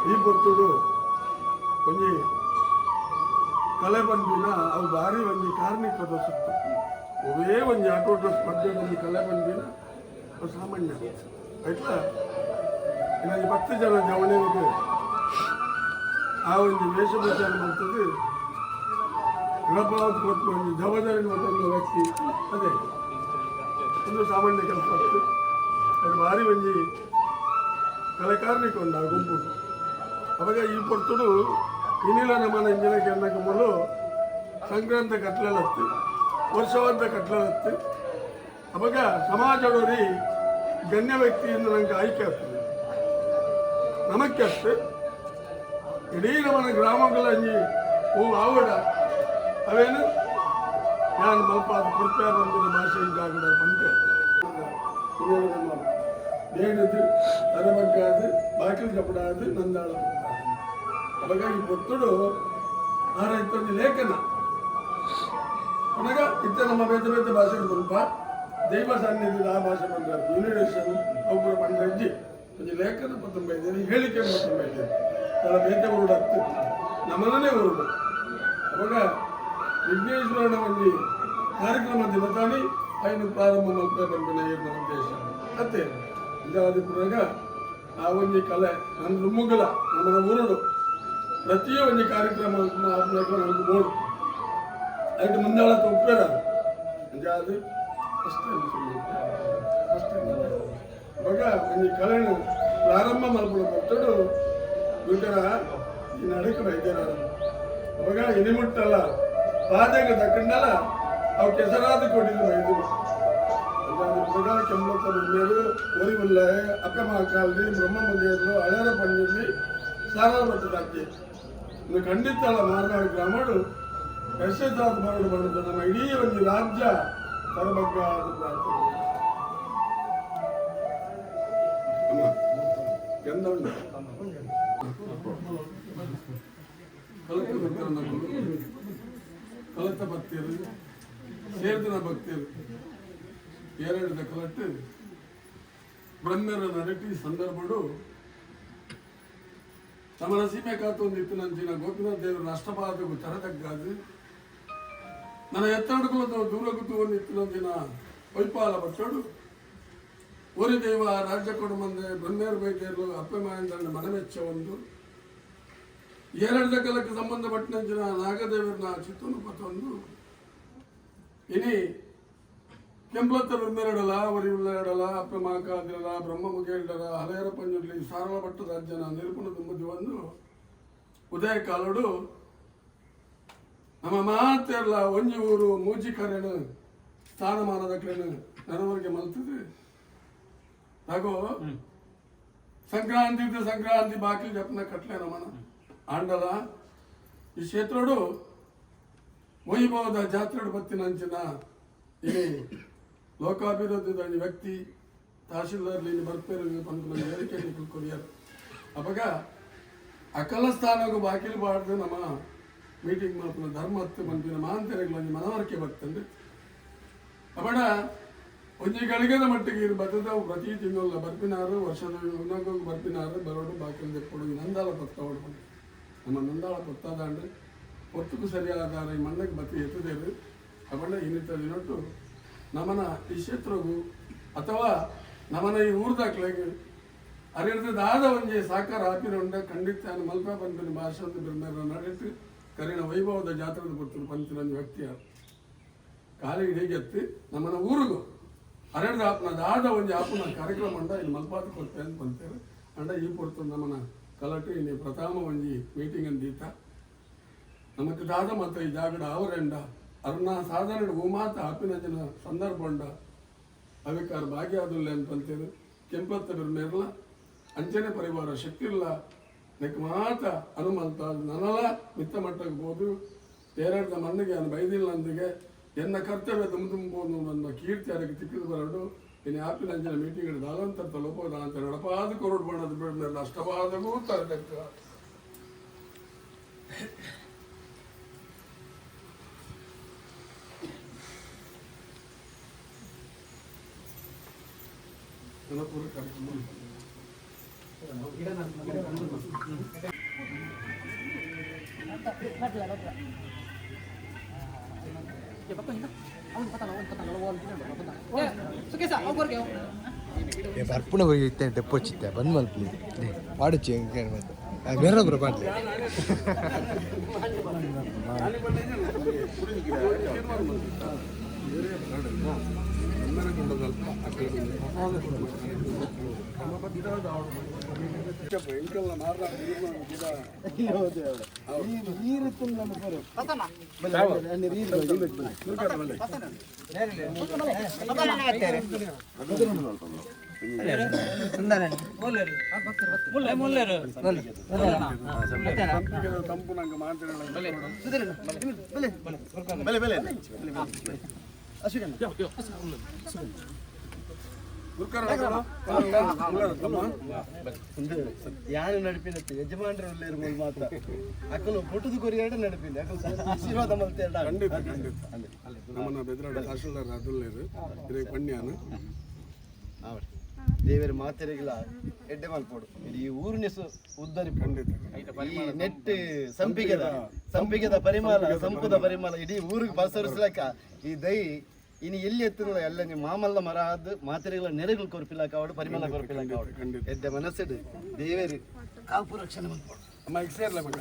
ಈ ಪೊರ್ತುಡು ಒಂಜಿ ಕಲೆ ಪಂಪಿನ ಅವು ಭಾರಿ ಒಂಜಿ ಕಾರ್ಮಿಕದ ಸುತ್ತ ಒವೇ ಒಂಜಿ ಆಟೋಟ ಸ್ಪರ್ಧೆ ಒಂಜಿ ಕಲೆ ಪಂಪಿನ ಸಾಮಾನ್ಯ ಆಯ್ತಾ ಇನ್ನು 10 ಜನ ಜವಣಿಗೆ ಆ ಒಂದು ವೇಷಭೂಷಣ ಮಾಡ್ತದೆ ಗಣಪಾವತಿ ಕೊಟ್ಟು ಒಂದು ಜವಾಬ್ದಾರಿ ಒಂದು ವ್ಯಕ್ತಿ ಅದೇ ಒಂದು ಸಾಮಾನ್ಯ ಕೆಲಸ ಆಗ್ತದೆ ಅದು ಭಾರಿ ಒಂಜಿ ಕಲೆಕಾರನಿಗೆ ಒಂದು ಆ ಗುಂಪು ಅವಾಗ ಈ ಪೊರ್ತುಡು ಇನ್ನಿಲ್ಲ ನಮ್ಮನ ಇಂಜಿನಕ್ಕೆ ಅನ್ನಕ್ಕೆ ಮೊದಲು ಸಂಕ್ರಾಂತ ಕಟ್ಲತ್ತು ವರ್ಷವಂತ ಕಟ್ಲತ್ತು ಅವಾಗ ಸಮಾಜದವರಿ ಗಣ್ಯ ವ್ಯಕ್ತಿಯಿಂದ ನನಗೆ ಆಯ್ಕೆ ಆಗ್ತದೆ ನಮಕ್ಕೆ ಅಷ್ಟೇ ಇಡೀ ನಮ್ಮನ ಗ್ರಾಮಗಳಲ್ಲಿ ಹೂ ಆವಡ ಅವೇನು ನಾನು ಸ್ವಲ್ಪ ಅದು ಕೃಪೆ ಬಂದಿನ ಭಾಷೆ ಜಾಗದ ಬಂದೆ ಬೇಡದು ಅರಬಗ್ಗಾದು ಬಾಕಿಲು ಕಪಡಾದು ನಂದಾಳ ಹಾಗಾಗಿ ಪೊತ್ತುಡು ಆರಾಯ್ತು ಲೇಖನ ಅನಗ ಇತ್ತ ನಮ್ಮ ಬೇತೆ ಬೇತೆ ಭಾಷೆಗೆ ಸ್ವಲ್ಪ ದೈವ ಸಾನ್ನಿಧ್ಯದ ಆ ಭಾಷೆ ಬಂದ ಯೂನಿವೇಶನ್ ಅವುಗಳ ಪಂಡ್ರಜ್ಜಿ ಒಂದು ಲೇಖನ 19 ಹೇಳಿಕೆ 19 ತಳ ಬೇತೆ ಹೊರಡು ಹತ್ತು ನಮ್ಮನೇ ಹೊರಡು ಅವಾಗ ವಿಘ್ನೇಶ್ವರನ ಒಂದು ಕಾರ್ಯಕ್ರಮ ದಿನತಾನಿ ಐನು ಪ್ರಾರಂಭ ಮಾಡ್ತಾ ಬಂದಿನ ಇರುವ ಉದ್ದೇಶ ಮತ್ತೆ ಇದಾದ ಪುರಾಗ ಆ ಒಂದು ಕಲೆ ನನ್ನ ರುಮ್ಮುಗಳ ನಮ್ಮನ ಊರುಡು ಪ್ರತಿಯೊ ಒಂದು ಕಾರ್ಯಕ್ರಮ ನಮ್ಗೆ ನೋಡು ಅದಕ್ಕೆ ಮುಂದಾಳ ಉಪೇರ ಅದು ಅಷ್ಟೇ ಅವಾಗ ಒಂದು ಕಲೆನು ಪ್ರಾರಂಭ ಮಾಡ್ಕೊಂಡು ಕೊಟ್ಟು ಬೇಕಾರ ಈ ನಡಕ ವೈದ್ಯರ ಅವಾಗ ಇನಿಮುಟ್ಟಲ್ಲ ಪಾದಗ ತಕ್ಕಂಡಲ್ಲ ಅವು ಕೆಸರಾದ ಕೊಟ್ಟಿದ್ದು ವೈದ್ಯರು ಅದಾಗ ಕೆಂಬತ್ತ ಮೇಲು ಒರಿವುಲ್ಲ ಅಕ್ಕಮ ಕಾಲದಿ ಬ್ರಹ್ಮ ಮುಗಿಯಲು ಹಳೆರ ಪಂಡಿಲ್ಲಿ ಸಾರ ಬರ್ತದಾಕಿ ಇನ್ನು ಖಂಡಿತಲ್ಲ ಮಾರ್ನಾಡು ಗ್ರಾಮಗಳು ಯಶಸ್ಸಾದ ಮರಳು ಮಾಡಿದ ನಮ್ಮ ಇಡೀ ಒಂದು ರಾಜ್ಯ ತರಬಗ್ಗ ಅದು ಪ್ರಾರ್ಥನೆ ಎಂದ ಕಲತ ಭಕ್ತಿಯರು ಸೇರ್ದಿನ ಭಕ್ತಿಯರು ಏರಡಿದ ಕಲಟ್ಟು ಬ್ರಹ್ಮರ ನರಟಿ ಸಂದರ್ಭಡು ತಮ್ಮ ಸೀಮೆ ಕಾತೊಂದು ಇತ್ತಿನಂಚಿನ ಗೋಪಿನಾಥ ದೇವರ ಅಷ್ಟಪಾದకు ತರತಗ್ಗಾದು ನನ್ನ ಎತ್ತಡುಗಳದ್ದು ದೂರಗುತ್ತು ಒಂದು ಇತ್ತಿನಂಚಿನ ವೈಪಾಲ ಬಟ್ಟಡು ಒರಿ ದೇವ ರಾಜ್ಯ ಕೊಡು ಮಂದೆ ಬ್ರಹ್ಮೇರು ಬೈದೇರು ಅಪ್ಪೆ ಮಾಯಂದ ಮನಮೆಚ್ಚ ಒಂದು ಏರಡಿದ ಕಲಕ್ಕೆ ಸಂಬಂಧಪಟ್ಟಂಚಿನ ನಾಗದೇವರನ್ನ ಚಿತ್ತನು ಪತ್ತೊಂದು ಇನಿ ಕೆಂಪ್ಲತ್ತ ಬ್ರಹ್ಮೇರಡಲ ಒರಿ ಉಳ್ಳಡಲ ಅಪ್ಪೆ ಮಾಕಾದಿರಲ ಬ್ರಹ್ಮ ಮುಗೇಡಲ ಹಳೆಯರ ಪಂಜುರ್ಲಿ ಸಾರಳ ಪಟ್ಟು ರಾಜ್ಯನ ನಿರೂಪಣ ತುಂಬುದು ಒಂದು ಉದಯ ಕಾಲೋಡು ನಮ್ಮ ಮಾತೆಲ್ಲ ಒಂಜಿ ಊರು ಮೂಜಿ ಕರೆನು ಸ್ಥಾನಮಾನದಕ್ಲೇನು ನನವರಿಗೆ ಮಲ್ತದೆ ಹಾಗೋ ಸಂಕ್ರಾಂತಿ ಬಾಕಿ ಜಪ್ನ ಕಟ್ಲೆ ನಮನ ಆಂಡಲ ಈ ಕ್ಷೇತ್ರಡು ವೈಭವದ ಜಾತ್ರೆಡು ಬತ್ತಿನಂಚಿನ ಇಲ್ಲಿ ಲೋಕಾಭಿವೃದ್ಧಿದ ವ್ಯಕ್ತಿ ತಹಶೀಲ್ದಾರ್ಲಿ ಬರ್ಪೇರು ಪಂತ ಹೇಳಿಕೆ ಕೊರಿಯರು ಅವಾಗ ಅಕಲ ಸ್ಥಾನಗೂ ಬಾಕಿಲು ಬಾಡ್ದು ನಮ್ಮ ಮೀಟಿಂಗ್ ಮಾಡ್ತಾನೆ ಧರ್ಮ ಹತ್ತು ಬಂದಿನ ಮಾಂತರೆಗಳಲ್ಲಿ ಮನವರಿಕೆ ಬರ್ತಂದ್ರೆ ಅಬಡ ಒಂಜಿ ಗಳಿಗೆದ ಮಟ್ಟಿಗೆ ಇದು ಬರ್ತದವು ಪ್ರತಿ ತಿಂಗಳ ಬರ್ಪಿನಾರು ವರ್ಷದ ಉನ್ನಗೋಗಿ ಬರ್ಪಿನಾರು ಬರೋಡು ಬಾಕಿಲು ತೆಪ್ಪಡು ನಂದಾಳ ಪತ್ತ ಹೊಡ್ಕೊಂಡು ನಮ್ಮ ನಂದಾಳ ಪತ್ತಾದ ಅಂದ್ರೆ ಒತ್ತುಕು ಸರಿಯಾದ ಈ ಮಣ್ಣಕ್ಕೆ ಬತ್ತಿ ಎತ್ತದೇರು ಅಬಡ ಇನ್ನಿತ ದಿನಟ್ಟು ನಮ್ಮನ ಈ ಕ್ಷೇತ್ರಗೂ ಅಥವಾ ನಮ್ಮನ ಈ ಊರ್ದಾಕ್ಲಾಗ ಅರಿಯದಾದ ಒಂಜಿ ಸಾಕಾರ ಹಾಪಿನೊಂಡ ಖಂಡಿತ ಮಲ್ಪ ಪಂಪಿನ ಭಾಷೆ ಬ್ರಹ್ಮೇರ ನಡೆಟ್ಟು ಕರಿನ ವೈಭವದ ಜಾತ್ರೆದ ಕೊಡ್ತೀನಿ ಪಂಚಿನ ವ್ಯಕ್ತಿಯ ಕಾಲಿಗೆ ಹೇಗೆತ್ತಿ ನಮ್ಮನ ಊರಿಗೂ ಅರೆಡ್ದ ಆಪನದಾದ ಒಂಜಿ ಆಪನ ಕಾರ್ಯಕ್ರಮ ಅಂಡ ಇಲ್ಲಿ ಮಲ್ಪಾದ ಕೊಡ್ತೆ ಅಂತ ಬಂತೇವೆ ಅಂಡ ಈ ಪೊರ್ತು ನಮ್ಮನ ಕಲಟು ಇಲ್ಲಿ ಪ್ರಥಮ ಒಂಜಿ ಮೀಟಿಂಗ್ ಅಂದೀತ ನಮಗೆ ದಾದ ಮತ್ತು ಈ ಜಾಗಡ ಅವರೆಂಡ ಅರ್ನ ಸಾಧಾರಣ ಮಾತ ಆಪಿನ ಸಂದರ್ಭ ಉಂಡ ಅವಿಕಾರ ಭಾಗ್ಯಾದುಲ್ಲೆ ಅಂತ ಬಂತೇವೆ ಕೆಂಪತ್ತ ಬಿರ್ಮೇರ್ಲ ಅಂಚನೆ ಪರಿವಾರ ಶಕ್ತಿ ಇಲ್ಲ ನೆಕ್ ಮಾತ ಹನುಮಂತ ನನಲ ಮಿತ್ತ ಮಟ್ಟಕ್ಕೆ ಹೋದು ಏರಾಡ್ದ ಮಣ್ಣಿಗೆ ಅನ್ನು ಬೈದಿಲ್ಲ ಅಂದಿಗೆ ಎನ್ನ ಕರ್ತವ್ಯ ತುಂಬಬಹುದು ನನ್ನ ಕೀರ್ತಿ ಅದಕ್ಕೆ ತಿಕ್ಕಿದು ಬರಡು ಇನ್ನು ಆಪಿನ ಅಂಚಿನ ಮೀಟಿಂಗ್ ಹಿಡಿದು ಅಲಂತರ ಲೋಪದ ಅಂತ ನಡಪಾದ ಕೊರಡು ಬಣ್ಣದ ಬಿಡ್ಮೇಲೆ ಅಷ್ಟಪಾದಗೂ ತರಬೇಕು ಪೂರ ಕಾರ್ಯಕ್ರಮ ಬರ್ಪುಣ ಹೋಗಿ ತೆಪ್ಪೊಚ್ಚಿತ್ತೆ ಬಂದ್ ಮಲ್ಪಲಿ ಪಾಡುಚ್ಚಿ ಬೇರೆ ಒಬ್ಬರು ಪಾಡ್ಲಿ ಯಾರು ನಡಿಪಿನ ಯಜಮಾನ್ರ ಇರ್ಬೋದು ಮಾತ್ರ ಅಕ್ಕಲು ಪುಟ್ಟದು ಕೊರಿಯಾಡ ನಡಿಪಿನ ಆಶೀರ್ವಾದ ಖಂಡಿತ ನಮ್ಮನ್ನ ಬೆದರಾಡ ತಹಶೀಲ್ದಾರ್ ಅದುಲ್ಲೇರು ಇದೇ ಪಣ್ಯಾನ ದೇವರ ಮಾತೆರೆಗಿಲ್ಲ ಎಡ್ಡೆ ಮಲ್ಪೋಡು ಈ ಊರಿನ ಉದ್ದರಿ ಖಂಡಿತ ನೆಟ್ ಸಂಪಿಗೆದ ಪರಿಮಳ ಸಂಪುದ ಪರಿಮಳ ಇಡೀ ಊರಿಗೆ ಪಸರಿಸ್ಲಕ್ಕ ಈ ದೈ ಇನ್ನು ಎಲ್ಲಿ ಎತ್ತಿನ ಎಲ್ಲ ನೀವು ಮಾಮಲ್ಲ ಮರ ಆದ ಮಾತೆರೆಗಳ ನೆರೆಗಳು ಕೊರಪಿಲ್ಲ ಕಾವಡು ಪರಿಮಳ ಕೊರಪಿಲ್ಲ ಕಾವಡು ಎಡ್ಡೆ ಮನಸ್ಸಿಡು ದೇವೇರಿ ಕಾಪು ರಕ್ಷಣೆ ಮಾಡ್ಬೋದು ಅಮ್ಮ ಈಗ ಸೇರ್ಲ ಮಗ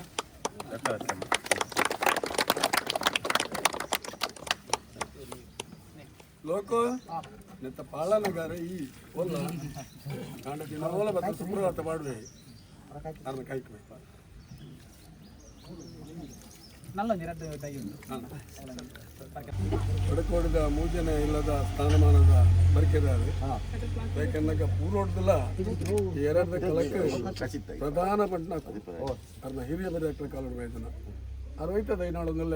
ಲೋಕೋ ನೆತ್ತ ಪಾಳನಗಾರ ಈ ಒಲ್ಲ ಕಾಂಡ ದಿನ ಓಲ ಬತ್ತ ಸುಪ್ರಭಾತ ಮಾಡುವೆ ಅರ್ಧ ಕೈಕ್ಬೇಕು ಒಡಕೋಡಿದ ಮೂಜನೆ ಇಲ್ಲದ ಸ್ಥಾನಮಾನದ ಬರಿಕೆದಾರೆ ಯಾಕೆಂದಾಗ ಪೂರ್ವೋಟದಲ್ಲ ಎರಡದ ಕಲಕ್ಕೆ ಪ್ರಧಾನ ಪಂಟ್ನ ಅರ್ನ ಹಿರಿಯ ಬರೆಯಕ್ಲ ಕಾಲದ ವೇದನ ಅರ್ವೈತದ ಐನಾಳೊಂದಲ್ಲ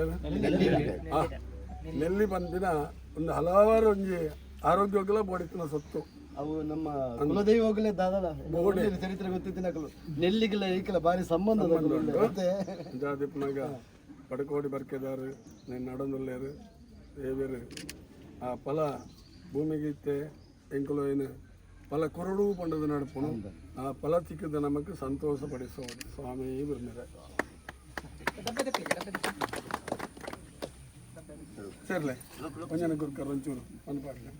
ನೆಲ್ಲಿ ಬಂದಿನ ಒಂದು ಹಲವಾರು ಒಂಜಿ ಆರೋಗ್ಯವಾಗಲ ಬೋಡಿತನ ಸತ್ತು ಅವು ನಮ್ಮ ಕುಲದೈವ ಹೋಗಲೇ ದಾದಲ ಚರಿತ್ರೆ ಗೊತ್ತಿತ್ತಿನಕಲು ನೆಲ್ಲಿಗೆಲ್ಲ ಈಕಲ ಭಾರಿ ಸಂಬಂಧ ಜಾದಿಪ್ನಾಗ ಪಡಕೋಡಿ ಬರ್ಕೆದಾರು నేను నడొందులేరు ఏవేరు ఆ పల భూమిగితే ఎంకులో అయిన పల కొరడు పండుగ నడుపును ఆ పల చిక్కద నమకు సంతోషపడిసోడు స్వామి బిర్మిర సర్లే కొంచెం గురుకర్ ಒಂಚೂರು ಒಂದು ಪಾಟ್ಲೆ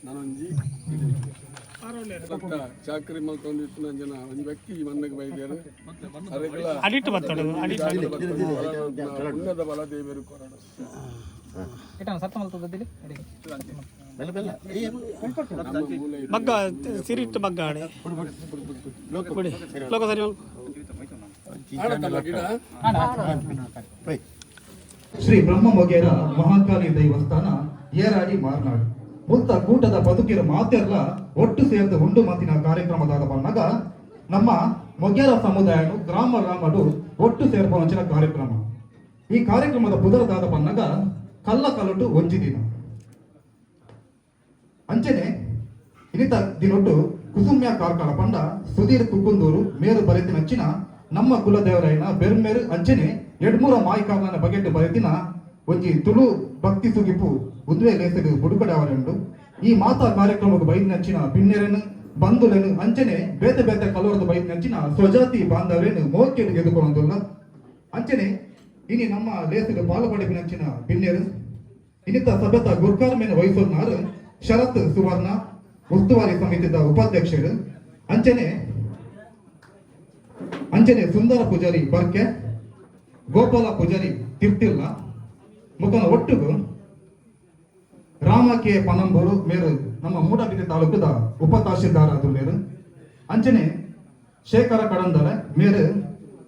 ನಾನೊಂಜಿ ಚಾಕ್ರಿ ಮಲ್ತೊಂದಿತ್ತು ನನ್ನ ಜನ ಒಂದು ವ್ಯಕ್ತಿ ಮನೆಗೆ ಬೈದೇರು ಉನ್ನತ ಬಲ ದೇವರು ಕೊರಡು ಮಗ್ಗ ಸಿರಿಟ್ಟು ಮಗ್ಗ ಆಡೆ ಲೋಕ ಸರಿ ಶ್ರೀ ಬ್ರಹ್ಮ ಮೊಗೇರ ಮಹಾಕಾಳಿ ದೈವಸ್ಥಾನ ಏರಾಡಿ ಮಾರ್ನಾಡು ಮುತ್ತ ಕೂಟದ ಬದುಕಿರ ಮಾತೆಲ್ಲ ಒಟ್ಟು ಸೇರಿದ ಉಂಡು ಮಾತಿನ ಕಾರ್ಯಕ್ರಮದಾದ ಬಣ್ಣಗ ನಮ್ಮ ಮೊಗೇರ ಸಮುದಾಯನು ಗ್ರಾಮಡು ಒಟ್ಟು ಸೇರ್ಪಂಚಿನ ಕಾರ್ಯಕ್ರಮ ಈ ಕಾರ್ಯಕ್ರಮದ ಪುದರದಾದ ಬಣ್ಣಗ ಕಲ್ಲ ಕಲ್ಲಟು ಒಂಜಿ ದಿನ ಅಂಚನೆ ಇನಿತ ದಿನೊಟ್ಟು ಕುಸುಮ್ಯ ಕಾರ್ಕಳ ಪಂಡ ಸುಧೀರ್ ಕುಕ್ಕುಂದೂರು ಮೇರು ಬರೆತಿನಂಚಿನ ನಮ್ಮ ಕುಲದೇವರಾಯನ ಬೆರ್ಮೇರು ಅಂಚನೆ ಎಡ್ಮೂರ ಮಾಯಿಕಾರನ ಬಗೆಟ್ಟು ಬರೆತಿನ ಒಂಜಿ ತುಳು ಭಕ್ತಿ ಸುಗಿಪು ಉದ್ವೆ ಲೇಸದು ಬುಡುಕಡವರೆಂಡು ಈ ಮಾತಾ ಕಾರ್ಯಕ್ರಮಕ್ಕೆ ಬೈದಿನಂಚಿನ ಪಿನ್ನೆರೆನು ಬಂಧುಲೆನು ಅಂಚನೆ ಬೇತೆ ಬೇತೆ ಕಲವರದ ಬೈದಿನಂಚಿನ ಸ್ವಜಾತಿ ಬಾಂಧವ್ಯನು ಮೋಕೆಡು ಗೆದುಕೊಳ್ಳೋದಿಲ್ಲ ಅಂಚನೆ ಇನಿ ನಮ್ಮ ಲೇಸದು ಪಾಲುಪಡಿಪಿನಂಚಿನ ಪಿನ್ನೆರು ಇನ್ನಿತ ಸಭ್ಯತ ಗುರ್ಕಾರ್ಮೇನ ವಹಿಸೋನಾರು ಶರತ್ ಸುವರ್ಣ ಉಸ್ತುವಾರಿ ಸಮಿತಿದ ಉಪಾಧ್ಯಕ್ಷರು ಅಂಚನೆ ಸುಂದರ ಪೂಜಾರಿ ಬರ್ಕೆ ಗೋಪಾಲ ಪೂಜಾರಿ ತಿರ್ತಿಲ್ಲ ಮುಖನ ಒಟ್ಟಿಗೂ ರಾಮ ಕೆ ಪನಂಬೂರು ಮೇರು ನಮ್ಮ ಮೂಡಬಿದ್ರಿ ತಾಲೂಕದ ಉಪ ತಹಶೀಲ್ದಾರ್ ಆದುಲ್ಲೇರು ಅಂಚನೆ ಶೇಖರ ಕಡಂದಲೆ ಮೇರು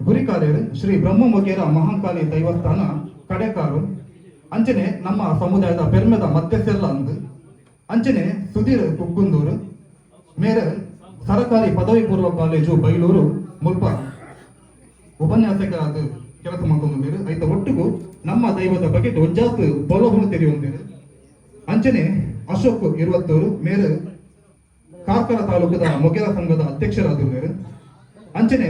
ಗುರಿಕಾರ್ಯರು ಶ್ರೀ ಬ್ರಹ್ಮ ಮೊಗೇರ ಮಹಾಕಾಳಿ ದೈವಸ್ಥಾನ ಕಡೆಕಾರು ಅಂಚನೆ ನಮ್ಮ ಸಮುದಾಯದ ಪೆರ್ಮೆದ ಮಧ್ಯಸ್ಥೆಲ್ಲ ಅಂದು ಅಂಚನೆ ಸುಧೀರ್ ಕುಕ್ಕುಂದೂರು ಮೇರೆ ಸರಕಾರಿ ಪದವಿ ಪೂರ್ವ ಕಾಲೇಜು ಬೈಲೂರು ಮುಲ್ಪ ಉಪನ್ಯಾಸಕರಾದ ಕೆಲಸ ಮಾಡ್ಕೊಂಡಿರು ಐತ ಒಟ್ಟಿಗೂ ನಮ್ಮ ದೈವದ ಬಗ್ಗೆ ಒಂಜಾತ್ ಬಲವನ್ನು ತೆರೆಯೊಂದಿರು ಅಂಚನೆ ಅಶೋಕ್ 20 ಮೇರೆ ಕಾರ್ಕಳ ತಾಲೂಕದ ಮೊಗೇರ ಸಂಘದ ಅಧ್ಯಕ್ಷರಾದರು ಅಂಚನೆ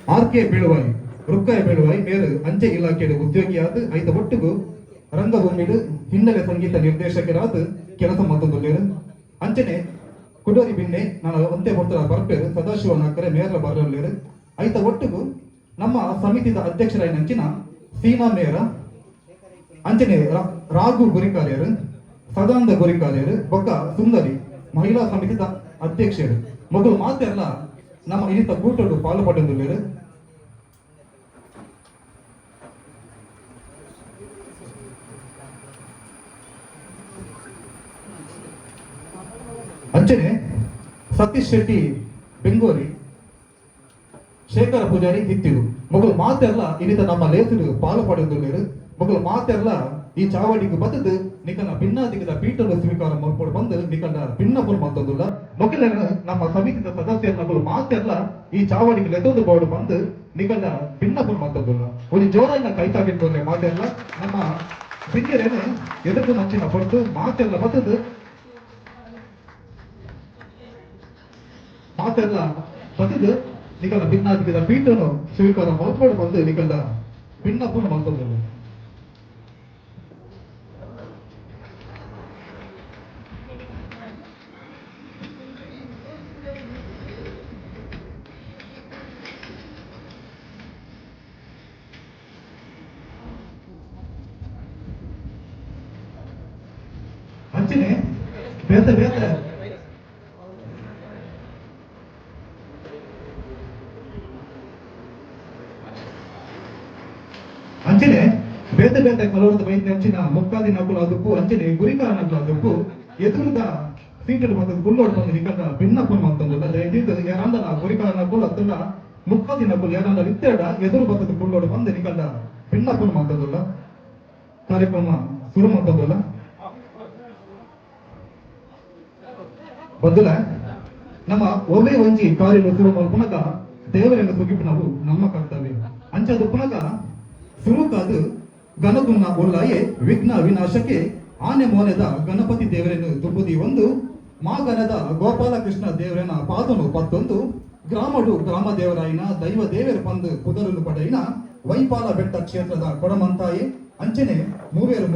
ಆರ್.ಕೆ. ಬೀಳುವಾಯಿ ರುಕ್ಕಾಯ ಬೀಳುವಾಯಿ ಮೇರೆ ಅಂಚೆ ಇಲಾಖೆಯ ಉದ್ಯೋಗಿಯಾದ ಐತ ಒಟ್ಟಿಗೂ ರಂಗಭೂಮಿಡು ಹಿನ್ನೆಲೆ ಸಂಗೀತ ನಿರ್ದೇಶಕರಾದ ಕೆಲಸ ಮಾಡ್ಕೊಂಡಿರು ಅಂಚನೆ ಕುಡೋರಿ ಬಿನ್ನೆ ನಾನು ಒಂತೆ ಕೊಡ್ತಾರ ಬರ್ಪೇರು ಸದಾಶಿವ ನಾಕರೆ ಮೇಯರ್ ಬರಲೇರು ಐತ ಒಟ್ಟಿಗೂ ನಮ್ಮ ಸಮಿತಿದ ಅಧ್ಯಕ್ಷರಾಗಿ ನಂಚಿನ ಸೀನಾ ಮೇಯರ ಅಂಚನೆ ರಾಘು ಗುರಿಕಾರ್ಯರು ಸದಾನಂದ ಗುರಿಕಾರ್ಯರು ಬೊಕ್ಕ ಸುಂದರಿ ಮಹಿಳಾ ಸಮಿತಿದ ಅಧ್ಯಕ್ಷರು ಮಗಳು ಮಾತೆಲ್ಲ ನಮ್ಮ ಇನಿತ ಕೂಟಡು ಪಾಲ್ಪಟ್ಟರು. ಅಂಚನೆ ಸತೀಶ್ ಶೆಟ್ಟಿ ಬೆಂಗೋರಿ ಶೇಖರ ಪೂಜಾರಿ ಹಿತ್ತಿರು ಮಗಳು ಮಾತೆಲ್ಲ ಇನಿತ ನಮ್ಮ ಲೇಸರು ಪಾಲು ಪಡೆದುಳ್ಳರು ಮಗಳು ಮಾತೆಲ್ಲ ಈ ಚಾವಡಿಗೆ ಬದದು ನಿಕನ ಭಿನ್ನಾದಿಗದ ಪೀಠದ ಸ್ವೀಕಾರ ಮಾಡ್ಕೊಂಡು ಬಂದು ನಿಕನ ಭಿನ್ನಪುರ ಮಾತಂದುಲ್ಲ ಮಕ್ಕಳ ನಮ್ಮ ಸಮಿತಿದ ಸದಸ್ಯರ ಮಗಳು ಮಾತೆಲ್ಲ ಈ ಚಾವಡಿಗೆ ಲೆದೊಂದು ಬೋರ್ಡು ಬಂದು ನಿಕನ ಭಿನ್ನಪುರ ಮಾತಂದುಲ್ಲ ಒಂದು ಜೋರನ್ನ ಕೈತಾಗಿರ್ತಂದ್ರೆ ಮಾತೆಲ್ಲ ನಮ್ಮ ಬಿಂದಿರೇನೆ ಎದುರು ನಂಚಿನ ಹೊರತು ಮಾತೆಲ್ಲ ಬದದು ಮಾತೆಲ್ಲ ಬದದು ನಿಕಲ ಭಿನ್ನಾದಿಗದ ಪೀಠನು ಸ್ವೀಕಾರ ಮಾಡ್ಕೊಂಡು ಬಂದು ನಿಕಲ ಭಿನ್ನಪುರ ಮಾತಂದುಲ್ಲ. ಅಂಚನೆ ಬೇತೆ ಬೇತೆ ಅಂಚನೆ ಬೇತೆ ಬೇತೆ ಕಲವರದ ಬೈದ ಅಂಚಿನ ಮುಕ್ಕಾದಿ ನಕಲು ಅದಕ್ಕೂ ಅಂಚನೆ ಗುರಿಕಾರ ನಕಲು ಅದಕ್ಕೂ ಎದುರುದ ಸೀಟಲ್ಲಿ ಬಂದ ಗುಲ್ಲೋಡ್ ಬಂದು ನಿಕಟ ಭಿನ್ನಪುನ್ ಅಂತಂದಿಲ್ಲ ಯಾರಂದನ ಗುರಿಕಾರ ನಕಲು ಅದಲ್ಲ ಮುಕ್ಕಾದಿ ನಕಲು ಯಾರಂದ ಇತ್ತೇಡ ಎದುರು ಬಂದದ್ದು ಗುಲ್ಲೋಡ್ ಬಂದು ನಿಕಟ ಭಿನ್ನಪುನ್ ಅಂತಂದಿಲ್ಲ ಕಾರ್ಯಕ್ರಮ ಶುರು ಮಾಡ್ತಂದಿಲ್ಲ. ಬಂದುಲ ನಮ್ಮ ಒಮ್ಮೆ ಒಂಜಿ ಕಾರ್ಯ ಶುರು ಪುನಕ ದೇವರನ್ನು ಸುಗಿಪು ನಾವು ನಮ್ಮ ಕರ್ತವ್ಯ ಅಂಚದು ಪುನಕ ಶುರುಕಾದು ಗಣಗುಣ ಒಲ್ಲಾಯೆ ವಿಘ್ನ ವಿನಾಶಕ್ಕೆ ಆನೆ ಮೋನೆದ ಗಣಪತಿ ದೇವರನ್ನು ದುಬ್ಬುದಿ ಒಂದು ಮಾಗನದ ಗೋಪಾಲಕೃಷ್ಣ ದೇವರನ ಪಾದನು ಪತ್ತೊಂದು ಗ್ರಾಮಡು ಗ್ರಾಮ ದೇವರಾಯಿನ ದೈವ ದೇವರ ಪಂದು ಪುದರಲು ಪಡೆಯಿನ ವೈಪಾಲ ಬೆಟ್ಟ ಕ್ಷೇತ್ರದ ಕೊಡಮಂತಾಯಿ ಅಂಚನೆ ಮೂವೇರು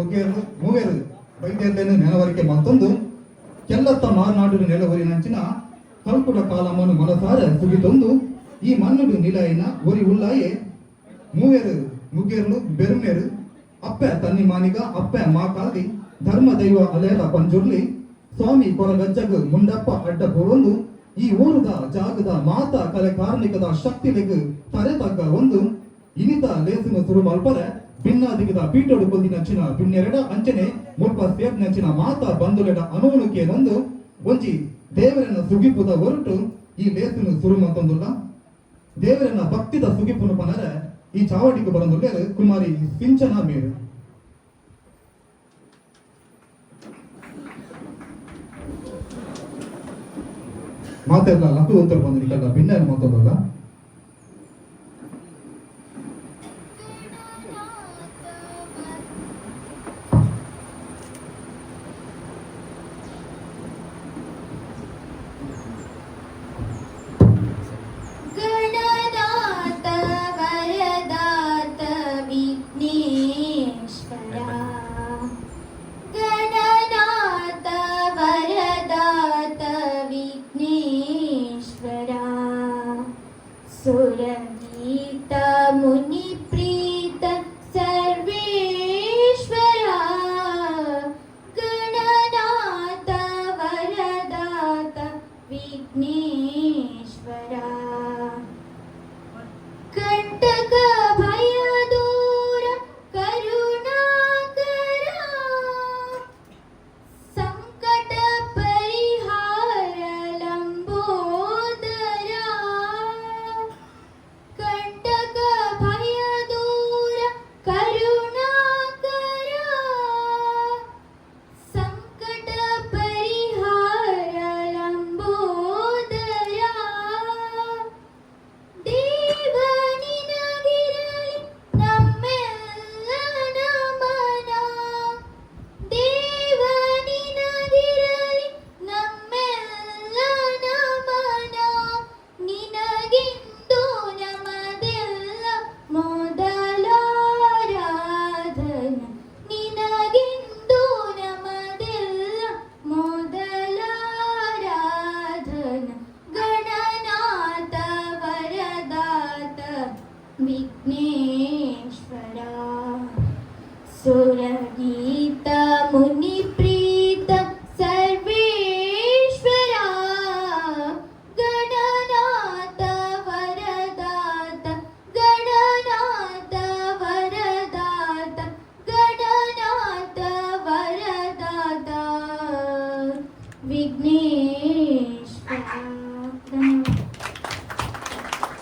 ವೈದ್ಯರ್ಲೇನು ನೆನವರಿಕೆ ಮತ್ತೊಂದು ಕೆಲ್ಲತ್ತ ಮಾರ್ನಾಡು ನೆಲವರಿನಂಚಿನ ಕಲ್ಕುಡ ಕಾಲಮನು ಮನಸಾರ ಸುಗಿತೊಂದು ಈ ಮಣ್ಣುಡು ನಿಲಯಿನ ಒರಿ ಉಳ್ಳಾಯೆ ಮೂವೇರು ಮುಗೇರ್ಲು ಬೆರುಮೇರು ಅಪ್ಪೆ ತನ್ನಿ ಮಾನಿಗ ಅಪ್ಪೆ ಮಾಕಾದಿ ಧರ್ಮ ದೈವ ಅಲೇರ ಪಂಜುರ್ಲಿ ಸ್ವಾಮಿ ಕೊರಗಜ್ಜಗ ಮುಂಡಪ್ಪ ಅಡ್ಡ ಒಂದು ಈ ಊರದ ಜಾಗದ ಮಾತ ಕಲೆ ಕಾರ್ಮಿಕದ ಶಕ್ತಿಲೆಗ್ ತರೆ ತಗ್ಗ ಒಂದು ಇನಿತ ಲೇಸಿನ ಸುರು ಮಲ್ಪರೆ ಭಿನ್ನಾದಿಗದ ಪೀಠೋಡು ಬಂದಿ ನಂಚಿನ ಭಿನ್ನೆರಡ ಅಂಚನೆ ಮುಲ್ಪ ಸೇಬ್ ನಂಚಿನ ಮಾತ ಬಂಧುಲೆಡ ಅನುವನುಕೆ ನೊಂದು ಒಂಜಿ ದೇವರನ್ನ ಸುಗಿಪುದ ಹೊರಟು ಈ ಲೇಸಿನ ಸುರು ಮಂತೊಂದುಲ್ಲ ದೇವರನ್ನ ಭಕ್ತಿದ ಸುಗಿಪುನು ಪನರೆ ಈ ಚಾವಡಿಗೆ ಬರಂದುಲ್ಲೇರು ಕುಮಾರಿ ಸಿಂಚನ ಮೇರು ಮಾತೆಲ್ಲ ಲಕ್ಕು ಉತ್ತರ ಬಂದಿಲ್ಲ ಭಿನ್ನ ಮಾತೊಂದಲ್ಲ.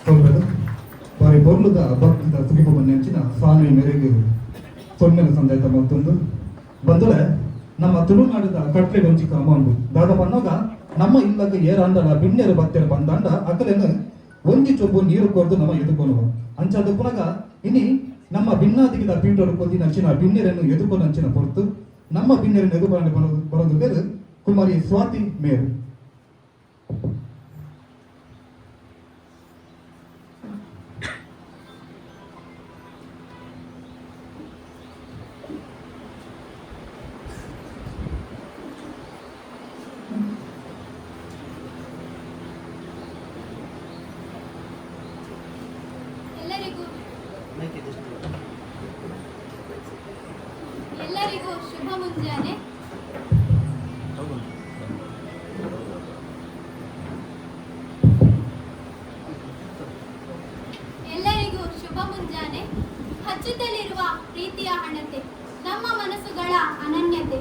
ಸೋದರರು వారి బొర్లుగా భక్తిత సుగిపబన్నించిన స్వామి మెరుగు ಸೊನ್ನೆల ಸಂದೇತ ಮತ್ತೊಂದು ಬಂದುಳೆ ನಮ್ಮ ತುಳುನಾಡಿದ ಕಟ್ಲೆ ಗೊಂಚಿ ಕಾಂಪೌಂಡ್ ದಾದ ಪನ್ನೋಗ ನಮ್ಮ ಇಲ್ಲಗ ಏರಾಂಡಲ ಬಿಣ್ಣೆರು ಬತ್ತೆರು ಬಂದಾಂಡ ಅಕಲೆನು ಒಂಜಿ ಚೊಬ್ಬು ನೀರು ಕೊರ್ದು ನಮ್ಮ ಎದುಕೊನು ಅಂಚಾದ ಪುನಗ ಇನಿ ನಮ್ಮ ಭಿನ್ನಾದಿಗಿದ ಪೀಠರು ಕೊದ್ದಿ ನಂಚಿನ ಬಿಣ್ಣೆರನ್ನು ಎದುಕೊಂಡು ಅಂಚಿನ ಹೊರತು ನಮ್ಮ ಬಿಣ್ಣೆರನ್ನು ಎದುಕೊಂಡು ಬರೋದು ಬೇರು ಕುಮಾರಿ ಸ್ವಾತಿ ಮೇರು. ಎಲ್ಲರಿಗೂ ಶುಭ ಮುಂಜಾನೆ. ಎಲ್ಲರಿಗೂ ಶುಭ ಮುಂಜಾನೆ. ಹಚ್ಚುತ್ತಲಿರುವ ಪ್ರೀತಿಯ ಹಣತೆ, ನಮ್ಮ ಮನಸ್ಸುಗಳ ಅನನ್ಯತೆ,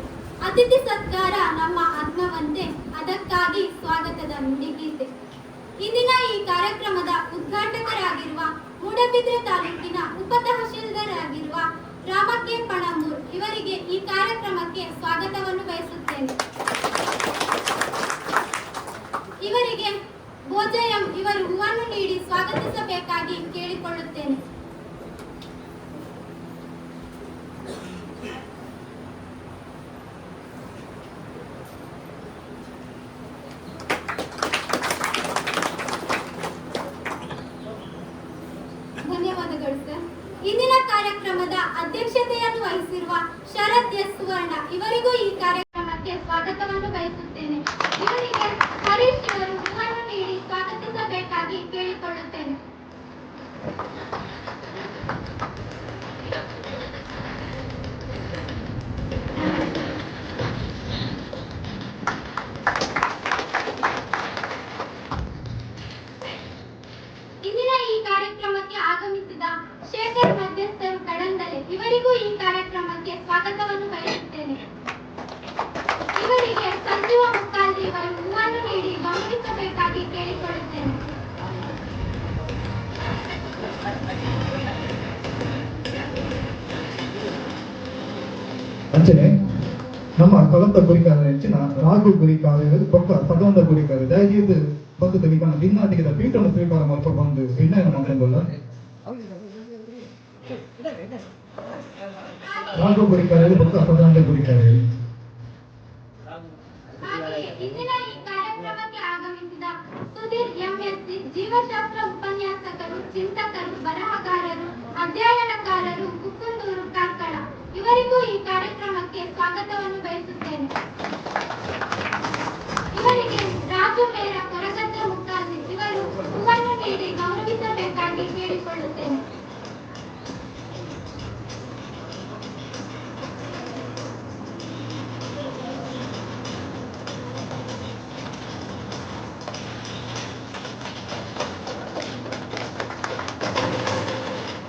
ಅತಿಥಿ ಸತ್ಕಾರ ನಮ್ಮ ಆತ್ಮವಂತೆ, ಅದಕ್ಕಾಗಿ ಸ್ವಾಗತದ ನುಡಿಗೀತೆ. ಇಂದಿನ ಈ ಕಾರ್ಯಕ್ರಮದ ಉದ್ಘಾಟಕರಾಗಿರುವ ಮೂಡಬಿದ್ರೆ ತಾಲೂಕಿನ ಉಪ ತಹಶೀಲ್ದಾರಾಗಿರುವ ರಾಮಕ್ಕೆ ಪಣಂಬೂರ್ ಇವರಿಗೆ ಈ ಕಾರ್ಯಕ್ರಮಕ್ಕೆ ಸ್ವಾಗತವನ್ನು ಬಯಸುತ್ತೇನೆ. ಇವರಿಗೆ ಬೋಜಯಂ ಇವರು ಹೂವನ್ನು ನೀಡಿ ಸ್ವಾಗತಿಸಬೇಕಾಗಿ ಕೇಳಿಕೊಳ್ಳುತ್ತೇನೆ. ಧನ್ಯವಾದಗಳು ಸರ್. ಇಂದಿನ ಕಾರ್ಯಕ್ರಮದ ಅಧ್ಯಕ್ಷತೆಯನ್ನು ವಹಿಸಿರುವ ಶರತ್ ಎಸ್ ಸುವರ್ಣ ಇವರಿಗೂ ಈ ಕಾರ್ಯಕ್ರಮಕ್ಕೆ ಸ್ವಾಗತವನ್ನು ಬಯಸುತ್ತೇನೆ. ಇವರಿಗೆ ಹರೀಶ್ ಇವರು ಹೂವನ್ನು ನೀಡಿ ಸ್ವಾಗತಿಸಬೇಕಾಗಿ ಕೇಳಿಕೊಳ್ಳುತ್ತೇನೆ. ಇಂದಿನ ಈ ಕಾರ್ಯಕ್ರಮಕ್ಕೆ ಆಗಮಿಸಿದ ಶೇಖರ್ ಮಧ್ಯಸ್ಥರು ಕಡಂದಲೆ ಇವರಿಗೂ ಈ ಕಾರ್ಯಕ್ರಮಕ್ಕೆ ಸ್ವಾಗತವನ್ನು ಬಯಸುತ್ತೇನೆ. ಇವರಿಗೆ ಸಂಜೀವ ಮುಕ್ಕಾಲ್ದಿ ಇವರು ಹೂವನ್ನು ನೀಡಿ ಗೌರವಿಸಬೇಕಾಗಿ ಕೇಳಿಕೊಳ್ಳುತ್ತೇನೆ. ಅಂಚನೆ ನಮ್ಮ ಕಲಂದ ಗುರಿಕಾರ ಹೆಚ್ಚಿನ ರಾಘು ಗುರಿಕಾರ ಪಕ್ಕ ಸದವಂದ ಗುರಿಕಾರ ದಯచేసి ಬಂದು ತೆಗಿಕೊಂಡು ಭಿನ್ನಾದಿಗಿದ ಪೀಠವನ್ನು ಸ್ವೀಕಾರ ಮಾಡ್ಕೊಂಡು ಬಂದು ಭಿನ್ನ ಮಾಡ್ಕೊಂಡಲ್ಲ ರಾಘು ಗುರಿಕಾರ ಪಕ್ಕ ಸದವಂದ ಗುರಿಕಾರ. ಹಾಗೆಯೇ ಇಂದಿನ ಈ ಕಾರ್ಯಕ್ರಮಕ್ಕೆ ಆಗಮಿಸಿದ ಸುಧೀರ್ ಎಂಎಸ್ಸಿ ಜೀವಶಾಸ್ತ್ರ ಉಪನ್ಯಾಸಕರು, ಚಿಂತಕರು, ಬರಹಗಾರರು, ಅಧ್ಯಯನಕಾರರು, ಕುಕ್ಕುಂದೂರು ಕಾರ್ಕಳ ಇವರಿಗೂ ಈ ಕಾರ್ಯಕ್ರಮಕ್ಕೆ ಸ್ವಾಗತವನ್ನು ಬಯಸುತ್ತೇನೆ. ಇವರಿಗೆ ರಾಜು ಮೇರ ಕೊರಗದ್ದ ಮುಕ್ಕಾಲ್ದಿ ಇವರು ಹೂವನ್ನು ನೀಡಿ ಗೌರವಿಸಬೇಕಾಗಿ ಕೇಳಿಕೊಳ್ಳುತ್ತೇನೆ.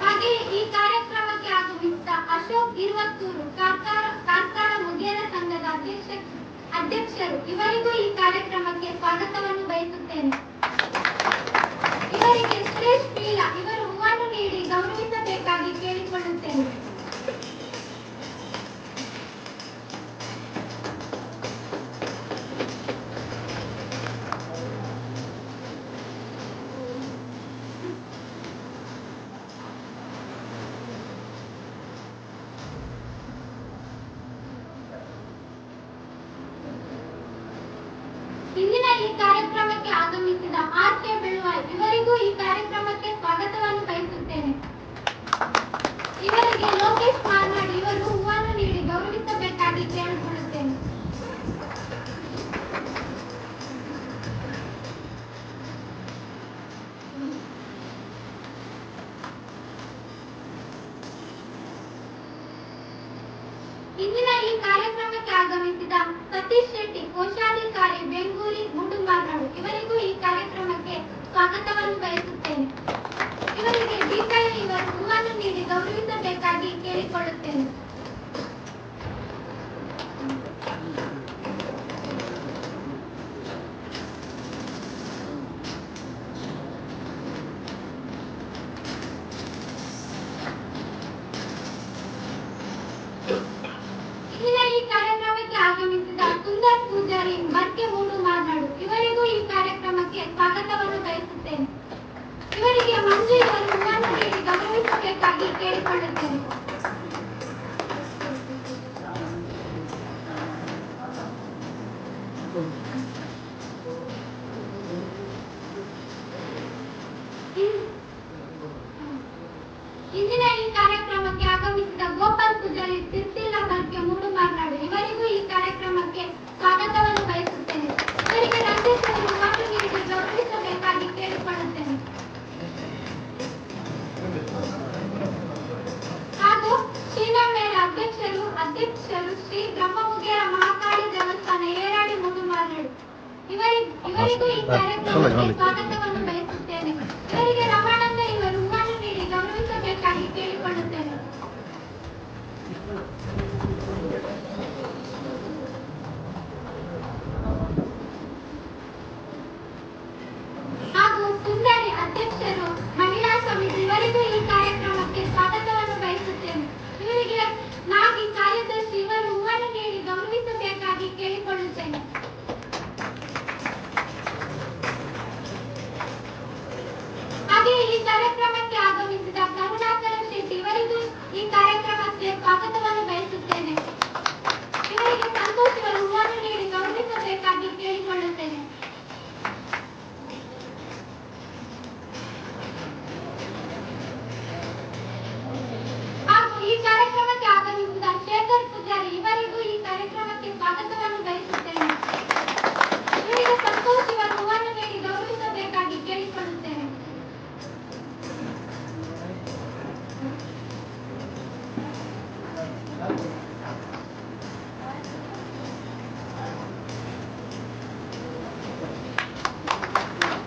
ಹಾಗೆಯೇ ಈ ಕಾರ್ಯಕ್ರಮಕ್ಕೆ ಆಗಮಿಸಿದ ಅಶೋಕ್ ಇರುವತ್ತೂರು ಕಾರ್ಕಳ ಮುದಿಯರ ಸಂಘದ ಅಧ್ಯಕ್ಷರು ಇವರಿಗೂ ಈ ಕಾರ್ಯಕ್ರಮಕ್ಕೆ ಸ್ವಾಗತವನ್ನು ಬಯಸುತ್ತೇನೆ. ಇವರಿಗೆ ಸುರೇಶ್ ಪೀಲ ಇವರು ಹೂವನ್ನು ನೀಡಿ ಗೌರವಿಸಬೇಕಾಗಿ ಕೇಳಿಕೊಳ್ಳುತ್ತೇನೆ. ಇಂದಿನ ಈ ಕಾರ್ಯಕ್ರಮಕ್ಕೆ ಆಗಮಿಸಿದ ಆರ್ ಕೆ ಬೆಳುವಾಯ್ ಇವರಿಗೂ ಈ ಕಾರ್ಯಕ್ರಮಕ್ಕೆ ಸ್ವಾಗತವನ್ನು ಬಯಸುತ್ತೇನೆ. ಇವರಿಗೆ ಲೋಕೇಶ್ ಮಾರ್ನಾಡ್ ಇವರು ಹೂವನ್ನು ನೀಡಿ ಗೌರವಿಸಬೇಕಾಗಿ ಕೇಳಿಕೊಳ್ಳುತ್ತೇನೆ. ಇಂದಿನ ಈ ಕಾರ್ಯಕ್ರಮಕ್ಕೆ ಆಗಮಿಸಿದ ಸತೀಶ್ ಶೆಟ್ಟಿ ಕೋಶಾಧಿಕಾರಿ ಬೆಂಗೂರಿ ಗುಂಡುಮಾರ್ನಾಡು ಇವರಿಗೂ ಈ ಕಾರ್ಯಕ್ರಮಕ್ಕೆ ಸ್ವಾಗತವನ್ನು ಬಯಸುತ್ತೇನೆ. ಇವರಿಗೆ ಡಿಕೈ ಇವರು ಹೂವನ್ನು ನೀಡಿ ಗೌರವಿಸಬೇಕಾಗಿ ಕೇಳಿಕೊಳ್ಳುತ್ತೇನೆ. ಪೂಜಾರಿ ಬರ್ಕೆ ಮೂಡು ಮಾತನಾಡು ಇವರಿಗೂ ಈ ಕಾರ್ಯಕ್ರಮಕ್ಕೆ ಸ್ವಾಗತವನ್ನು ಬಯಸುತ್ತೇನೆ. ಇವರಿಗೆ ಮಂಜು ಇವರು ಹೂವನ್ನು ನೀಡಿ ಗೌರವಿಸಬೇಕಾಗಿ ಕೇಳಿಕೊಳ್ಳುತ್ತೇನೆ. ಇಂದಿನ ಈ ಕಾರ್ಯಕ್ರಮಕ್ಕೆ ಆಗಮಿಸಿದ ಗೋಪಾಲ್ ಪೂಜಾರಿ ತಿರ್ತಿಲ್ಲ ಬರ್ಕೆ ಮೂಡು ಮಾತನಾಡು ಇವರಿಗೂ ಈ ಕಾರ್ಯಕ್ರಮಕ್ಕೆ ಸ್ವಾಗತವನ್ನು ಬಯಸುತ್ತೇನೆ. ಇವರಿಗೆ ರಂಜಿತ್ ಅವರು ಹೂವನ್ನು ನೀಡಿ ಗೌರವಿಸಬೇಕಾಗಿ ಕೇಳಿಕೊಳ್ಳುತ್ತೇನೆ. ಹಾಗೂ ಶ್ರೀನಮೇರ ಅಧ್ಯಕ್ಷರು ಶ್ರೀ ಬ್ರಹ್ಮಮುಗೇರ ಮಹಾಕಾಳಿ ದೇವಸ್ಥಾನ ಏರಾಡಿ ಮೂಡು ಮಾತನಾಡು ಇವರಿಗೂ ಈ ಕಾರ್ಯಕ್ರಮಕ್ಕೆ ಸ್ವಾಗತವನ್ನು ಬಯಸುತ್ತೇನೆ. ಇವರಿಗೆ ರಮಾನಂದ ಇವರು ಹೂವನ್ನು ನೀಡಿ ಗೌರವಿಸಬೇಕಾಗಿ ಕೇಳಿಕೊಳ್ಳುತ್ತೇನೆ. ಹಾಗೂ ಸುಂದರಿ ಅಧ್ಯಕ್ಷರು ಮಹಿಳಾ ಸಮಿತಿ ಇವರಿಗೂ ಈ ಕಾರ್ಯಕ್ರಮಕ್ಕೆ ಸ್ವಾಗತವನ್ನು ಬಯಸುತ್ತೇನೆ. ಇವರಿಗೆ ನಾಗಿ ಕಾರ್ಯದರ್ಶಿ ಇವರು ಹೂವನ್ನು ನೀಡಿ ಗೌರವಿಸಬೇಕಾಗಿ ಕೇಳಿಕೊಳ್ಳುತ್ತೇನೆ. ಹಾಗೆ ಈ ಕಾರ್ಯಕ್ರಮಕ್ಕೆ ಆಗಮಿಸಿದ ಕರುಣಾಕರ ಶೆಟ್ಟಿ ಇವರಿಗೂ ಈ ಕಾರ್ಯಕ್ರಮಕ್ಕೆ ಸ್ವಾಗತವನ್ನು ಬಯಸುತ್ತೇನೆ. ಇವರಿಗೆ ಸಂತೋಷ್ ಇವರು ಹೂವನ್ನು ನೀಡಿ ಗೌರವಿಸಬೇಕಾಗಿ ಕೇಳಿಕೊಳ್ಳುತ್ತೇನೆ. ಹಾಗೂ ಈ ಕಾರ್ಯಕ್ರಮಕ್ಕೆ ಆಗಮಿಸಿದ ಶೇಖರ್ ಪೂಜಾರಿ ಇವರಿಗೂ ಈ ಕಾರ್ಯಕ್ರಮಕ್ಕೆ ಸ್ವಾಗತವನ್ನು ಬಯಸುತ್ತೇನೆ. ಇವರಿಗೆ ಸಂತೋಷ್ ಇವರು ಹೂವನ್ನು ನೀಡಿ ಗೌರವಿಸಬೇಕಾಗಿ ಕೇಳಿಕೊಳ್ಳುತ್ತೇನೆ.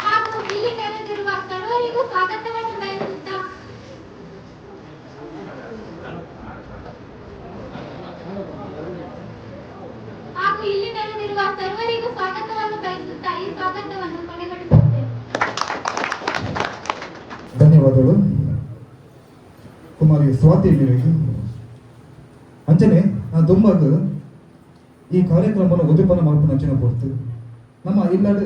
ಹಾಗೂ ಇಲ್ಲಿ ನೆರೆದಿರುವ ಸರ್ವರಿಗೂ ಸ್ವಾಗತವನ್ನು ಬಯಸುತ್ತಾ ಈ ಸ್ವಾಗತವನ್ನು ಕೊನೆಗೊಳಿಸುತ್ತೇನೆ. ಧನ್ಯವಾದಗಳು ಕುಮಾರಿ ಸ್ವಾತಿ ಮೇರೆಗೆ ಅಂಚನೆ ಆ ದುಂಬಾಗ ಈ ಕಾರ್ಯಕ್ರಮವನ್ನು ಉದ್ಯಪನ ಮಾಡ್ಕೊಂಡು ಅಂಚನೆ ಕೊಡ್ತು ನಮ್ಮ ಇಲ್ಲಾಡ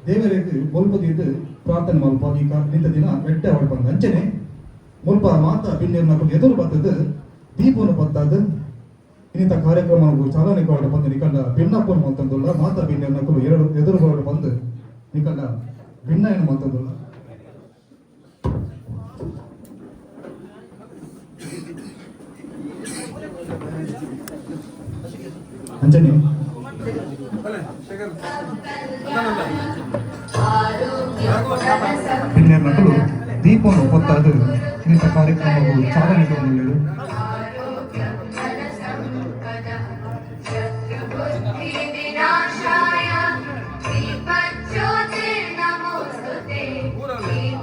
ದೇವರಿಗೆ ಮುಲ್ಪದಿದ್ದು ಪ್ರಾರ್ಥನೆ ಮಲ್ಪ ಈ ನಿಂತ ದಿನ ಎಟ್ಟೆ ಅವಳು ಬಂದ ಅಂಚನೆ ಮುಲ್ಪ ಮಾತಾ ಪಿನ್ನೇರು ಎದುರು ಬರ್ತದ ದೀಪವನ್ನು ಬರ್ತದ ಇನ್ನಿತ ಕಾರ್ಯಕ್ರಮ ಚಾಲನೆ ಕೊಡ ಬಂದು ನಿಕಂಡ ಭಿನ್ನಪ್ಪನ ಮಂತಂದುಲ್ಲ ಮಾತಾ ಪಿನ್ನೇರು ಎರಡು ಎದುರು ಹೊರಡು ಬಂದು ನಿಕಂಡ ಭಿನ್ನ ಏನು ಮಂತಂದುಲ್ಲ ಅಂಜನೆ ಪಿನ್ನೇರು ನಕಲು ದೀಪವನ್ನು ಹೊತ್ತಾದ ಇಂಥ ಕಾರ್ಯಕ್ರಮವು ಚಾಲನೆಗೊಂಡಿದ್ದರು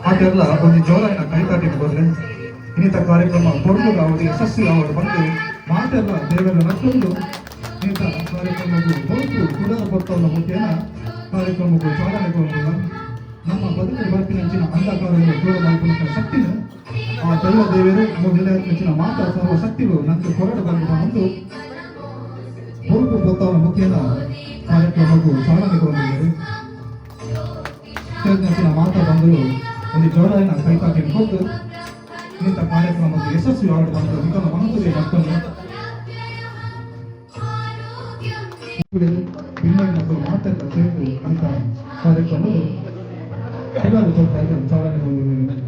ಹಾಗೆಲ್ಲ ಒಂದು ಜೋರಾಯಿನ ಕೈತಾಟಿಗೆ ಹೋದ್ರೆ ಇನ್ನಿತ ಕಾರ್ಯಕ್ರಮ ಕೊಡಲು ಅವರು ಯಶಸ್ವಿ ಅವರು ಬಂದು ಮಾತೆಲ್ಲ ದೇವರ ನಕ್ಕೊಂಡು ಇನ್ನಿತ ಕಾರ್ಯಕ್ರಮವು ಹೊರತು ಕೂಡ ಭಕ್ತವನ್ನ ಮುಖ್ಯನ ಕಾರ್ಯಕ್ರಮವು ಚಾಲನೆಗೊಂಡಿಲ್ಲ ನಮ್ಮ ಬದುಕು ಬದುಕಿನಂಚಿನ ಅಂಧಕಾರವನ್ನು ದೂರ ಮಾಡಿಕೊಂಡ ಶಕ್ತಿನ ಆ ದೈವ ದೇವರು ನಮ್ಮ ಮಾತಾ ಸರ್ವ ಶಕ್ತಿಗಳು ನಂತರ ಹೊರಡು ಬಂದ ಒಂದು ಹೊರತು ಭಕ್ತವನ ಮುಖ್ಯನ ಕಾರ್ಯಕ್ರಮವು ಚಾಲನೆಗೊಂಡಿದ್ದಾರೆ ಮಾತಾ ಬಂದರು ಒಂದು ಜೋರಾಯಿನ ಕೈತಾಟಿ ಕೊಟ್ಟು ಇಂಥ ಕಾರ್ಯಕ್ರಮದ ಯಶಸ್ವಿ ಆಗಿ ಬಂದ ಇದನ್ನು ಮನಸ್ಸಿಗೆ ಮಕ್ಕಳು ಭಿನ್ನ ಮಾತೆಲ್ಲ ಸೇರಿ ಇಂಥ ಕಾರ್ಯಕ್ರಮವು ಎಲ್ಲರೂ ಸ್ವಲ್ಪ ಚಾಲನೆ ಮಾತೆಲ್ಲ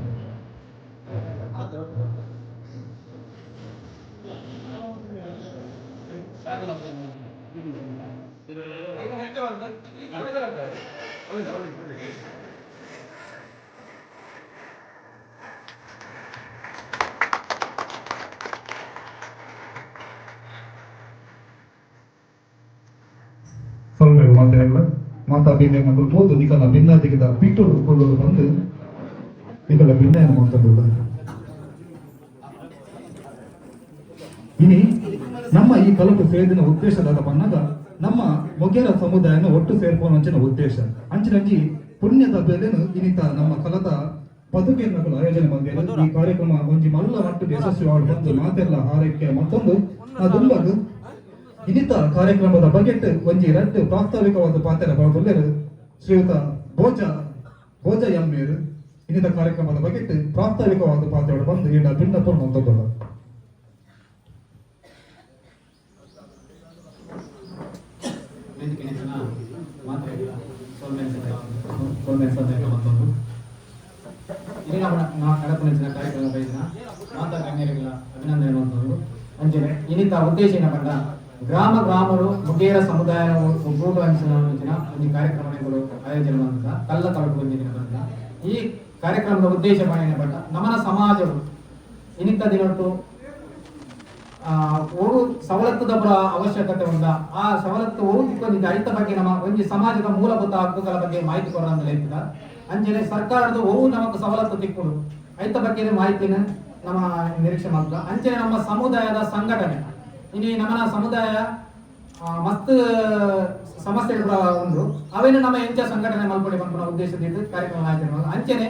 ಮಾತಾ ಭಿನ್ನ ಮಕ್ಕಳು ಹೋದು ನಿಕಲ ಭಿನ್ನಾದಿಗಿದ ಬಿಟ್ಟು ಕೊಳ್ಳಲು ಬಂದು ನಿಕಲ ಭಿನ್ನ ಮಾತಾಡೋಲ್ಲ ಇನಿ ನಮ್ಮ ಈ ಕಲಪು ಸೇರಿದ ಉದ್ದೇಶದ ಬಂದಾಗ ನಮ್ಮ ಮೊಗೇರ ಸಮುದಾಯನ ಒಟ್ಟು ಸೇರ್ಕೊಂಡು ಅಂಚಿನ ಉದ್ದೇಶ ಅಂಚಿನಂಜಿ ಪುಣ್ಯದ ಬೆಲೆನು ಇನ್ನಿತ ನಮ್ಮ ಕಲದ ಬದುಕಿನ ಆಯೋಜನೆ ಬಂದಿದೆ ಈ ಕಾರ್ಯಕ್ರಮ ಒಂಜಿ ಮಲ್ಲ ಮಟ್ಟಿಗೆ ಯಶಸ್ವಿ ಆಗಿ ಬಂದು ಮಾತೆಲ್ಲ ಆರೈಕೆ ಮತ್ತೊಂದು ಆ ದುಂಬಾಗ ಇನ್ನಿತ ಕಾರ್ಯಕ್ರಮದ ಬಗೆಟ್ ಒಂಜಿ ರಡ್ಡು ಪ್ರಾಸ್ತಾವಿಕವಾದ ಪಾತ್ರ ಪಾಲ್ಗೊಳ್ಳರು ಶ್ರೀಯುತ ಭೋಜ ಎಮ್ಮೇರು ಇನ್ನಿತ ಕಾರ್ಯಕ್ರಮದ ಬಗೆಟ್ ಪ್ರಾಸ್ತಾವಿಕವಾದ ಪಾತ್ರ ಬಂದು ಈಡ ಭಿನ್ನಪೂರ್ಣ ಹೊಂದೋಲ್ಲ. ನಡಪುಣಿಸಿನ ಕಾರ್ಯಕ್ರಮ ಬಯಸಿನ ಮಾತಾ ಗಣ್ಯರಿಗಳ ಅಭಿನಂದನೆ ಮಾಡುವುದು ಅಂಚನೆ ಇನ್ನಿತ ಉದ್ದೇಶಿನ ಕಂಡ ಗ್ರಾಮರು ಮುಗೇರ ಸಮುದಾಯ ಒಗ್ಗೂಡು ಅಂಚಿನ ಒಂದು ಕಾರ್ಯಕ್ರಮಗಳು ಆಯೋಜನೆ ಮಾಡಿದ ಕಲ್ಲ ತಳಕು ಬಂದಿನ ಬಂದ ಈ ಕಾರ್ಯಕ್ರಮದ ಉದ್ದೇಶ ಪಡೆಯ ಪಟ್ಟ ನಮ್ಮನ ಸಮಾಜವು ಇನ್ನಿತ ದಿನಟ್ಟು ಓಡು ಸವಲತ್ತುದ ಅವಶ್ಯಕತೆ ಉಂಡ ಆ ಸವಲತ್ತು ಓದಿಕೊಂಡಿದ್ದ ಐತ ಬಗ್ಗೆ ನಮ್ಮ ಒಂದು ಸಮಾಜದ ಮೂಲಭೂತ ಹಕ್ಕುಗಳ ಬಗ್ಗೆ ಮಾಹಿತಿ ಕೊಡೋದು ಹೇಳ್ತಿದ್ದ ಅಂಜನೆ ಸರ್ಕಾರದ ಓವು ನಮಗೆ ಸವಲತ್ತು ತಿಕ್ಕೊಡು ಐತ ಬಗ್ಗೆ ಮಾಹಿತಿನ ನಮ್ಮ ನಿರೀಕ್ಷೆ ಮಾಡ್ತದ ಅಂಚನೆ ನಮ್ಮ ಸಮುದಾಯದ ಸಂಘಟನೆ ಇನ್ನು ನಮ್ಮನ ಸಮುದಾಯ ಮಸ್ತ್ ಸಮಸ್ಯೆಗಳ ಉಂಟು ಅವೇನು ನಮ್ಮ ಎಂಚ ಸಂಘಟನೆ ಮಲ್ಪಡಿ ಬಂದ ಉದ್ದೇಶದಿಂದ ಕಾರ್ಯಕ್ರಮ ಆಚರಣೆ ಅಂಚನೆ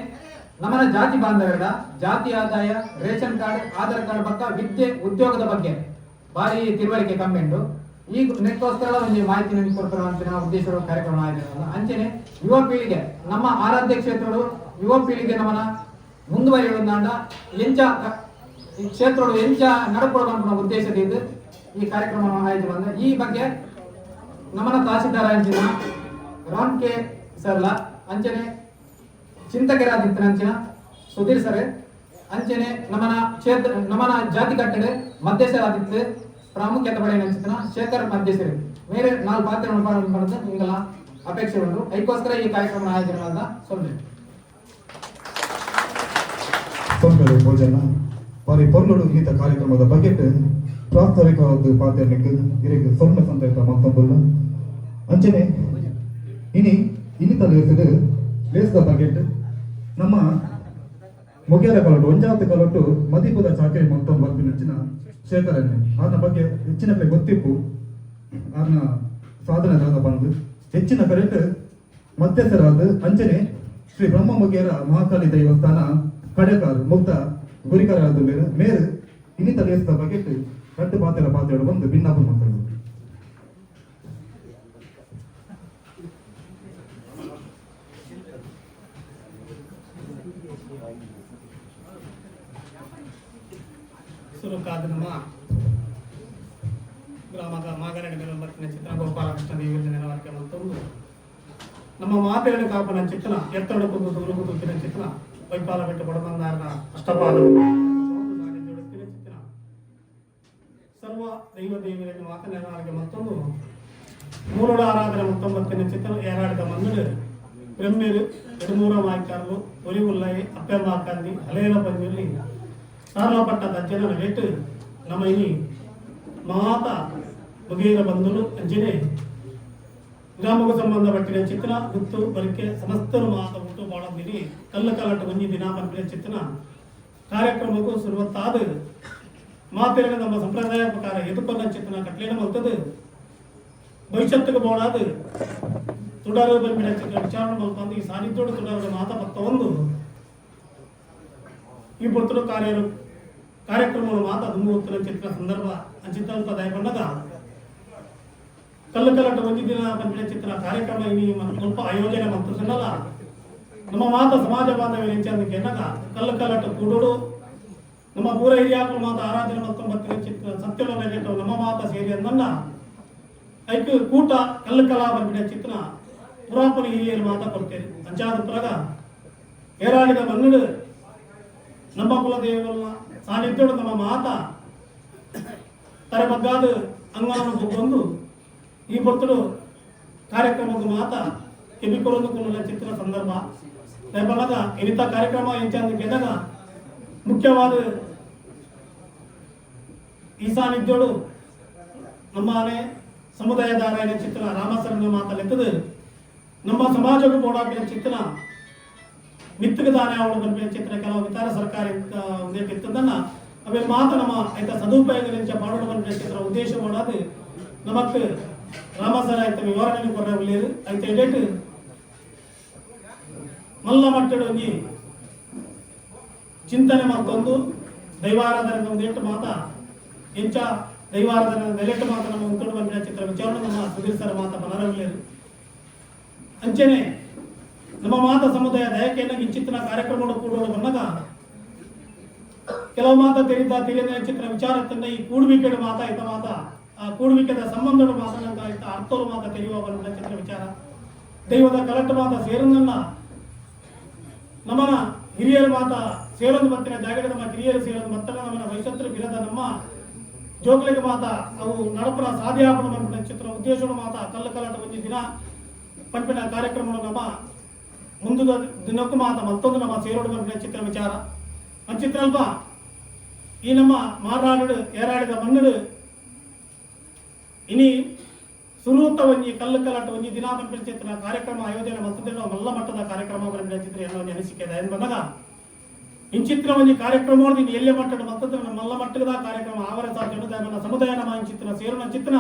ನಮ್ಮನ ಜಾತಿ ಬಾಂಧವ್ಯದ ಜಾತಿ ಆದಾಯ ರೇಷನ್ ಕಾರ್ಡ್ ಆಧಾರ್ ಕಾರ್ಡ್ ಬಗ್ಗೆ ವಿದ್ಯೆ ಉದ್ಯೋಗದ ಬಗ್ಗೆ ಭಾರಿ ತಿಳುವಳಿಕೆ ಕಮ್ಮಿ ಉಂಟು ಈಗ ನೆಕ್ಕೋಸ್ಕರ ಒಂದು ಮಾಹಿತಿ ಕೊಡ್ತಾರೆ ಅಂತ ಉದ್ದೇಶ ಕಾರ್ಯಕ್ರಮ ಆಚರಣೆ ಅಂಚನೆ ಯುವ ಪೀಳಿಗೆ ನಮ್ಮ ಆರಾಧ್ಯ ಕ್ಷೇತ್ರಗಳು ಯುವ ಪೀಳಿಗೆ ನಮ್ಮನ ಮುಂದುವರಿಯುವುದಾಂಡ ಎಂಚ ಈ ಕ್ಷೇತ್ರಗಳು ಎಂಚ ನಡ್ಕೊಳ್ಬೇಕಂತ ಉದ್ದೇಶದಿಂದ ಈ ಕಾರ್ಯಕ್ರಮ ಆಯೋಜನೆ ಈ ಬಗ್ಗೆ ನಮ್ಮನ ತಹಸೀಲ್ದಾರ್ ಅಂಚಿನ ರಾಮ್ ಕೆ ಸರ್ಲ ಅಂಚನೆ ಚಿಂತಕರಾದಿತ್ತರ ಅಂಚಿನ ಸುಧೀರ್ ಸರ್ ಅಂಚನೆ ನಮ್ಮನ ಕ್ಷೇತ್ರ ನಮ್ಮನ ಜಾತಿ ಕಟ್ಟಡೆ ಮಧ್ಯಸ್ಥರಾದಿತ್ತು ಪ್ರಾಮುಖ್ಯತೆ ಪಡೆಯ ಅಂಚಿನ ಶೇಖರ್ ಮಧ್ಯಸ್ಥರು ಬೇರೆ 4 ಪಾತ್ರ ಮಾಡೋದು ನಿಮಗೆಲ್ಲ ಅಪೇಕ್ಷೆ ಉಂಟು ಅದಕ್ಕೋಸ್ಕರ ಈ ಕಾರ್ಯಕ್ರಮ ಆಯೋಜನೆ ಮಾಡಿದ ಸೊಂಬೆ ಭೋಜನ ಬಾರಿ ಪೊರ್ಲುಡು ಈತ ಕಾರ್ಯಕ್ರಮದ ಬಗೆಟ್ ಪ್ರಾಸ್ತಾವಿಕವಾದ ಪಾತ್ರನಿಗೆ ಇರಿಗೆ ಸೊನ್ನೆ ಸಂತೈತ ಮತ್ತೊಂದು ಅಂಚನೆ ಇನ್ನಿತ ಲೇಸದ ಬಗೆಟ್ ನಮ್ಮ ಮುಗಿಯರ ಕಲಟು ಒಂಜಾತ ಕಲಟು ಮದಿಪುದ ಚಾಕರಿ ಮೊತ್ತ ಬರ್ಪಿನ ಶೇಖರನ್ನೇ ಅದನ್ನ ಬಗ್ಗೆ ಹೆಚ್ಚಿನ ಗೊತ್ತಿಪ್ಪು ಅದನ್ನ ಸಾಧನೆ ಬಂದು ಹೆಚ್ಚಿನ ಕರೆಂಟ್ ಮಧ್ಯಸ್ಥರಾದ ಅಂಚನೆ ಶ್ರೀ ಬ್ರಹ್ಮ ಮುಗಿಯರ ಮಹಾಕಾಳಿ ದೇವಸ್ಥಾನ ಕಡೆಕಾರು ಮುಕ್ತ ಗುರಿಕರಾದ ಮೇರು ಇನ್ನಿತ ಲೇಸದ ಬಗೆಟ್ ಕಟ್ಟು ಪಾತ್ರೆಗಳು ಬಂದು ಭಿನ್ನಾಪುರ ಮಾತಾಡೋದು. ಸುರುಕಾದ ನಮ್ಮ ಗ್ರಾಮದ ಮಾಗರಡಿ ಬರ್ತಿನ ಚಿತ್ರ ಗೋಪಾಲಕೃಷ್ಣ ದೇವಿ ನೆರವೇರಿಕೆ ಮತ್ತೊಂದು ನಮ್ಮ ಮಾತೆರಡು ಕಾಪನ ಚಿತ್ರ ಎತ್ತರಡು ಕುಂದು ತುಳುಕು ತುತ್ತಿನ ಚಿತ್ರ ವೈಪಾಲಕಟ್ಟು ಬಡಬಂದಾರನ ಅಷ್ಟಪಾದ ಚಿತ್ರ ಸರ್ವ ದೈವ ದೇವಿಯನ್ನು ಮಾತನಾಡಿಗೆ ಮತ್ತೊಂದು ಮೂರುಡ ಆರಾಧನೆ 19ನೇ ಚಿತ್ರ ಏರಾಡಿದ ಮಂದುಡು ಬ್ರಹ್ಮೇರು ಎಡಮೂರ ಮಾಯ್ಕಾರಲು ಒಲಿ ಉಲ್ಲೈ ಅಪ್ಪೆಂಬಾಕಂದಿ ಹಲೇರ ಪಂಜಲ್ಲಿ ಸಾರಲಪಟ್ಟ ದಜ್ಜನ ರೇಟ್ ನಮ್ಮ ಈ ಮಾತ ಮುಗೇರ ಬಂಧುಲು ಅಂಜನೆ ಗ್ರಾಮಕ್ಕೆ ಸಂಬಂಧಪಟ್ಟಿನ ಚಿತ್ರ ಗುತ್ತು ಬರಿಕೆ ಸಮಸ್ತರು ಮಾತ ಹುಟ್ಟು ಬಾಳದಿರಿ ಕಲ್ಲ ಕಲಾಟ ಒಂಜಿ ದಿನ ಪಂಪಿನ ಚಿತ್ರ ಕಾರ್ಯಕ್ರಮಕ್ಕೂ ಶುರುವತ್ತಾದ ಮಾತಿನ ನಮ್ಮ ಸಂಪ್ರದಾಯ ಪ್ರಕಾರ ಎದುಕೊಂಡ ಚಿತ್ರ ಕಟ್ಲೇನ ಮಲ್ತದು ಭವಿಷ್ಯತ್ತಿಗೆ ಬೋಡಾದ ತುಡಾರು ಬಂಪಿನ ಚಿತ್ರ ವಿಚಾರಣೆ ಮಲ್ಪಂದು ಈ ಸಾನ್ನಿಧ್ಯೋಡು ತುಡಾರು ಮಾತ ಪತ್ತ ಒಂದು ಈ ಪುರ್ತರು ಕಾರ್ಯಕ್ರಮಗಳು ಮಾತ ದುಮ್ಮುತ್ತಿನ ಚಿತ್ರ ಸಂದರ್ಭ ಅಂಚಿತಲ್ಪ ದಯಕೊಂಡಾಗ ಕಲ್ಲು ಕಲಾಟ ಒಂದು ದಿನ ಪಂಪಿನ ಚಿತ್ರ ಕಾರ್ಯಕ್ರಮ ಇನಿ ಸ್ವಲ್ಪ ಆಯೋಜನೆ ಮತ್ತು ಸನ್ನಲ್ಲ ನಮ್ಮ ಮಾತ ಸಮಾಜ ಬಾಂಧವ್ಯ ಎಂಚಂದಕ್ಕೆ ಎನ್ನಗ ಕಲ್ಲು ಕಲಾಟ ಕೂಡೋಡು ನಮ್ಮ ಪೂರ ಹಿರಿಯಾಕಲು ಮಾತ ಆರಾಧನೆ 19ನೇ ಚಿತ್ರ ಸತ್ಯಲೋನ ನಮ್ಮ ಮಾತ ಸೇರಿ ಅಂದನ್ನ ಐಕ್ಯ ಕೂಟ ಕಲ್ಲು ಕಲಾ ಪಂಪಿನ ಚಿತ್ರ ಪುರಾಪನ ಹಿರಿಯರು ಮಾತ ಕೊಡ್ತೇನೆ ಅಂಚಾದ ಪ್ರಗ ಏರಾಡಿದ ಮನ್ನಡು ನಮ್ಮ ಕುಲದೇವರನ್ನ ಸಾನ್ನಿಧ್ಯೋಡು ನಮ್ಮ ಮಾತ ತರಬಗ್ಗಾದ ಅಂಗನನ್ನು ಬಂದು ಈ ಬರ್ತಡು ಕಾರ್ಯಕ್ರಮದ ಮಾತ ಕೆಮಿಕೊರೊಂದು ಕುಲ್ಲ ಚಿತ್ರ ಸಂದರ್ಭ ದಯಬಲ್ಲದ ಇನ್ನಿತ ಕಾರ್ಯಕ್ರಮ ಎಂಚಾಂದ ಗೆದಾಗ ಮುಖ್ಯವಾದ ಈ ಸಾನ್ನಿಧ್ಯೋಡು ನಮ್ಮ ಆನೆ ಸಮುದಾಯದ ಆರಾಯಣ ಚಿತ್ರ ರಾಮಸರಣ ಮಾತಲೆತ್ತದು ನಮ್ಮ ಸಮಾಜಕ್ಕೂ ಬೋಡಾಕಿನ ಚಿತ್ರ ಮಿತ್ತಕ ದಾನೆ ಅವಳು ಬಂದ ಚಿತ್ರ ಕೆಲವು ವಿಚಾರ ಸರ್ಕಾರಿ ಇತ್ತದನ್ನ ಅವೇ ಮಾತ ನಮ್ಮ ಆಯ್ತ ಸದುಪಯೋಗ ಮಾಡೋಣ ಬಂದ ಚಿತ್ರ ಉದ್ದೇಶ ಮಾಡೋದು ನಮಕ್ ರಾಮಸರ ಆಯ್ತ ವಿವರಣೆ ಕೊರಲೇರು ಆಯ್ತ ಡೇಟ್ ಮಲ್ಲ ಮಟ್ಟಡು ಒಂಜಿ ಚಿಂತನೆ ಮತ್ತೊಂದು ದೈವಾರಾಧನೆ ಒಂದೇಟು ಮಾತ ಎಂಚ ದೈವಾರಾಧನೆ ನೆಲೆಟ್ಟು ಮಾತ ನಮ್ಮ ಉಂಟು ಬಂದಿನ ಚಿತ್ರ ವಿಚಾರಣೆ ನಮ್ಮ ಸುಧೀರ್ ಸರ್ ಮಾತ ಮನರಂಗಲೇರು ಅಂಚೆನೆ ನಮ್ಮ ಮಾತ ಸಮುದಾಯ ದಯಕೆಯನ್ನು ಇಂಚಿತ್ತಿನ ಕಾರ್ಯಕ್ರಮಗಳು ಕೂಡೋದು ಬಂದಾಗ ಕೆಲವು ಮಾತ ತಿಳಿದ ಚಿತ್ರ ವಿಚಾರದಿಂದ ಈ ಕೂಡುವಿಕೆಡು ಮಾತ ಇದ್ದ ಮಾತ ಆ ಕೂಡುವಿಕೆದ ಸಂಬಂಧಗಳು ಮಾತನಂತ ಇದ್ದ ಅರ್ಥೋಲು ಮಾತ ತೆರೆಯುವ ಬಂದ ಚಿತ್ರ ವಿಚಾರ ದೈವದ ಕಲೆಕ್ಟ್ ಮಾತ ಸೇರನ್ನ ನಮ್ಮನ ಹಿರಿಯರು ಮಾತ ಸೇರೊಂದು ಮತ್ತಿನ ಜಾಗದ ನಮ್ಮ ಹಿರಿಯರು ಸೇರೊಂದು ಮತ್ತನ ನಮ್ಮನ ವೈಶಂತ್ರ ಬಿರದ ನಮ್ಮ ಜೋಗ್ಲಿಗೆ ಮಾತ ಅವು ನಡಪನ ಸಾಧ್ಯಾಪನ ಬಂದ ಚಿತ್ರ ಉದ್ದೇಶಗಳು ಮಾತ ಕಲ್ಲು ಕಲಾಟ ಒಂದು ದಿನ ಪಂಪಿನ ಕಾರ್ಯಕ್ರಮಗಳು ನಮ್ಮ ಮುಂದಿನ ದಿನಕ್ಕೂ ಮಾತ ಮತ್ತೊಂದು ನಮ್ಮ ಸೇರೋಡು ಬಂದ ಚಿತ್ರ ವಿಚಾರ ಅಂಚಿತ್ರ ಅಲ್ಪ ಈ ನಮ್ಮ ಮಾರಾಡು ಏರಾಡಿದ ಮಣ್ಣು ಇನಿ ಸುರೂತ ಒಂಜಿ ಕಲ್ಲು ಕಲಾಟ ಒಂಜಿ ದಿನ ಬಂದ ಚಿತ್ರ ಕಾರ್ಯಕ್ರಮ ಆಯೋಜನೆ ಮತ್ತೊಂದು ಮಲ್ಲ ಮಟ್ಟದ ಕಾರ್ಯಕ್ರಮ ಬಂದ ಚಿತ್ರ ಏನೋ ಅನಿಸಿಕೆ ಏನು ಬಂದಾಗ ಇಂಚಿತ್ರ ಒಂಜಿ ಕಾರ್ಯಕ್ರಮ ಇನ್ನು ಎಲ್ಲೇ ಮಟ್ಟದ ಮತ್ತೊಂದು ಮಲ್ಲ ಮಟ್ಟದ ಕಾರ್ಯಕ್ರಮ ಆವರ ಸಾಧ್ಯ ಸಮುದಾಯ ನಮ್ಮ ಇಂಚಿತ್ರ ಸೇರೋಣ ಚಿತ್ರ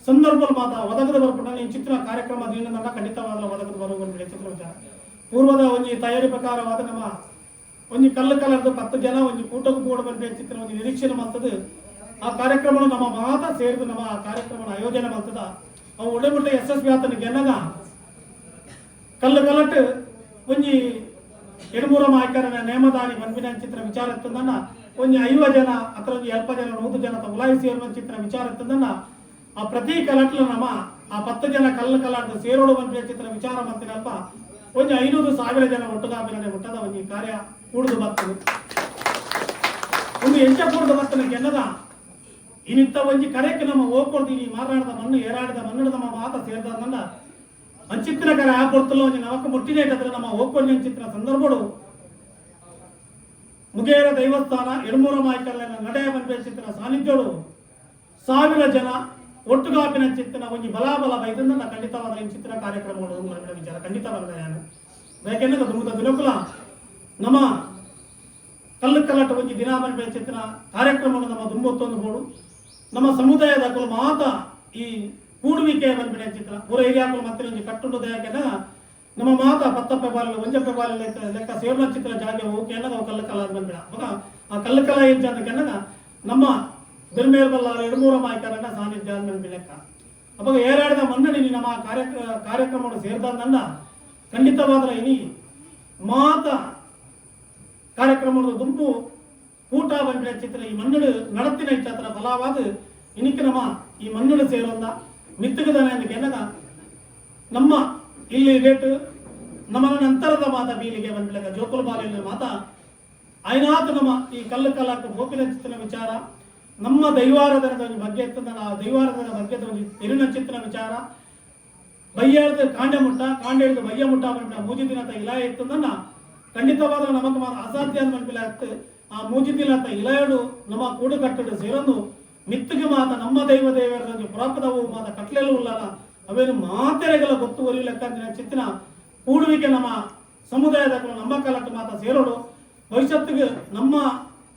ಸಂದರ್ಭ ಮಾತ ಒದಗದ ಬರ್ಪುಟ ಇಂಚಿತ್ರ ಕಾರ್ಯಕ್ರಮ ದಿನ ಖಂಡಿತವಾದ ಒದಗದ ಬರುವ ಚಿತ್ರ ವಿಚಾರ ಪೂರ್ವದ ಒಂಜಿ ತಯಾರಿ ಪ್ರಕಾರವಾದ ನಮ್ಮ ಒಂಜಿ ಕಲ್ಲು ಕಲರ್ದು 10 ಜನ ಒಂಜಿ ಕೂಟಕ್ಕೂ ಕೂಡ ಬಂದ ಚಿತ್ರ ಒಂದು ನಿರೀಕ್ಷಣೆ ಮಾಡ್ತದೆ ಆ ಕಾರ್ಯಕ್ರಮ ನಮ್ಮ ಮಾತ ಸೇರಿದು ನಮ್ಮ ಆ ಕಾರ್ಯಕ್ರಮ ಆಯೋಜನೆ ಮಾಡ್ತದ ಅವು ಒಳ್ಳೆಮಟ್ಟ ಯಶಸ್ವಿ ಆತನ ಗೆನ್ನಗ ಕಲ್ಲು ಕಲಟ್ ಒಂಜಿ 2-3 ಮಾಯಕರನ ನೇಮದಾನಿ ಬಂದಿನ ಚಿತ್ರ ವಿಚಾರ ಇರ್ತದನ್ನ ಒಂಜಿ 50 ಜನ ಅಥವಾ ಒಂಜಿ 70 ಜನ 100 ಜನ ಉಲಾಯಿ ಸೇರುವ ಚಿತ್ರ ವಿಚಾರ ಇರ್ತದನ್ನ ಆ ಪ್ರತಿ ಕಲಟ್ಲ ನಮ್ಮ ಆ 10 ಜನ ಕಲ್ಲು ಕಲಾಟ ಸೇರೋಡು ಬಂದ ಚಿತ್ರ ವಿಚಾರ ಮಾಡ್ತೀನಲ್ಪ ಒಂಜಿ 500,000 ಜನ ಒಟ್ಟುಗಾಬಿನ ಮುಟ್ಟದ ಒಂಜಿ ಕಾರ್ಯ ಕೂಡುದು ಬರ್ತದೆ ಒಂದು ಎಂಚ ಕೂಡುದು ಬರ್ತದೆ ಗೆನ್ನದ ಇನ್ನಿತ್ತ ಒಂಜಿ ಕರೆಕ್ಕೆ ನಮ್ಮ ಹೋಗ್ಕೊಡ್ತೀವಿ ಮಾತಾಡಿದ ಮಣ್ಣು ಏರಾಡಿದ ಮಣ್ಣು ನಮ್ಮ ಮಾತ ಸೇರಿದ ಅಂಚಿತ್ತಿನ ಕರೆ ಆಗ್ಕೊಡ್ತಲ್ಲ ಒಂಜಿ ನಮಕ ಮುಟ್ಟಿನ ಇಟ್ಟದ್ರೆ ನಮ್ಮ ಹೋಗ್ಕೊಂಡು ಚಿತ್ರ ಸಂದರ್ಭಗಳು ಮುಗೇರ ದೈವಸ್ಥಾನ 2-3 ಮಾಯ್ಕಲ್ಲ ನಡೆಯ ಬಂದ ಚಿತ್ರ ಸಾನ್ನಿಧ್ಯಗಳು 1000 ಜನ ಒಟ್ಟುಗಾಪಿನ ಚಿತ್ರ ಒಂಜಿ ಬಲಾಬಲ ಬೈದನ್ನ ಖಂಡಿತವಾದ ಚಿತ್ರ ಕಾರ್ಯಕ್ರಮಗಳು ವಿಚಾರ ಖಂಡಿತವಾದ ನಾನು ಯಾಕೆಂದ್ರೆ ದುರ್ಮುದ ದಿನಕುಲ ನಮ್ಮ ಕಲ್ಲು ಕಲಾಟ ಒಂಜಿ ದಿನ ಬಂದ ಚಿತ್ರ ಕಾರ್ಯಕ್ರಮಗಳು ನಮ್ಮ ದುಂಬತ್ತೊಂದು ಬೋಡು ನಮ್ಮ ಸಮುದಾಯದ ಹಕ್ಕಲು ಮಾತ ಈ ಕೂಡುವಿಕೆ ಬಂದ್ಬಿಡ ಚಿತ್ರ ಪೂರ ಹಿರಿಯಾಕಲು ಮತ್ತೆ ಒಂಜಿ ಕಟ್ಟುಂಡು ದಯಕೆನ ನಮ್ಮ ಮಾತ 10 ಬಾಲ 1 ಬಾಲ ಲೆಕ್ಕ ಸೇರ್ನ ಚಿತ್ರ ಜಾಗ ಹೋಗಿ ಅನ್ನೋದು ಕಲ್ಲು ಕಲಾ ಬಂದ್ಬಿಡ ಅವಾಗ ಆ ಕಲ್ಲು ಕಲಾ ಏನ್ ಅನ್ನೋಕೆನ್ನ ನಮ್ಮ ಬೆಲ್ಮೇಲ್ಬಲ್ಲ 2-3 ಮಾಯ್ಕರನ್ನ ಸಾನ್ನಿಧ್ಯ ಬಂದ್ಬಿಡ ಲೆಕ್ಕ ಅವಾಗ ಏರಾಡಿದ ಮನ್ನಣಿ ನಮ್ಮ ಕಾರ್ಯಕ್ರಮಗಳು ಸೇರಿದ ಖಂಡಿತವಾದ ಇನಿ ಮಾತ ಕಾರ್ಯಕ್ರಮದ ದುಂಪು ಊಟ ಬಂದಿನ ಚಿತ್ರ ಈ ಮಣ್ಣು ನಡತ್ತಿನ ಚಿತ್ರ ಫಲವಾದ ಇನಿಕ್ಕೆ ನಮ್ಮ ಈ ಮಣ್ಣು ಸೇರೋದ ಮಿತ್ತಗದಾನೆ ಅಂತ ಕೆನ್ನದ ನಮ್ಮ ಇಲ್ಲಿ ರೇಟ್ ನಮ್ಮ ನಂತರದ ಮಾತ ಬೀಲಿಗೆ ಬಂದಿಲ್ಲ ಜೋಕುಲ ಬಾಲಿನ ಮಾತ ಆಯ್ನಾತ ನಮ್ಮ ಈ ಕಲ್ಲು ಕಲಾಕ ಗೋಪಿನ ಚಿತ್ರ ವಿಚಾರ ನಮ್ಮ ದೈವಾರಾಧನದ ಬಗ್ಗೆ ಎತ್ತದ ಆ ದೈವಾರಾಧನ ಬಗ್ಗೆ ಒಂದು ತಿರುನ ಚಿತ್ರ ವಿಚಾರ ಬಯ್ಯಾಳದ ಕಾಂಡೆ ಮುಟ್ಟ ಕಾಂಡೆ ಹಿಡಿದು ಬಯ್ಯ ಮುಟ್ಟ ಬಂದ ಮೂಜಿ ದಿನ ಇಲ ಎತ್ತದನ್ನ ಖಂಡಿತವಾದ ನಮಕ್ ಅಸಾಧ್ಯ ಮನ್ಪಿಲ್ಲ ಆಗ್ತದೆ ಆ ಮೂಜಿದಿಲ್ಲ ಅಂತ ಇಲಾಯಡು ನಮ್ಮ ಕೂಡು ಕಟ್ಟಡು ಸೇರೊಂದು ಮಿತ್ತಿಗೆ ಮಾತ ನಮ್ಮ ದೈವ ದೇವರ ಪುರಾಪದವು ಮಾತ ಕಟ್ಲೆಲ್ಲ ಉಳ್ಳಲ್ಲ ಅವೇನು ಮಾತೆರೆಗಳ ಗೊತ್ತುವರಿ ಲೆಕ್ಕ ಚಿತ್ತಿನ ಕೂಡುವಿಕೆ ನಮ್ಮ ಸಮುದಾಯದ ನಮ್ಮ ಕಲಟ್ಟು ಮಾತ ಸೇರೋಡು ಭವಿಷ್ಯತ್ತಿಗೆ ನಮ್ಮ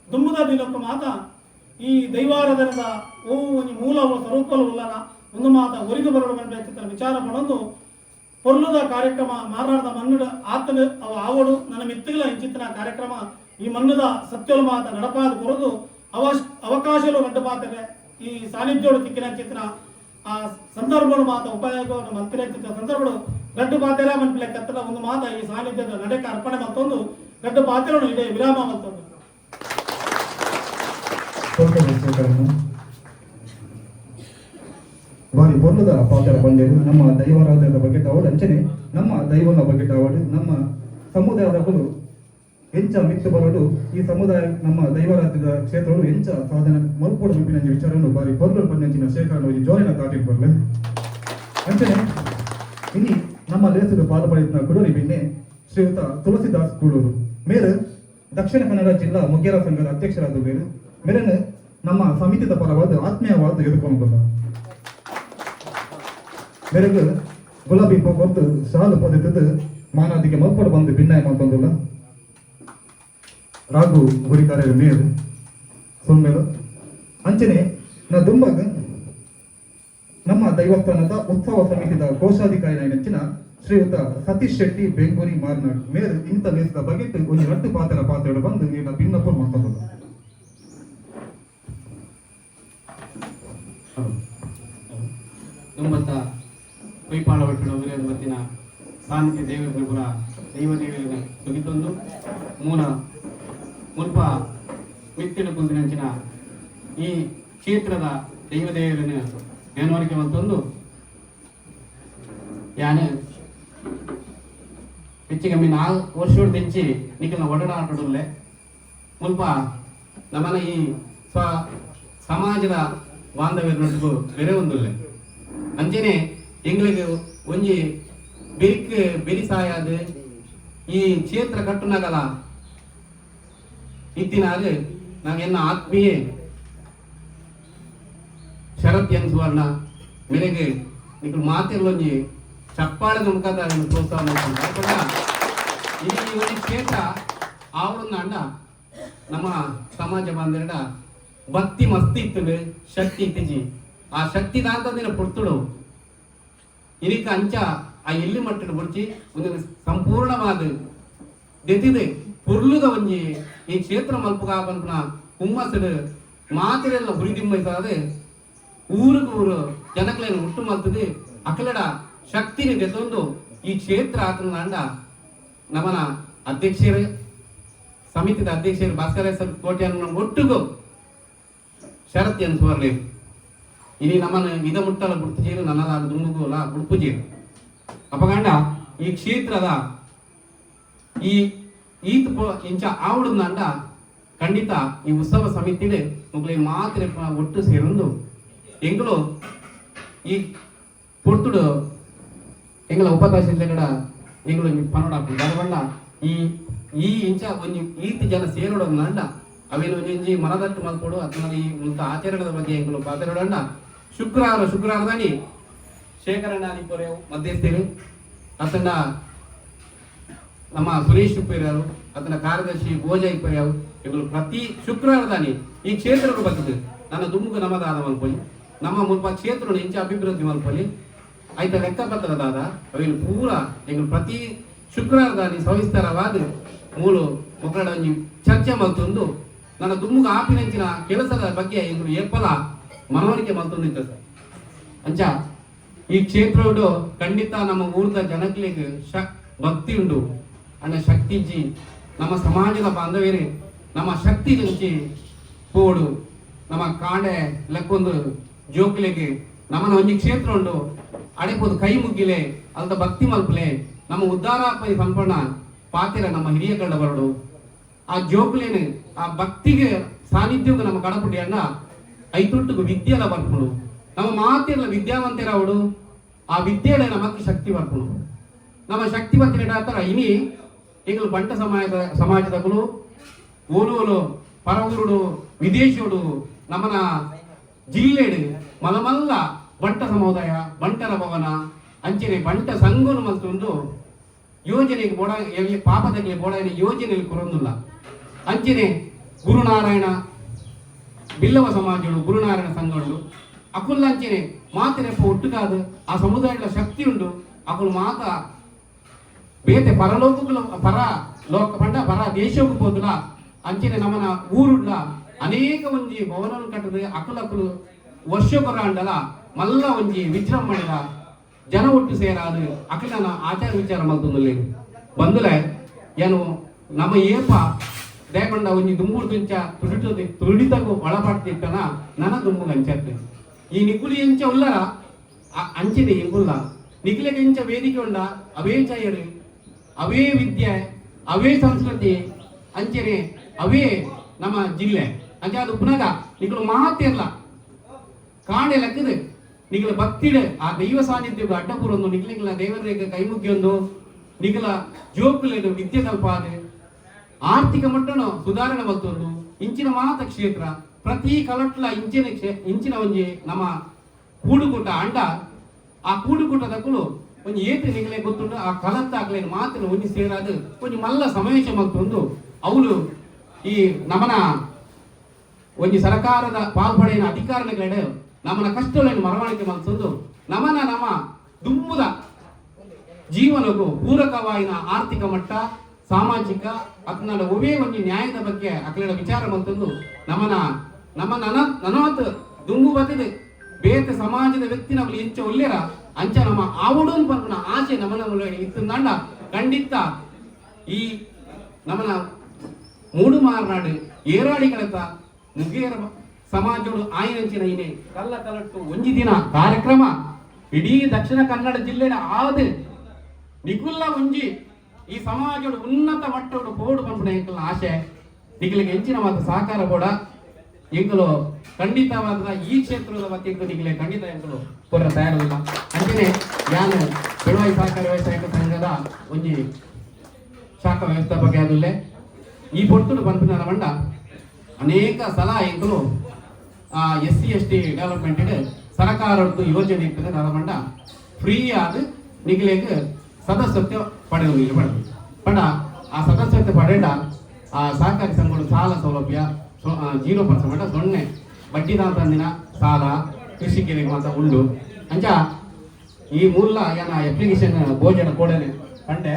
ದುಂಬುದ ದಿನಕ್ಕೂ ಮಾತ ಈ ದೈವಾರಾಧನದ ಮೂಲ ಸ್ವರೂಪಲು ಉಳ್ಳಲ್ಲ ಒಂದು ಮಾತ ಒರಿದು ಬರೋಡು ಬಂದ ಚಿತ್ರ ವಿಚಾರ ಮಾಡೋದು ಪೊರ್ಲುದ ಕಾರ್ಯಕ್ರಮ ಮಾರಾಡದ ಮಣ್ಣುಡ ಆತನು ಅವು ಆವಡು ನನ್ನ ಮಿತ್ತಿಗಳ ಇಂಚಿತ್ತಿನ ಕಾರ್ಯಕ್ರಮ ಈ ಮಣ್ಣುದ ಸತ್ಯಲು ಮಾತ ನಡಪಾದ ಕೊರದು ಅವಕಾಶಗಳು ಗಡ್ಡಪಾತರೆ ಈ ಸಾನ್ನಿಧ್ಯೋಡು ತಿಕ್ಕಿನ ಚಿತ್ರ ಆ ಸಂದರ್ಭಗಳು ಮಾತ ಉಪಯೋಗ ಮಂತ್ರಿ ಚಿತ್ರ ಸಂದರ್ಭಗಳು ಗಡ್ಡು ಪಾತೆರ ಮನ್ಪಿಲೆ ಕತ್ತಲ ಒಂದು ಮಾತ ಈ ಸಾನ್ನಿಧ್ಯದ ನಡೆಕ ಅರ್ಪಣೆ ಮತ್ತೊಂದು ಗಡ್ಡು ಪಾತೆರನು ಇದೆ ವಿರಾಮ ಮತ್ತೊಂದು ಬಾರಿ ಬೊಲ್ಲದ ಪಾತ್ರ ಬಂದೇರು ನಮ್ಮ ದೈವಾರಾಧನದ ಬಗ್ಗೆ ತಾವಡು ಅಂಚನೆ ನಮ್ಮ ದೈವನ ಬಗ್ಗೆ ತಾವಡು ನಮ್ಮ ಸಮುದಾಯದ ಹುಲು ಎಂಚ ಮಿತ್ತು ಬರೋದು ಈ ಸಮುದಾಯ ನಮ್ಮ ದೈವಾರಾಧ್ಯದ ಕ್ಷೇತ್ರಗಳು ಎಂಚ ಸಾಧನೆ ಮಲ್ಪೋಡು ಬಿಪ್ಪಿನ ವಿಚಾರವನ್ನು ಬಾರಿ ಬೊರ್ಲು ಪನ್ನಂಚಿನ ಶೇಖರಣ ಜೋರಿನ ಕಾಟಿಗೆ ಬರಲೆ ಅಂಚನೆ ಇನ್ನಿ ನಮ್ಮ ದೇಶದ ಪಾಲ್ಪಡಿಸಿದ ಕುಡೂರಿ ಬಿನ್ನೆ ಶ್ರೀಯುತ ತುಳಸಿದಾಸ್ ಕೂಡೂರು ಮೇರೆ ದಕ್ಷಿಣ ಕನ್ನಡ ಜಿಲ್ಲಾ ಮುಗ್ಗೇರ ಸಂಘದ ಅಧ್ಯಕ್ಷರಾದ ಬೇರು ಮೇರನ್ನು ನಮ್ಮ ಸಮಿತಿದ ಪರವಾದ ಆತ್ಮೀಯವಾದ ಎದುರ್ಕೊಂಡು ಮೇರೆಗೆ ಗುಲಾಬಿ ಕೊಟ್ಟು ಸಾಲು ಪದ್ಧತಿ ಮಾನದಿಗೆ ಮಲ್ಪಡು ಬಂದು ಭಿನ್ನಾಯ ಮಾತೊಂದಿಲ್ಲ ರಾಘು ಗುರಿಕಾರ್ಯ ಮೇರು ಸುಮ್ಮೇರು ಅಂಚನೆ ನಾ ದುಂಬಾಗ ನಮ್ಮ ದೈವಸ್ಥಾನದ ಉತ್ಸವ ಸಮಿತಿದ ಕೋಶಾಧಿಕಾರಿ ನೆಚ್ಚಿನ ಶ್ರೀಯುತ ಸತೀಶ್ ಶೆಟ್ಟಿ ಬೆಂಗೂರಿ ಮಾರ್ನಾಡ್ ಮೇರು ಇಂಥ ದೇಶದ ಬಗೆಟ್ ಒಂದು ರಟ್ಟು ಪಾತ್ರೆಗಳು ಬಂದು ಈಗ ಭಿನ್ನಪುರ್ ಮಾತೊಂದಿಲ್ಲ ತುಂಬತ್ತ ಪೈಪಾಳ ಒಟ್ಟು ಅವರ ಮತ್ತಿನ ಸಾನ್ನಿಧ್ಯ ದೇವರ ಪುರ ದೈವ ದೇವರ ತುಗಿತೊಂದು ಮೂಲ ಮುಲ್ಪ ಮಿತ್ತಿನ ಕುಂದಿನಂಚಿನ ಈ ಕ್ಷೇತ್ರದ ದೈವ ದೇವರನ್ನು ನೆನವರಿಕೆ ಮತ್ತೊಂದು ಯಾನು ಹೆಚ್ಚಿಗೆ 4 ವರ್ಷದ ತೆಂಚಿ ನಿಖಲ್ನ ಒಡನಾಟಡುಲ್ಲೆ ಮುಲ್ಪ ನಮ್ಮನ ಈ ಸಮಾಜದ ಬಾಂಧವ್ಯದೊಟ್ಟಿಗೂ ಬೇರೆ ಒಂದುಲ್ಲೆ ಅಂಚೆನೆ ಎಂಗ್ಳಿಗೆ ಒಂಜಿ ಬೆರಿ ಸಾಯಾದ ಈ ಕ್ಷೇತ್ರ ಕಟ್ಟುನಗಲ ಇತ್ತಿನಾಗ ನಾವೆನ್ನ ಆತ್ಮೀಯ ಶರತ್ ಎನ್ ಸುವರ್ಣ ಮೇರೆಗೆ ನಿಖಲ್ ಮಾತಿರ್ಲೊಂಜಿ ಚಪ್ಪಾಳದ ಮುಖದ ಪ್ರೋತ್ಸಾಹ ಮಾಡ್ಕೊಂಡು ಈ ಒಂದು ಕ್ಷೇತ್ರ ಆವಡನ್ನ ಅಂಡ ನಮ್ಮ ಸಮಾಜ ಬಾಂಧವರ ಭಕ್ತಿ ಮಸ್ತಿ ಇತ್ತು ಶಕ್ತಿ ಇತ್ತಿಜಿ ಆ ಶಕ್ತಿ ದಾಂತದಿನ ಪುಡ್ತುಡು ಇದಕ್ಕೆ ಅಂಚ ಆ ಎಲ್ಲಿ ಮಟ್ಟದ ಬುಡ್ಚಿ ಒಂದು ಸಂಪೂರ್ಣವಾದ ದೆತಿದೆ ಪುರ್ಲುದ ಒಂಜಿ ಈ ಕ್ಷೇತ್ರ ಮಲ್ಪಗ ಬಂದ ಹುಮ್ಮಸಡು ಮಾತಿರೆಲ್ಲ ಹುರಿದಿಂಬೈಸಾದೆ ಊರಿಗೆ ಊರು ಜನಗಳೇನು ಹುಟ್ಟು ಮಲ್ತದೆ ಅಕಲಡ ಶಕ್ತಿನಿ ದೆತೊಂದು ಈ ಕ್ಷೇತ್ರ ಆತನ ನಮ್ಮನ ಅಧ್ಯಕ್ಷರು ಸಮಿತಿದ ಅಧ್ಯಕ್ಷರು ಭಾಸ್ಕರೇಶ್ವರ ಕೋಟೆಯನ್ನು ಒಟ್ಟಿಗೂ ಶರತ್ ಎನ್ ಸುವರ್ಣ ಇನಿ ನಮ್ಮನ ಇದ ಮುಟ್ಟಲ ಗುಡ್ತುಜೀರು ನನ್ನದ ದುಮ್ಮುಗುಲ ಗುಡ್ಪುಜೀರು ಅಪಗಂಡ ಈ ಕ್ಷೇತ್ರದ ಈ ಈತ್ ಇಂಚ ಆವಡಂದ ಖಂಡಿತ ಈ ಉತ್ಸವ ಸಮಿತಿಡೆ ಮುಗ್ಲಿ ಮಾತ್ರ ಒಟ್ಟು ಸೇರೊಂದು ಎಂಗಳು ಈ ಪೊರ್ತುಡು ಎಂಗಳ ಉಪತಹಸೀಲ್ದಾರ ಎಂಗಳು ಪನ್ನಡ ಬರಬಂಡ ಈ ಇಂಚ ಒಂಜಿ ಈತ್ ಜನ ಸೇರೋಡಂದ ಅವೇನು ಒಂಜಿ ಮನದಟ್ಟು ಮಲ್ಪಡು ಅದನ್ನ ಈ ಮುಂತ ಆಚರಣೆಗಳ ಬಗ್ಗೆ ಎಂಗಳು ಪಾತ್ರಡಂಡ ಶುಕ್ರವಾರದಾನಿ ಶೇಖರಣ್ಣಿ ಪೊರೆ ಮಧ್ಯಸ್ಥರು ಅತನ ನಮ್ಮ ಸುರೇಶ್ ಉಪ್ಪೇರ್ಯಾರು ಅತನ ಕಾರ್ಯದರ್ಶಿ ಗೋಜ ಇಪ್ಪರ್ಯಾವು ಇವರು ಪ್ರತಿ ಶುಕ್ರವಾರದಾನಿ ಈ ಕ್ಷೇತ್ರಕ್ಕೆ ಬರ್ತದೆ ನನ್ನ ದುಮ್ಮುಗ ನಮ್ಮದಾದ ಮಲ್ಪೊಲಿ ನಮ್ಮ ಮುಲ್ಪ ಕ್ಷೇತ್ರ ಇಂಚ ಅಭಿವೃದ್ಧಿ ಮಲ್ಪೊಲಿ ಆಯ್ತ ಲೆಕ್ಕಪತ್ರದಾದ ಅವೇನು ಪೂರ ಎಂಗಳು ಪ್ರತಿ ಶುಕ್ರವಾರದಾನಿ ಸವಿಸ್ತಾರವಾದ ಮೂಲು ಮಕ್ಕಳ ಒಂಜಿ ಚರ್ಚೆ ಮಲ್ತೊಂದು ನನ್ನ ದುಮ್ಮುಗ ಆಪಿನಂಚಿನ ಕೆಲಸದ ಬಗ್ಗೆ ಎಂಗಳು ಏಪಲ ಮನವರಿಕೆ ಮಲ್ತೊಂದಿತ್ತು ಅಂಚ ಈ ಕ್ಷೇತ್ರ ಖಂಡಿತ ನಮ್ಮ ಊರದ ಜನಗಳಿಗೆ ಭಕ್ತಿ ಉಂಡು ಅನ್ನ ಶಕ್ತಿಜಿ ನಮ್ಮ ಸಮಾಜದ ಬಾಂಧವ್ಯರೇ ನಮ್ಮ ಶಕ್ತಿ నుంచి ಪೋಡು ನಮ್ಮ ಕಾಂಡೆ ಲೆಕ್ಕೊಂದು ಜೋಕ್ಲೆಗೆ ನಮ್ಮನ ಒಂಜಿ ಕ್ಷೇತ್ರ ಉಂಡು ಅಡೆಪೋದು ಕೈ ಮುಗ್ಗಿಲೆ ಅಂತ ಭಕ್ತಿ ಮಲ್ಪಲೆ ನಮ್ಮ ಉದ್ಧಾರ ಸಂಪೂರ್ಣ ಪಾತಿರ ನಮ್ಮ ಹಿರಿಯ ಕಂಡ ಬರಡು ಆ ಜೋಕ್ಲೇನು ಆ ಭಕ್ತಿಗೆ ಸಾನ್ನಿಧ್ಯಕ್ಕೆ ನಮ್ಮ ಕಡಪುಡಿ ಅಣ್ಣ ಐತುಟ್ಟಿಗೂ ವಿದ್ಯೆಲ್ಲ ಬರ್ಪುಡು ನಮ್ಮ ಮಾತಿರಲ್ಲ ವಿದ್ಯಾವಂತರಾವಡು ಆ ವಿದ್ಯೆಲೆ ನಮಕ್ಕೆ ಶಕ್ತಿ ಬರ್ಪುಡು ನಮ್ಮ ಶಕ್ತಿ ಬರ್ತಿನ ಆತರ ಇನಿ ಈಗ ಬಂಟ ಸಮಾಜದಗಳು ಓಲೋಲು ಪರವೂರುಡು ವಿದೇಶಿಯೋಡು ನಮ್ಮನ ಜಿಲ್ಲೆಡು ಮಲಮಲ್ಲ ಬಂಟ ಸಮುದಾಯ ಬಂಟರ ಭವನ ಅಂಚನೆ ಬಂಟ ಸಂಘನು ಮಲ್ತೊಂದು ಯೋಜನೆಗೆ ಬೋಡ ಪಾಪದಕ್ಕೆ ಬೋಡ ಯೋಜನೆಯಲ್ಲಿ ಕೊರೊಂದಿಲ್ಲ ಅಂಚನೆ ಗುರುನಾರಾಯಣ ಬಿಲ್ಲವ ಸಮಾಜಗಳು ಗುರುನಾರಾಯಣ ಸಂಘಗಳು ಅಕುಲ್ಲ ಅಂಚನೆ ಮಾತಿನೆಪ್ಪ ಒಟ್ಟುಗಾದ ಆ ಸಮುದಾಯದ ಶಕ್ತಿ ಉಂಟು ಅಕುಲು ಮಾತ ಬೇತೆ ಪರಲೋಕಗಳು ಪರ ದೇಶಕ್ಕೂ ಹೋದಲ ಅಂಚನೆ ನಮ್ಮನ ಊರುಡ್ಲ ಅನೇಕ ಒಂಜಿ ಭವನ ಕಟ್ಟದ ಅಕುಲಕ್ಕಲು ವರ್ಷಕೊರ ಅಂಡಲ ಮಲ್ಲ ಒಂಜಿ ವಿಜೃಂಭಣೆದ ಜನ ಒಟ್ಟು ಸೇರಾದು ಅಕಲನ ಆಚಾರ ವಿಚಾರ ಮಲ್ತೊಂದುಲ್ಲೆ ಬಂದುಲೆ ಏನು ನಮ್ಮ ಏಪ ದೇಕೊಂಡ ಒಂಜಿ ದುಂಬುಡು ತುಂಚ ತುಡಿತಗೂ ಒಳಪಡ್ತಿತ್ತನ ನನ್ನ ದುಂಬುಗ ಅಂಚತ್ತೆ ಈ ನಿಕುಲಿ ಎಂಚ ಉಲ್ಲರ ಅಂಚಿದೆ ಎಂಗುಲ್ಲ ನಿಖಿಲೆಗೆ ಎಂಚ ವೇದಿಕೆ ಉಂಡ ಅವೇ ಚಯರು ಅವೇ ವಿದ್ಯೆ ಅವೇ ಸಂಸ್ಕೃತಿ ಅಂಚನೆ ಅವೇ ನಮ್ಮ ಜಿಲ್ಲೆ ಅಂಚೆ ಅದು ಪುನಗ ನಿಖಲು ಮಾತಿರ್ಲ ಕಾಣೆ ಲೆಕ್ಕದು ನಿಖಲ ಭಕ್ತಿಡೆ ಆ ದೈವ ಸಾನ್ನಿಧ್ಯಕ್ಕೆ ಅಡ್ಡಪುರೊಂದು ನಿಖಲಿಗಳ ದೇವರಿಗೆ ಕೈಮುಗ್ಗಿಯೊಂದು ನಿಖಲ ಜೋಕುಲೆದು ವಿದ್ಯೆ ಕಲ್ಪಾದ ಆರ್ಥಿಕ ಮಟ್ಟನು ಸುಧಾರಣೆ ಮತ್ತೊಂದು ಇಂಚಿನ ಮಾತ ಕ್ಷೇತ್ರ ಪ್ರತಿ ಕಲಟ್ಲ ಇಂಚಿನ ಒಂಜಿ ನಮ್ಮ ಕೂಡುಕೂಟ ಅಂಡ ಆ ಕೂಡುಕೂಟದಕ್ಕೂ ಒಂಜಿ ಏತು ನಿಗಲೆ ಗೊತ್ತುಂಡು ಆ ಕಲತ್ತ ಆಗ್ಲೇನು ಮಾತ್ರ ಒಂಜಿ ಸೇರಾದು ಒಂಜಿ ಮಲ್ಲ ಸಮಾವೇಶ ಮಲ್ತೊಂದು ಅವಳು ಈ ನಮ್ಮನ ಒಂಜಿ ಸರ್ಕಾರದ ಪಾಲ್ಪಡೆಯ ಅಧಿಕಾರಗಳ ನಮ್ಮನ ಕಷ್ಟಗಳನ್ನು ಮರವಣಿಗೆ ಮಲ್ತೊಂದು ನಮ್ಮ ದುಮ್ಮುದ ಜೀವನಕ್ಕೂ ಪೂರಕವಾಯಿನ ಆರ್ಥಿಕ ಮಟ್ಟ ಸಾಮಾಜಿಕ ಅಕ್ನಡ ಒವೇ ಒಂಜಿ ನ್ಯಾಯದ ಬಗ್ಗೆ ಅಕ್ಲಡ ವಿಚಾರ ಮಲ್ತೊಂದು ನಮ್ಮ ನನವತ್ತು ದುಂಬು ಬತ್ತಿದೆ ಬೇತ ಸಮಾಜದ ವ್ಯಕ್ತಿ ನಾವು ಎಂಚ ಒಳ್ಳೆರ ಅಂಚ ನಮ್ಮ ಆವಡೋನ್ ಪಂಪನ ಆಸೆ ನಮ್ಮನ ಇತ್ತಂದಾಂಡ ಖಂಡಿತ ಈ ನಮ್ಮನ ಮೂಡು ಮಾರ್ನಾಡು ಏರಾಳಿಗಳತ್ತ ಮುಗೇರ ಸಮಾಜಗಳು ಆಯ್ನಂಚಿನ ಇನೆ ಕಲ್ಲ ಕಲಟ್ಟು ಒಂಜಿ ದಿನ ಕಾರ್ಯಕ್ರಮ ಇಡೀ ದಕ್ಷಿಣ ಕನ್ನಡ ಜಿಲ್ಲೆಯ ಆದ ನಿಕುಲ್ಲ ಒಂಜಿ ಈ ಸಮಾಜಗಳು ಉನ್ನತ ಮಟ್ಟಗಳು ಪೋಡು ಪಂಪನ ಎಂಕಲ ಆಶೆ ನಿಖಿಲಿಗೆ ಹೆಚ್ಚಿನ ಮಾತು ಸಹಕಾರ ಕೂಡ ಎಂಕಲು ಖಂಡಿತವಾದ ಈ ಕ್ಷೇತ್ರದ ಮತ್ತೆ ನಿಖಿಲೆ ಖಂಡಿತ ಎಂಕಲು ಕೊರ ತಯಾರಿಲ್ಲ ಅಂಚನೆ ನಾನು ಬೆಳವಾಯಿ ಸಹಕಾರ ವ್ಯವಸಾಯಿಕ ಸಂಘದ ಒಂಜಿ ಶಾಖಾ ವ್ಯವಸ್ಥಾಪಕ ಆದಲ್ಲೇ ಈ ಪೊಟ್ಟು ಬಂದ ಮಂಡ ಅನೇಕ ಸಲ ಎಂಕಲು SC ST ಡೆವಲಪ್ಮೆಂಟ್ ಸರ್ಕಾರದ್ದು ಯೋಜನೆ ಇರ್ತದೆ ನನ್ನ ಮಂಡ ಫ್ರೀ ಆದ ನಿಖಿಲೆಗೆ ಸದಸ್ಯತ್ವ ಪಡೆಯುವ ಪಡ ಆ ಸದಸ್ಯತ್ವ ಪಡೆದ ಆ ಸಹಕಾರಿ ಸಂಘಗಳು ಸಾಲ ಸೌಲಭ್ಯ 0% ಸೊನ್ನೆ ಬಡ್ಡಿ ತಂದಿನ ಸಾಲ ಕೃಷಿಕರಿಗೆ ಮಾತ್ರ ಉಂಡು ಅಂಚ ಈ ಮೂಲ ಏನ ಅಪ್ಲಿಕೇಶನ್ ಭೋಜನ ಕೊಡನೆ ಕಂಡೆ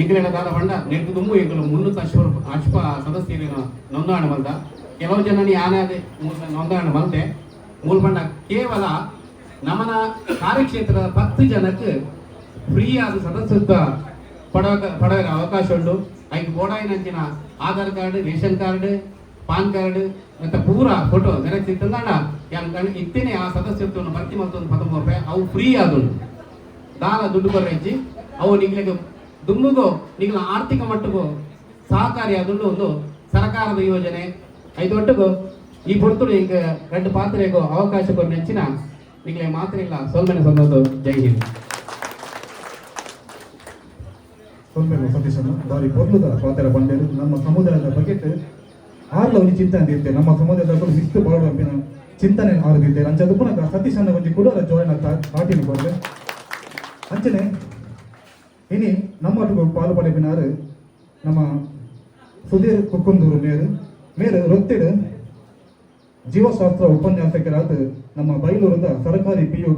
ಈಗಲೇ ದಾದ ಬಂಡ ನೆಟ್ಟು ತುಂಬು ಈಗಲೂ 300 ಅಶ್ಪ ಸದಸ್ಯರೇನು ನೋಂದಣಿ ಬಂದ ಕೆಲವು ಜನ ಯಾನಾದೆ ನೋಂದಣಿ ಬಂದೆ ಮೂಲ ಬಂಡ ಕೇವಲ ನಮ್ಮನ ಕಾರ್ಯಕ್ಷೇತ್ರದ 10 ಜನಕ್ಕೆ ಫ್ರೀ ಆದ ಸದಸ್ಯತ್ವ ಪಡೆಯುವ ಅವಕಾಶ ಉಂಟು ಐದು ಗೋಡಾಯಿನಂಚಿನ Aadhaar card ration card PAN card ಮತ್ತೆ ಪೂರ ಫೋಟೋ ಜೆರಾಕ್ಸ್ ಇತ್ತಂದಾಂಡ ಇತ್ತೇನೆ ಆ ಸದಸ್ಯತ್ವವನ್ನು ಭರ್ತಿ ಮಾಡ್ತೊಂದು 13 ರೂಪಾಯಿ ಅವು ಫ್ರೀ ಆದುಂಡು ದಾನ ದುಡ್ಡು ಬರಹೆಚ್ಚಿ ಅವು ನಿಗ್ಲಿಗೆ ದುಮ್ಮಿಗೂ ನಿಗ್ಲ ಆರ್ಥಿಕ ಮಟ್ಟಗೂ ಸಹಕಾರಿ ಆದುಂಡು ಒಂದು ಸರ್ಕಾರದ ಯೋಜನೆ ಐದು ಒಟ್ಟಿಗೂ ಈ ಪೊರ್ತುಡು ಈಗ 2 ಪಾತ್ರೆಗೂ ಅವಕಾಶ ಕೊಟ್ಟು ನೆಚ್ಚಿನ ನಿಗ್ಲೆ ಮಾತ್ರ ಇಲ್ಲ ಸೋಲ್ಮೆನೆ ಸಂದೋದು ಜೈ ಹಿಂದ್ ಸೊಲ್ಮೆನು ಸತೀಶನು ಬಾರಿ ಪೊರ್ಲುದ ಪಾತ್ರ ಬಂದೇರು ನಮ್ಮ ಸಮುದಾಯದ ಬಗೆಟ್ ಆರ್ಲ ಒಂದು ಚಿಂತನೆ ಇರ್ತೆ ನಮ್ಮ ಸಮುದಾಯದ ಬಗ್ಗೆ ಶಿಸ್ತು ಬರೋಣ ಚಿಂತನೆ ಆರದಿರ್ತೆ ಅಂಚದು ಪುನಃ ಸತೀಶನ ಒಂಜಿ ಕೂಡ ಜೋಯಿನ್ ಕಾಟಿನ ಬಂದ್ರೆ ಅಂಚನೆ ಇನಿ ನಮ್ಮೊಟ್ಟಿಗೆ ಪಾಲು ಪಡೆಬಿನಾರು ನಮ್ಮ ಸುಧೀರ್ ಕುಕ್ಕುಂದೂರು ಮೇರು ರೊತ್ತಿಡು ಜೀವಶಾಸ್ತ್ರ ಉಪನ್ಯಾಸಕರಾದ ನಮ್ಮ ಬೈಲೂರದ ಸರ್ಕಾರಿ PU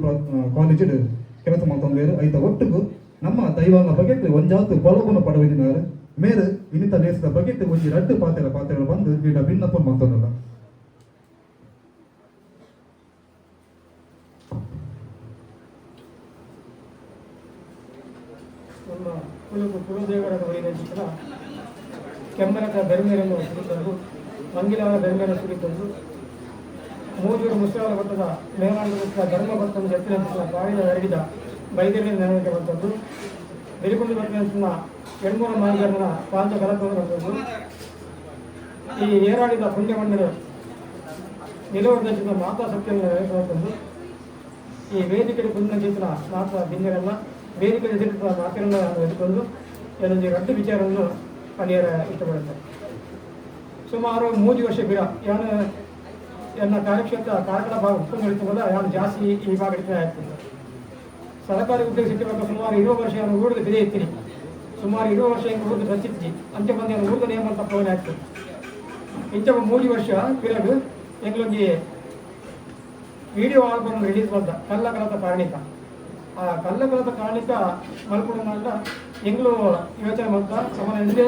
ಕಾಲೇಜ್ ಕೆಲಸ ಮಾಡ್ತಂದೇರು ಐತ ಒಟ್ಟಿಗೂ ನಮ್ಮ ದೈವಾಂಗ ಬಗೆಟ್ ಒಂಜಾತು ಕೊಲಗುಣ ಪಡವಿನಾರು ಮೇರು ಇನ್ನಿತ ದೇಶದ ಬಗೆಟ್ ಒಂಜಿ 2 ಪಾತ್ರೆಗಳು ಬಂದು ಈಗ ಭಿನ್ನಪ್ಪ ಮಾಡ್ತಂದಲ್ಲ ನಮ್ಮ ಕುಲದೇವರ ವೈದ್ಯರ ಕೆಮ್ಮರದ ಬೆರ್ಮೇರನ್ನು ಸುರಿತಂದು ಮಂಗಿಲಾದ ಬೆರ್ಮೇರ ಸುರಿತಂದು ಮೂಜೂರು ಮುಸ್ಲಾಲ ಮಟ್ಟದ ಮೇಲಾಂಗದ ಧರ್ಮಭಕ್ತನ ಎತ್ತಿನ ಬಾವಿನ ಹರಡಿದ ಬೈದೇರಿಯ ನೆರವಿಗೆ ಬಂದದ್ದು ಬೆರಿಕೊಂಡು ಬರ್ತನ 200 ಮಾರ್ಗನ ಪಾಂಚ ಕಲಕವನ್ನು ಬಂದದ್ದು ಈ ಏರಾಡಿದ ಪುಣ್ಯಮಂಡಲ ನಿಲುವರ್ಜಿತ ಮಾತಾ ಸತ್ಯವನ್ನು ನೆರವೇರಿಸುವಂಥದ್ದು ಈ ವೇದಿಕೆ ಪುಣ್ಯಚಿತ್ರ ಮಾತಾ ಭಿನ್ನರೆಲ್ಲ ವೇದಿಕೆ ಎದುರಿಸುವ ಮಾತುಗಳನ್ನು ಎದುಕೊಂಡು ಏನೊಂದು 2 ವಿಚಾರವನ್ನು ಪಡೆಯರ ಇಷ್ಟಪಡುತ್ತಾರೆ. ಸುಮಾರು 3 ವರ್ಷ ಬಿರ ಯಾನು ಎನ್ನ ಕಾರ್ಯಕ್ಷೇತ್ರ ಕಾರ್ಕಳ ಭಾಗ ಉತ್ಪನ್ನ ಹಿಡಿತವಲ್ಲ ಯಾನು ಜಾಸ್ತಿ ಈ ಭಾಗ ಹಿಡಿತಾ ಇರ್ತದೆ. ಸರ್ಕಾರಿ ಉದ್ಯೋಗ ಸಿಕ್ಕಿರುವಾಗ ಸುಮಾರು 20 ವರ್ಷ ನಾನು ಊರಿಗೆ ಬೆಲೆ ಇರ್ತೀನಿ. ಸುಮಾರು 20 ವರ್ಷ ಹಿಂಗೆ ಊರಿಗೆ ರಚಿಸಿ ಅಂಚೆ ಬಂದು ನಾನು ಊರಿಗೆ ನೇಮ ತಪ್ಪವೇ ಆಗ್ತದೆ. ಇಂಚ 3 ವರ್ಷ ಪಿರಡು ಎಂಗ್ಲೊಂದು ವಿಡಿಯೋ ಆಲ್ಬಮ್ ರಿಲೀಸ್ ಬಂದ ಕಲ್ಲಕಲತ ಕಾರಣಿಕ. ಆ ಕಲ್ಲಕಲತ ಕಾರಣಿಕ ಮಲ್ಪುಡನಲ್ಲ ಎಂಗ್ಲು ಯೋಚನೆ ಬಂದ ಸಮನಿಂದ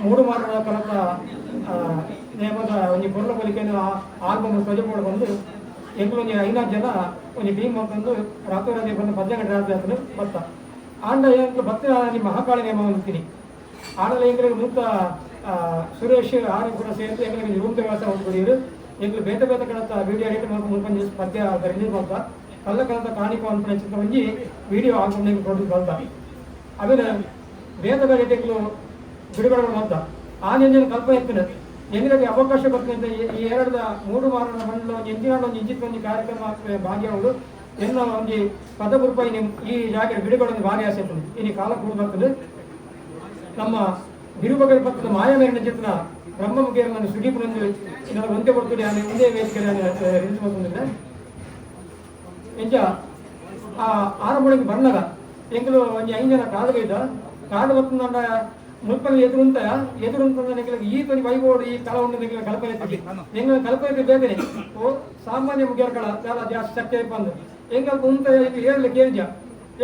ಮೂಡು ಮಾರಣ ಕಲತ ನೇಮದ ಒಂದು ಕೊರಲ ಬಲಿಕೆಯನ್ನು ಆಲ್ಬಮ್ ಪ್ರಜೆಗಳು ಬಂದು ಎಂಗ್ಲೊಂದು 5 ಜನ ಒಂದು ಟೀಮ್ ಬಂದು ರಾತ್ರಿ ಬಂದು 10 ಗಂಟೆ ರಾತ್ರಿ ಆತನು ಬತ್ತ ಆಂಡ ಎಂಗ್ಲು ಭಕ್ತ ನಿಮ್ಮ ಮಹಾಕಾಳಿ ನೇಮ ಅಂತೀನಿ ಆಡಲ್ಲ ಎಂಗ್ಲಿಗೆ ಮುಂತ ಸುರೇಶ್ ಆರು ಕೂಡ ಸೇರಿಸಿ ಎಂಗ್ಲಿಗೆ ರೂಮ್ ವ್ಯವಸ್ಥೆ ಹೊಂದ್ಕೊಡಿರು ಎಂಗ್ಲು ಬೇತೆ ಬೇತೆ ಕಳತ ವಿಡಿಯೋ ಎಡಿಟ್ ಮಾಡ್ಕೊಂಡು ಮುಂದೆ ಪದ್ಯ ರಿಲೀಸ್ ಬಂತ ಕಲ್ಲ ಕಲತ ಕಾಣಿಕೋ ಅಂತ ಚಿತ್ರ ಒಂಜಿ ವಿಡಿಯೋ ಆಲ್ಬಮ್ ಪ್ರೊಡ್ಯೂಸ್ ಬಂತ ಆಮೇಲೆ ಬೇತೆ ಬೇರೆ ಎಂಗ್ಲು ಬಿಡುಗಡೆ ಬಂತ ಆ ನೆಂಜಿನ ಕಲ್ಪನೆ ಇರ್ತದೆ ಎಂಗ್ಲಿಗೆ ಅವಕಾಶ ಬರ್ತದೆ ಈ 2 ಮಾರಣ ಮಂಡಲ ಎಂಜಿನ ಒಂದು ಇಂಚಿತ್ತೊಂದು ಕಾರ್ಯಕ್ರಮ ಭಾಗ್ಯಗಳು ಎನ್ನ ಒಂದು 10 ರೂಪಾಯಿ ಈ ಜಾಗ ಬಿಡುಗಡೆ ಭಾರಿ ಆಸೆ ಇರ್ತದೆ ಇನ್ನು ಕಾಲ ಕೂಡ ಬರ್ತದೆ ನಮ್ಮ ಬಿರುಬಗಲ್ ಪಕ್ಕದ ಮಾಯಮೇರಿನ ಚಿತ್ರ ಬ್ರಹ್ಮಮುಖಿಯರು ನಾನು ಸುದೀಪನೊಂದು ಇನ್ನೊಂದು ಒಂದೇ ಕೊಡ್ತೀನಿ ಅಲ್ಲಿ ಒಂದೇ ವೇದಿಕೆಯಲ್ಲಿ ನಿಲ್ಲಿಸ್ಬೇಕಂದ್ರೆ ಎಂಜ ಆ ಆರಂಭಕ್ಕೆ ಬಂದಾಗ ಎಂಗ್ಲು ಒಂದು 5 ಜನ ಕಾಡುಗೈದ ಕಾಡು ಬರ್ತದ ನನ್ನ ಮುಲ್ಪಲ್ಲಿ ಎದುರುಂತ ಈ ತೊಂದು ವೈಬೋರ್ಡ್ ಈ ಕಲ ಉಂಟು ಕಲ್ಪನೆ ಇರ್ತದೆ ಎಂಗ್ಲ ಕಲ್ಪನೆ ಬೇಗನೆ ಓ ಸಾಮಾನ್ಯ ಮುಗಿಯರ ಕಳ చాలా ಜಾಸ್ತಿ ಶಕ್ತಿ ಬಂದು ಎಂಗಲ್ ಉಂಟ ಏರ್ಲಿ ಕೇಳಿಜ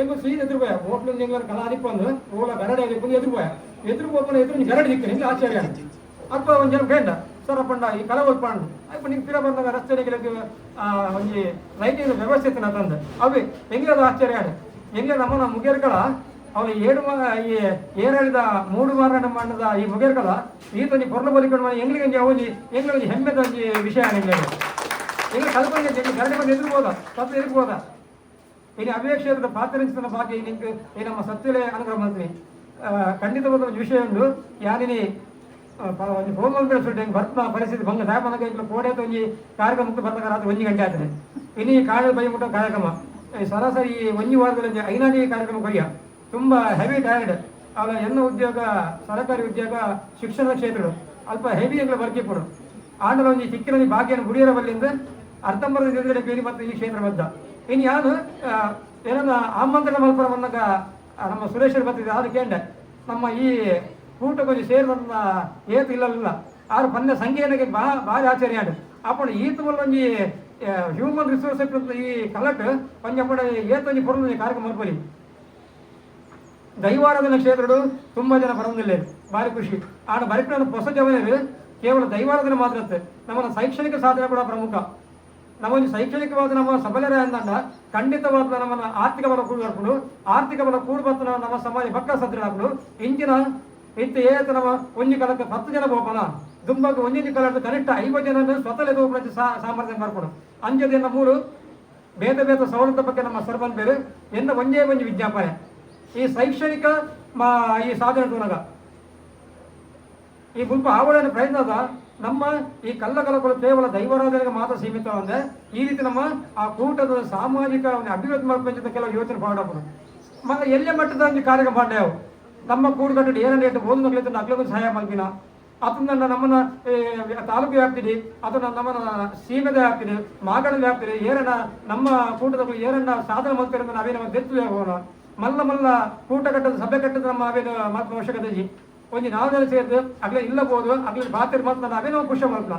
ಎಂಗು ಸೀದ ಎದುರುಬೋಯ ಹೋಟ್ಲು ಎಂಗ್ಲ ಕಲ ಅದಿಪ್ಪಂದು ಓಲ ಗರಡೆ ಅದಿಪ್ಪಂದು ಎದುರುಬೋಯ ಎದುರು ಹೋಗ್ಕೊಂಡು ಎದುರು ಗರಡೆ ದಿಕ್ಕನೆ ಆಶ್ಚರ್ಯ ಅಪ್ಪ ಒಂದು ಜನ ಬೇಡ ಸರಪಂಡ ಈ ಕಲ ಒಲ್ಪಂಡು ಅಪ್ಪ ನಿಂಗೆ ಪಿರ ಬಂದಾಗ ರಸ್ತೆಗಳಿಗೆ ಒಂಜಿ ಲೈಟಿನ ವ್ಯವಸ್ಥೆ ತಂದು ಅವೆ ಎಂಗ್ಲದ ಆಶ್ಚರ್ಯ ಎಂಗ್ಲ ನಮ್ಮನ ಮುಗೇರ್ಗಳ ಅವನು ಈ ಏರಿದ 3 ಮಾರಾಟ ಮಾಡದ ಈ ಮುಗೇರ್ಗಳ ಈತೊಂದು ಕೊರಲು ಬಲಿಕೊಂಡು ಎಂಗ್ಲಿಗೆ ಅವನಿ ಎಂಗ್ಲಿಗೆ ಹೆಮ್ಮೆದ ಒಂದು ವಿಷಯ ಎಂಗ್ಲ ಕಲ್ಪನೆ ಗರಡಿ ಬಂದು ಎದುರ್ಬೋದಾ ತಪ್ಪು ಎದುರ್ಬೋದಾ ಇನ್ನು ಅಭಿಕ್ಷೇತ್ರದ ಪಾತ್ರಿಸಿದ ಬಾಕಿ ನಿಂಗೆ ಈ ನಮ್ಮ ಸತ್ಯಲೇ ಅನುಗ್ರಹ ಮಂತ್ರಿ ಖಂಡಿತವಾದ ಒಂದು ವಿಷಯ ಉಂಟು ಯಾರಿನಿ ಹೋಮಂತ್ರ ಸುಟ್ಟು ಬರ್ತಾ ಪರಿಸ್ಥಿತಿ ಬಂಗ ಸಾಯಪನಕ ಈಗ ಕೋಡೆ ಒಂಜಿ ಕಾರ್ಯಕ್ರಮಕ್ಕೆ ಬರ್ತಾಗ ರಾತ್ರಿ 1 ಗಂಟೆ ಆಗ್ತದೆ ಇನ್ನು ಈ ಕಾಳು ಬೈ ಮುಟ್ಟೋ ಕಾರ್ಯಕ್ರಮ ಸರಾಸರಿ 1 ವಾರದಲ್ಲಿ 5 ಕಾರ್ಯಕ್ರಮ ಕೊಯ್ಯ ತುಂಬ ಹೆವಿ ಟೈರ್ಡ್ ಅವರ ಎಲ್ಲ ಉದ್ಯೋಗ ಸರ್ಕಾರಿ ಉದ್ಯೋಗ ಶಿಕ್ಷಣ ಕ್ಷೇತ್ರಗಳು ಅಲ್ಪ ಹೆವಿ ಎಂಗ್ಲ ಬರ್ಕಿಪ್ಪಡು ಆಂಡಲ ಒಂಜಿ ಚಿಕ್ಕಿನ ಭಾಗ್ಯನ ಗುಡಿಯರ ಬಲ್ಲಿಂದ ಅರ್ಥಂಬರದ ಜೊತೆ ಬೇರಿ ಮತ್ತು ಈ ಕ್ಷೇತ್ರ ಬದ್ದ ಇನ್ನು ಯಾರು ಏನನ್ನ ಆಮಂತ್ರಣ ಮಲ್ಪರ ಬಂದಾಗ ನಮ್ಮ ಸುರೇಶ್ವರ ಬರ್ತಿದ್ದೆ ಆದ್ರೆ ಕೇಂದ್ರ ನಮ್ಮ ಈ ಕೂಟ ಕೊಂಚ ಸೇರಿದ ಏತು ಇಲ್ಲ ಆರು ಪನ್ನೆ ಸಂಖ್ಯೆಗೆ ಭಾರಿ ಆಶ್ಚರ್ಯ ಅಪ್ಪಣ ಈತ ಒಂಜಿ ಹ್ಯೂಮನ್ ರಿಸೋರ್ಸ್ ಈ ಕಲೆಕ್ಟ್ ಪಂಜಪ್ಪಣ ಏತೊಂಜಿ ಪೊರ್ಲು ಕಾರ್ಯಕ್ರಮ ಮಲ್ಪಲಿ ದೈವಾರಾಧನಾ ಕ್ಷೇತ್ರಗಳು ತುಂಬ ಜನ ಬರೋದಿಲ್ಲ ಭಾರಿ ಖುಷಿ ಆಡ ಬರೀ ಹೊಸ ಜವನೇರು ಕೇವಲ ದೈವಾರಾಧನೆ ಮಾತ್ರ ನಮ್ಮ ಶೈಕ್ಷಣಿಕ ಸಾಧನೆ ಕೂಡ ಪ್ರಮುಖ ನಮ್ಮೊಂದು ಶೈಕ್ಷಣಿಕವಾದ ನಮ್ಮ ಸಬಲರ ಅಂದಂಡ ಖಂಡಿತವಾದ ನಮ್ಮನ್ನು ಆರ್ಥಿಕ ಬಲ ಕೂಡಿ ಬರ್ಕೊಂಡು ಆರ್ಥಿಕ ಬಲ ಕೂಡಿ ಬಂತು ನಮ್ಮ ಸಮಾಜ ಪಕ್ಕ ಸದೃಢ ಹಾಕೊಂಡು ಇಂಚಿನ ಇತ್ತು ಏತ ನಮ್ಮ ಒಂಜಿ ಕಾಲಕ್ಕೆ 10 ಜನ ಬೋಪನ ದುಂಬಾಗ ಒಂದೊಂದು ಕಾಲಕ್ಕೆ ಕನಿಷ್ಠ 50 ಜನ ಸ್ವತಃ ಹೋಗ್ಬಿಟ್ಟು ಸಾಮರ್ಥ್ಯ ಮಾಡ್ಕೊಂಡು ಅಂಜದ ಮೂರು ಬೇರೆ ಬೇರೆ ಸವಲತ್ತು ಬಗ್ಗೆ ನಮ್ಮ ಸರ್ಪಂಚ್ ಬೇರೆ ಎನ್ನ ಒಂದೇ ಒಂದು ವಿಜ್ಞಾಪನೆ ಈ ಶೈಕ್ಷಣಿಕ ಈ ಸಾಧನೆ ತೋನಾಗ ಈ ಗುಂಪು ಆವರಣ ಪ್ರಯತ್ನದ ನಮ್ಮ ಈ ಕಲ್ಲಕಲಗಳು ಕೇವಲ ದೈವಾರಾಧನೆಗೆ ಮಾತ್ರ ಸೀಮಿತ ಅಂದ್ರೆ ಈ ರೀತಿ ನಮ್ಮ ಆ ಕೂಟದ ಸಾಮಾಜಿಕ ಅಭಿವೃದ್ಧಿ ಮಾಡ್ಕೊಂಡ ಕೆಲವು ಯೋಚನೆ ಮಾಡಬಹುದು ಮತ್ತೆ ಎಲ್ಲೇ ಮಟ್ಟದ ಒಂದು ಕಾರ್ಯಕ್ರಮ ಮಾಡ್ಯಾವು ನಮ್ಮ ಕೂಡುಗಟ್ಟು ಏನ ರೇಟ್ ಒಂದು ಮಕ್ಕಳಿಂದ ಅಗ್ಲಗೂ ಸಹಾಯ ಮಲ್ಪಿನ ಅದನ್ನ ನಮ್ಮನ್ನ ತಾಲೂಕು ವ್ಯಾಪ್ತಿದೆ ಅದನ್ನ ನಮ್ಮನ್ನ ಸೀಮೆದ ವ್ಯಾಪ್ತಿದೆ ಮಾಗಡ ವ್ಯಾಪ್ತಿದೆ ಏರನ್ನ ನಮ್ಮ ಕೂಟದ ಏರನ್ನ ಸಾಧನೆ ಮಲ್ಪಿರ ನಾವೇ ನಮ್ಮ ಬೆತ್ತು ಹೋಗೋಣ ಮಲ್ಲ ಕೂಟ ಕಟ್ಟದ ಸಭೆ ಕಟ್ಟದ ನಮ್ಮ ಅವೇನು ಮಲ್ಪನ ಅವಶ್ಯಕತೆ ಒಂದು 4 ಜನ ಸೇರಿದು ಅಗ್ಲೇ ಇಲ್ಲಬಹುದು ಅಗ್ಲಿ ಬಾತಿರ್ ಮಲ್ತ ನಾವೇ ನಾವು ಖುಷಿ ಮಲ್ಪನ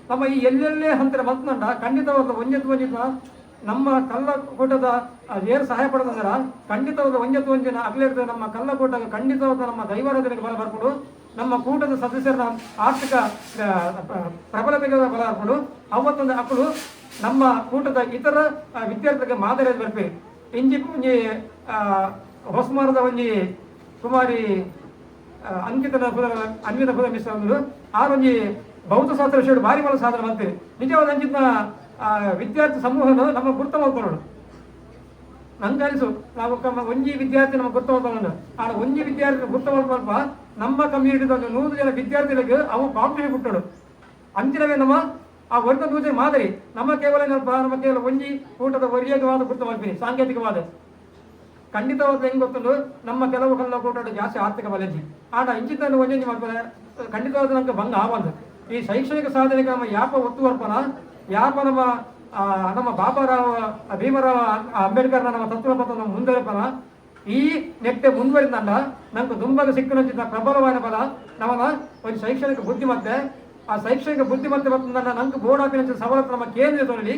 ನಮ್ಮ ಈ ಎಲ್ಲೆಲ್ಲೇ ಹಂತರ ಮಲ್ತಂಡ ಖಂಡಿತವಾದ ಒಂಜೆತ್ತು ನಮ್ಮ ಕಲ್ಲ ಕೂಟದ ಏರು ಸಹಾಯ ಪಡೆದಂದ್ರ ಖಂಡಿತವಾದ ಒಂಜೆತ್ತು ಅಗ್ಲೇ ನಮ್ಮ ಕಲ್ಲ ಕೂಟಕ್ಕೆ ಖಂಡಿತವಾದ ನಮ್ಮ ದೈವಾರಾಧನೆಗೆ ಬಲ ಬರ್ಕೊಂಡು ನಮ್ಮ ಕೂಟದ ಸದಸ್ಯರ ಆರ್ಥಿಕ ಪ್ರಬಲತೆಗೆ ಬಲ ಬರ್ಕೊಂಡು ಅವತ್ತೊಂದು ಅಕ್ಕಳು ನಮ್ಮ ಕೂಟದ ಇತರ ವಿದ್ಯಾರ್ಥಿಗಳಿಗೆ ಮಾದರಿಯಾಗಿ ಬರ್ಬೇಕು ಇಂಜಿ ಒಂಜಿ ಹೊಸಮಾರದ ಒಂಜಿ ಕುಮಾರಿ ಅಂಕಿತನ ಅನ್ವಿತ ಪುದ ಮಿಸ್ ಅಂದ್ರು ಆರೊಂಜಿ ಭೌತಶಾಸ್ತ್ರ ವಿಷಯ ಭಾರಿ ಮಲ ಸಾಧನೆ ಮಾಡ್ತೀವಿ ನಿಜವಾದ ಅಂಚಿನ ವಿದ್ಯಾರ್ಥಿ ಸಮೂಹನು ನಮ್ಮ ಗುರ್ತ ಮಾಡ್ಕೊಳ್ಳೋಣ ನಂಗೆ ಅನಿಸು ನಾವು ಒಂಜಿ ವಿದ್ಯಾರ್ಥಿ ನಮ್ಮ ಗುರ್ತ ಮಾಡ್ಕೊಳ್ಳೋಣ ಆ ಒಂಜಿ ವಿದ್ಯಾರ್ಥಿ ಗುರ್ತ ಮಾಡ್ಕೊಳ್ಪ ನಮ್ಮ ಕಮ್ಯುನಿಟಿದ ಒಂದು 100 ಜನ ವಿದ್ಯಾರ್ಥಿಗಳಿಗೆ ಅವು ಕಾಂಪಿಟೇಟಿವ್ ಬಿಟ್ಟೋಡು ಅಂಚಿನವೇ ನಮ್ಮ ಆ ವರ್ಗ 100 ಜನ ಮಾದರಿ ನಮ್ಮ ಕೇವಲ ಒಂಜಿ ಕೂಟದ ವರ್ಗವಾದ ಗುರ್ತ ಮಾಡ್ತೀನಿ ಸಾಂಕೇತಿಕವಾದ ಖಂಡಿತವಾದ ಹೆಂಗೆ ಗೊತ್ತುಂಡು ನಮ್ಮ ಕೆಲವು ಕಲ್ಲ ಕೂಟ ಜಾಸ್ತಿ ಆರ್ಥಿಕ ಬಲಜಿ ಆಟ ಇಂಚಿತನ್ನು ಒಂಜಿ ಮಾಡ್ತಾರೆ ಖಂಡಿತವಾದ ನಮ್ಗೆ ಭಂಗ ಆವಂದು ಈ ಶೈಕ್ಷಣಿಕ ಸಾಧನೆಗೆ ನಮ್ಮ ಯಾಪ ಒತ್ತುವರ್ಪನ ಯಾಪ ನಮ್ಮ ಬಾಬಾರಾವ್ ಭೀಮರಾವ್ ಅಂಬೇಡ್ಕರ್ನ ನಮ್ಮ ತತ್ವಪಥ ನಮ್ಮ ಮುಂದೆರಪನ ಈ ನೆಟ್ಟೆ ಮುಂದುವರಿದಂಡ ನಮ್ಗೆ ದುಂಬಗ ಸಿಕ್ಕಿನ ಪ್ರಬಲವಾದ ಬಲ ನಮ್ಮನ್ನ ಒಂದು ಶೈಕ್ಷಣಿಕ ಬುದ್ಧಿಮತ್ತೆ ಆ ಶೈಕ್ಷಣಿಕ ಬುದ್ಧಿಮತ್ತೆ ಬಂದ ನಂಗೆ ಬೋರ್ಡ್ ಆಫಿನ ಸವಲತ್ತು ನಮ್ಮ ಕೇಂದ್ರದಲ್ಲಿ